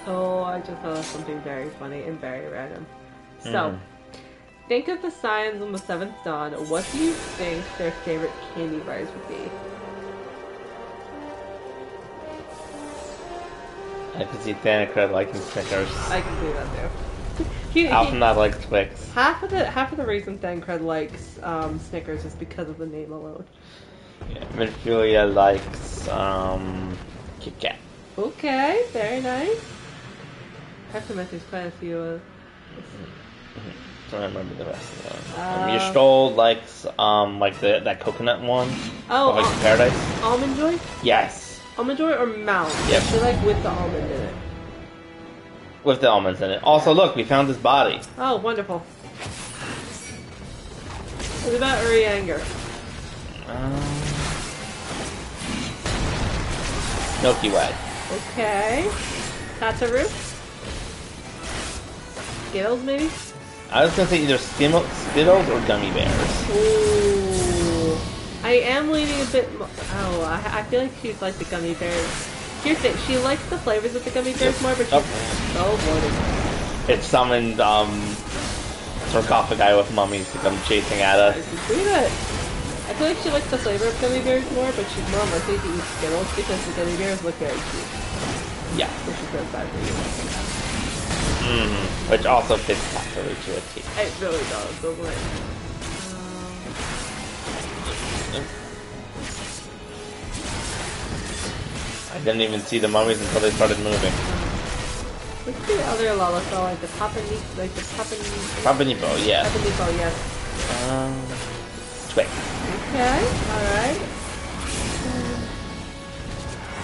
Oh, I just thought of something very funny and very random. So, think of the Scions on the 7th Dawn. What do you think their favorite candy bars would be? I can see Thanicred liking Snickers. I can see that too. Alphanut likes Twix. Half of the reason Thancred likes Snickers is because of the name alone. Yeah, Midfilia likes Kit Kat. Okay, very nice. Peppermint, there's quite a few. Don't remember the rest of them. Your Stoll likes like that coconut one. Oh, like Paradise. Almond Joy? Yes. Almond Joy or Mount? Yep. She like with the almond in it. With the almonds in it. Also, look, we found his body. Oh, wonderful. What about Uri Anger? Milky Way. Okay. Tataru? Skittles, maybe? I was gonna say either Skittles or Gummy Bears. Ooh. I am leaning a bit more. Oh, I feel like she's like the gummy bears. Here's the thing, she likes the flavors of the gummy bears more, but she's so bloated. It summoned sarcophagi with mummies to come chasing at us. I can see that. I feel like she likes the flavor of gummy bears more, but she's more likely to eat Skittles because the gummy bears look very cute. Yeah. Which is really bad for you. Which also fits properly to a T. It really does, doesn't it? I didn't even see the mummies until they started moving. What's the other Lalafell? Like the Papanipo, Papanipo, yeah. Papanipo, yes. Twix. Okay, alright.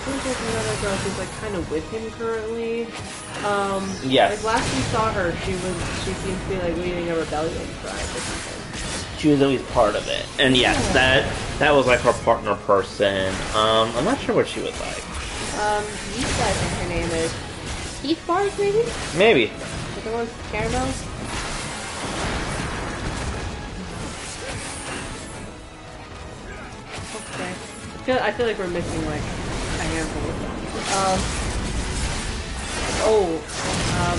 Seems like another girl who's like kind of with him currently. Yes. Like last we saw her, she seemed to be like leading a rebellion tribe or something. She was always part of it. And yes, that was like her partner person. I'm not sure what she was like. Lisa, I think her name is. Heath bars, maybe? Maybe. Like the ones with caramels? Okay. I feel like we're missing like a handful of them.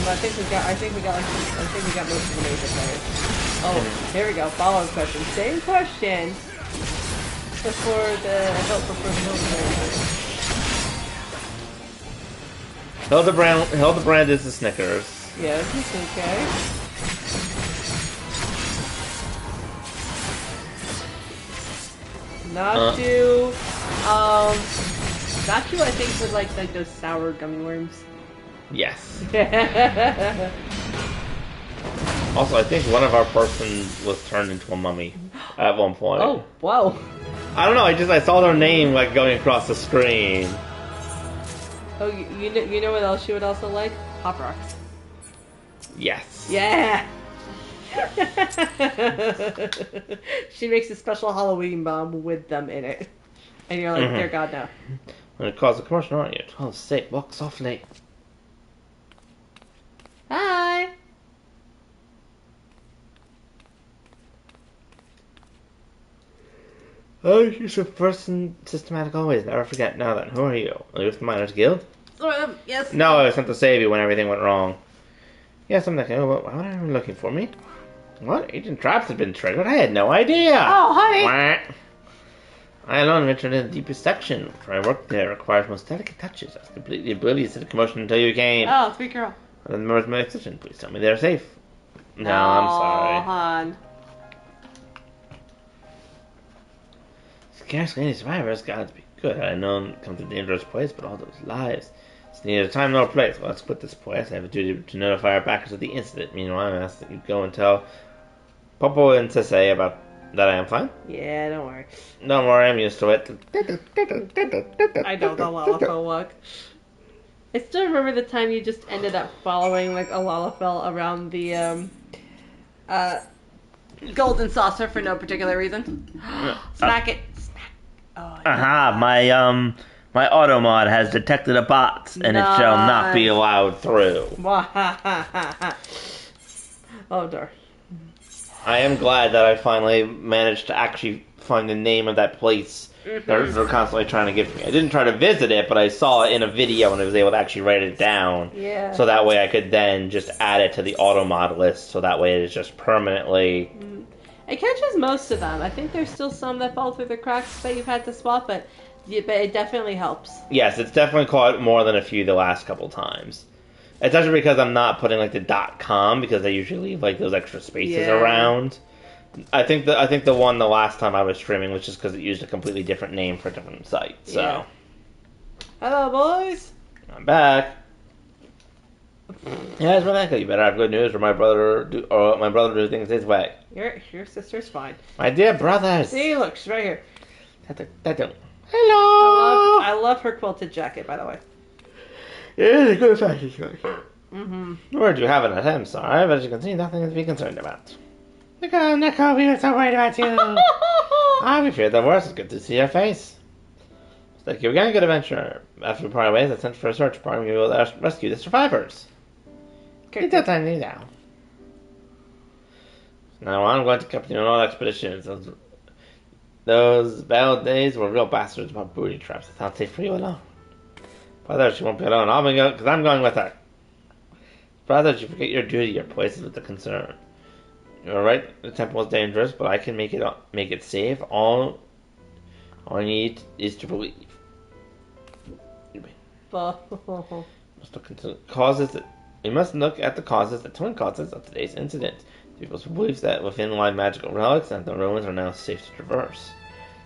I think we got most of the major players. Oh, here we go. Follow-up question. Same question. Before the Hildebrand is the Snickers. Yes, okay. Nachu, I think would like those sour gummy worms. Yes. Also, I think one of our persons was turned into a mummy at one point. Oh, wow. I don't know. I saw their name like going across the screen. Oh, you know what else you would also like? Pop Rocks. Yes. Yeah. She makes a special Halloween bomb with them in it, and you're like, dear God, no. When it calls a commercial, aren't you? Oh, sick. Walk softly. Hi. Oh, you're so first and systematic always. Never forget. Now then, who are you? Are you with the Miners Guild? Yes. No, I was sent to save you when everything went wrong. Yes, I'm thinking, what are you looking for me? What? Agent Traps had been triggered? I had no idea. Oh, honey. What? I alone ventured in the deepest section, for I worked there. Requires most delicate touches. I was completely oblivious to the commotion until you came. Oh, sweet girl. The members of my exception, please tell me they're safe. No, I'm sorry. Hon. Scarcely any survivors. God to be good. I had known come to a dangerous place, but all those lives. It's neither time nor place. Well, let's quit this place. I have a duty to notify our backers of the incident. Meanwhile, I'm asked that you go and tell Popo and Sese about that I am fine. Yeah, don't worry. Don't worry, I'm used to it. I know the Lalafell walk. I still remember the time you just ended up following like a Lalafell around the golden saucer for no particular reason. Smack it. Smack. Oh, Aha, my auto mod has detected a bot, and it shall not be allowed through. Oh, darn. I am glad that I finally managed to actually find the name of that place they're constantly trying to give me. I didn't try to visit it, but I saw it in a video and I was able to actually write it down. Yeah. So that way I could then just add it to the auto mod list, so that way it is just permanently... It catches most of them. I think there's still some that fall through the cracks that you've had to swap, but it definitely helps. Yes, it's definitely caught more than a few the last couple times. It's actually because I'm not putting like the .com, because I usually leave like those extra spaces around. I think the one the last time I was streaming was just because it used a completely different name for a different site. So, yeah. Hello, boys. I'm back. Yes, Rebecca, you better have good news, or my brother do things his way. Your sister's fine. My dear brothers. See, look, she's right here. Hello. I love her quilted jacket, by the way. It is a good fashion choice. Mm-hmm. Where'd you have it at? I'm sorry, but as you can see, nothing to be concerned about. Look at Neko, we were so worried about you. We feared the worst. It's good to see your face. Thank you again, good adventure. After we parted ways, I sent for a search party. We will rescue the survivors. Get that I need now. Now I'm going to accompany you on all expeditions. Those bad days were real bastards about booty traps. It's not safe for you alone. Brother, she won't be alone. I'll be going, because I'm going with her. Brother, you forget your duty. Your place is with the concern. You're right. The temple is dangerous, but I can make it safe. All you need is to believe. We must look at the causes, the twin causes of today's incident. People's beliefs that within lie magical relics and the ruins are now safe to traverse.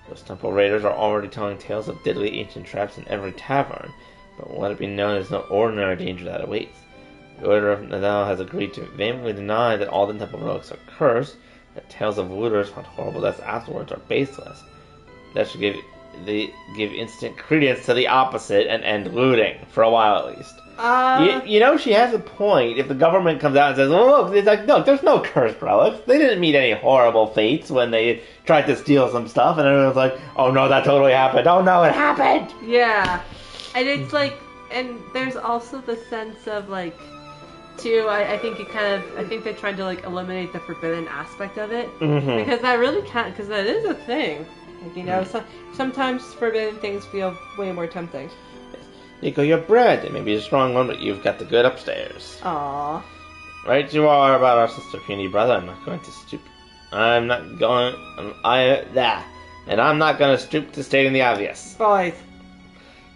Those temple raiders are already telling tales of deadly ancient traps in every tavern, but let it be known as no ordinary danger that awaits. The Order of Nadal has agreed to vehemently deny that all the temple relics are cursed, that tales of looters found horrible deaths afterwards are baseless. That should give instant credence to the opposite and end looting, for a while at least. You know, she has a point. If the government comes out and says, "Oh look," it's like, "Look, there's no cursed relics. They didn't meet any horrible fates when they tried to steal some stuff," and everyone's like, "Oh no, that totally happened. Oh no, it happened." Yeah, and it's like and there's also the sense of like, too. I think I think they're trying to like eliminate the forbidden aspect of it because that really can't. Because that is a thing. Like, you know, sometimes forbidden things feel way more tempting. Nico, you're bred. It may be a strong one, but you've got the good upstairs. Aww. Right you are about our sister puny brother. I'm not going to stoop. I'm not going. And I'm not going to stoop to stating the obvious. Boys.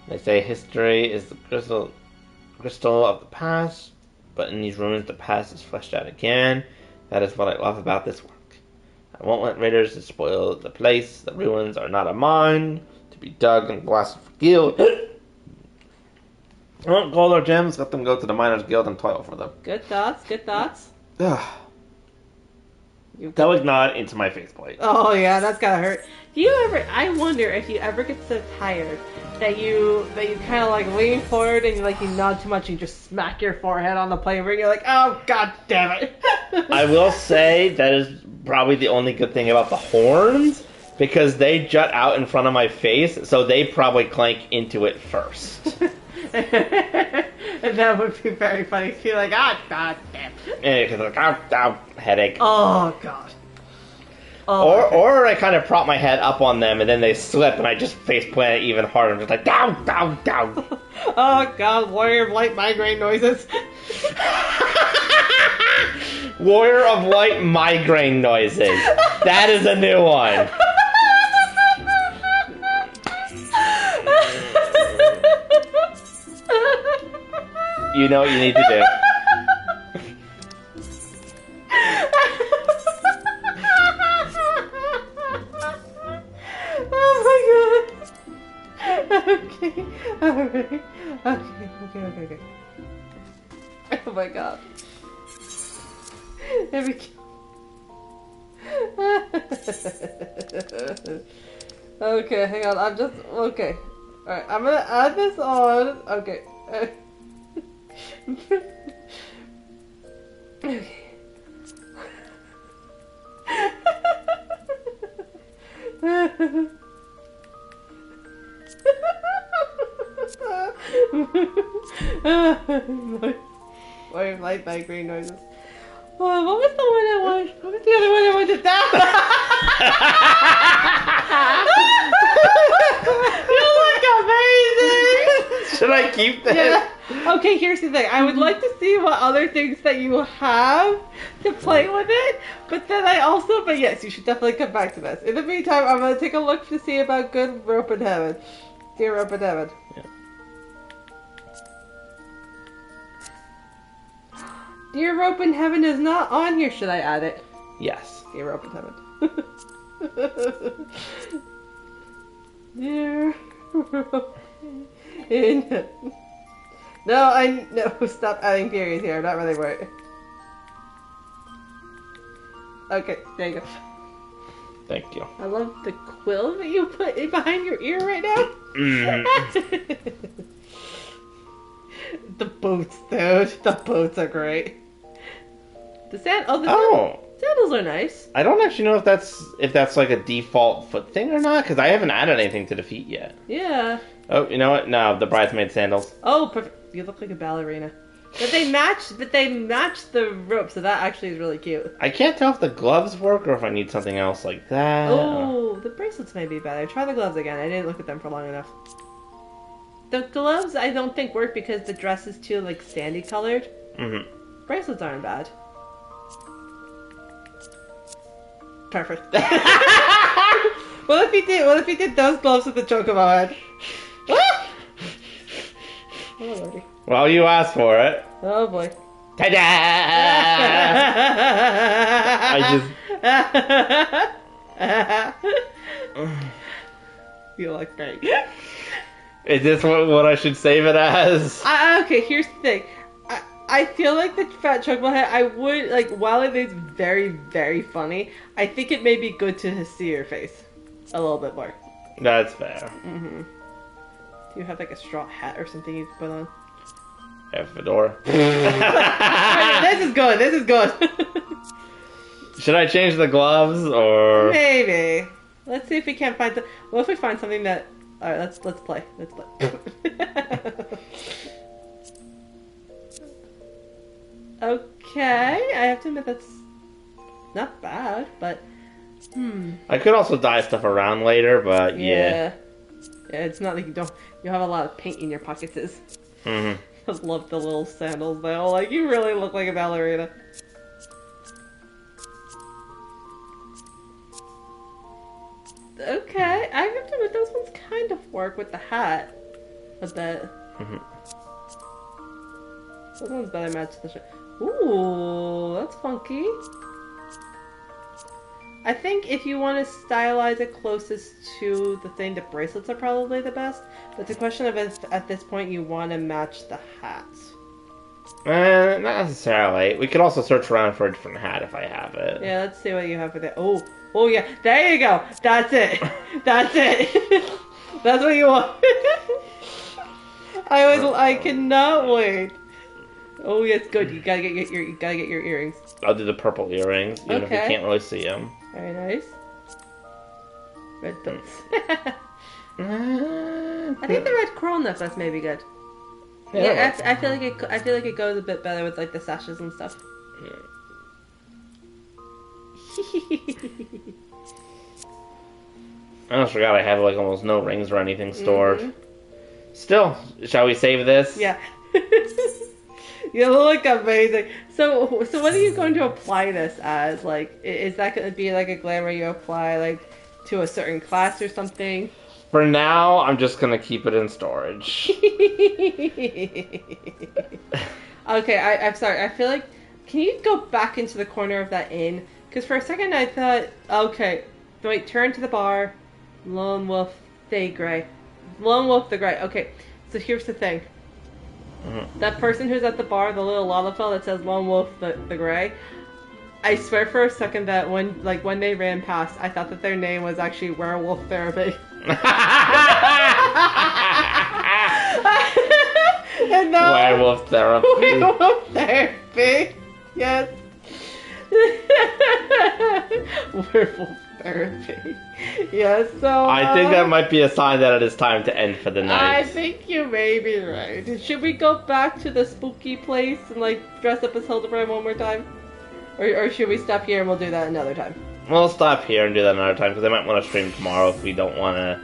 They say history is the crystal of the past, but in these ruins, the past is fleshed out again. That is what I love about this work. I won't let raiders spoil the place. The ruins are not a mine to be dug and blasted for gil. I want gold or gems. Let them go to the miners' guild and toil for them. Good thoughts. Good thoughts. Don't nod into my faceplate. Oh yeah, that's gotta hurt. Do you ever? I wonder if you ever get so tired that you kind of like lean forward and you nod too much and you just smack your forehead on the plate and you're like, oh god damn it. I will say that is probably the only good thing about the horns, because they jut out in front of my face, so they probably clank into it first. And that would be very funny to be like, ah, god damn. And it's like, headache. Oh god. Or I kind of prop my head up on them and then they slip and I just face plant it even harder. I'm just like, down, down, down. Oh god, Warrior of Light migraine noises. Warrior of Light migraine noises. That is a new one. You know what you need to do. Oh my god. Okay. Alright. Okay. Oh my god. There we go. Okay, hang on. Okay. Alright, I'm gonna add this on. Okay. Okay. Why light migraine noises? Oh, what was the one I wanted? What was the other one I wanted? You look amazing! Should I keep this? Yeah. Okay, here's the thing. I would like to see what other things that you have to play with it, but yes, you should definitely come back to this. In the meantime, I'm going to take a look to see about good Rope in Heaven. Dear Rope in Heaven. Yeah. Dear Rope in Heaven is not on here. Should I add it? Yes. Dear Rope in Heaven. Dear Rope in Heaven. No, stop adding periods here. I'm not really worried. Okay, there you go. Thank you. I love the quill that you put in behind your ear right now. The boots, dude. The boots are great. Sandals are nice. I don't actually know if that's like a default foot thing or not, because I haven't added anything to the feet yet. Yeah. Oh, you know what? No, the bridesmaid sandals. Oh, perfect. You look like a ballerina. But they match the rope, so that actually is really cute. I can't tell if the gloves work or if I need something else like that. Oh, the bracelets may be better. Try the gloves again. I didn't look at them for long enough. The gloves I don't think work because the dress is too like sandy colored. Mm-hmm. Bracelets aren't bad. Perfect. What if he did those gloves with the chocobo head? Oh, lordy. Well, you asked for it. Oh boy. Ta-da! You look great. Is this what I should save it as? Okay, here's the thing. I feel like the fat chocobo head, I would, like, while it is very, very funny, I think it may be good to see your face a little bit more. That's fair. Mm-hmm. Do you have, like, a straw hat or something you can put on? A fedora. This is good. Should I change the gloves, or...? Maybe. Let's see if we can't find... What if we find something that All right, let's play. Let's play. Okay, I have to admit that's not bad, but I could also dye stuff around later, but yeah. Yeah, it's not like you have a lot of paint in your pockets. Mm-hmm. Just love the little sandals though. Like, you really look like a ballerina. Okay, I have to admit those ones kind of work with the hat a bit. Mm-hmm. Those ones better match the shirt. Ooh, that's funky. I think if you want to stylize it closest to the thing, the bracelets are probably the best. But it's a question of if at this point you want to match the hats. Not necessarily. We could also search around for a different hat if I have it. Yeah, let's see what you have for that. Oh yeah, there you go. That's it. That's it. That's what you want. I cannot wait. Oh yes, good. You gotta get your earrings. I'll do the purple earrings, even if you can't really see them. Very nice. Red boots. I think the red coral necklace may be good. Yeah, I feel like it goes a bit better with like the sashes and stuff. I almost forgot I have like almost no rings or anything stored. Mm-hmm. Still, shall we save this? Yeah. You look amazing. So what are you going to apply this as? Like, is that going to be like a glamour you apply like to a certain class or something? For now, I'm just going to keep it in storage. Okay, I'm sorry. I feel like, can you go back into the corner of that inn? Because for a second I thought, okay, wait, turn to the bar. Lone Wolf the Grey. Lone Wolf the Grey. Okay, so here's the thing. Mm-hmm. That person who's at the bar, the little lalafell that says Lone Wolf the Grey, I swear for a second that when they ran past, I thought that their name was actually Werewolf Therapy. And no, Werewolf Therapy. Werewolf Therapy. Yes. Werewolf Therapy. Yes, so... I think that might be a sign that it is time to end for the night. I think you may be right. Should we go back to the spooky place and, like, dress up as Hildebrand one more time? Or should we stop here and we'll do that another time? We'll stop here and do that another time, because I might want to stream tomorrow if we don't want to...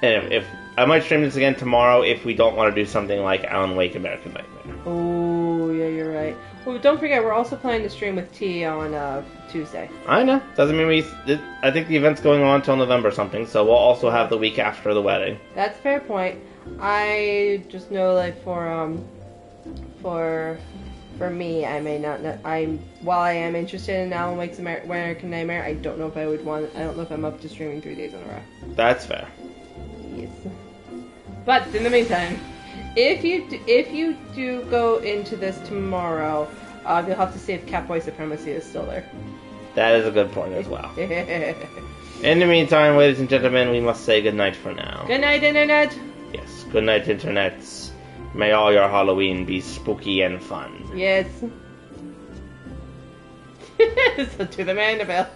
And if I might stream this again tomorrow if we don't want to do something like Alan Wake American Nightmare. Oh, yeah, you're right. Well, don't forget, we're also planning to stream with T on Tuesday. I know. Doesn't mean I think the event's going on till November or something, so we'll also have the week after the wedding. That's a fair point. I just know, like, for me, I may not know. While I am interested in Alan Wake's American Nightmare, I don't know if I would want. I don't know if I'm up to streaming 3 days in a row. That's fair. Yes. But in the meantime, if you do go into this tomorrow, you'll have to see if Catboy Supremacy is still there. That is a good point as well. In the meantime, ladies and gentlemen, we must say goodnight for now. Good night, Internet. Yes, good night, Internets. May all your Halloween be spooky and fun. Yes. So to the Mandeville.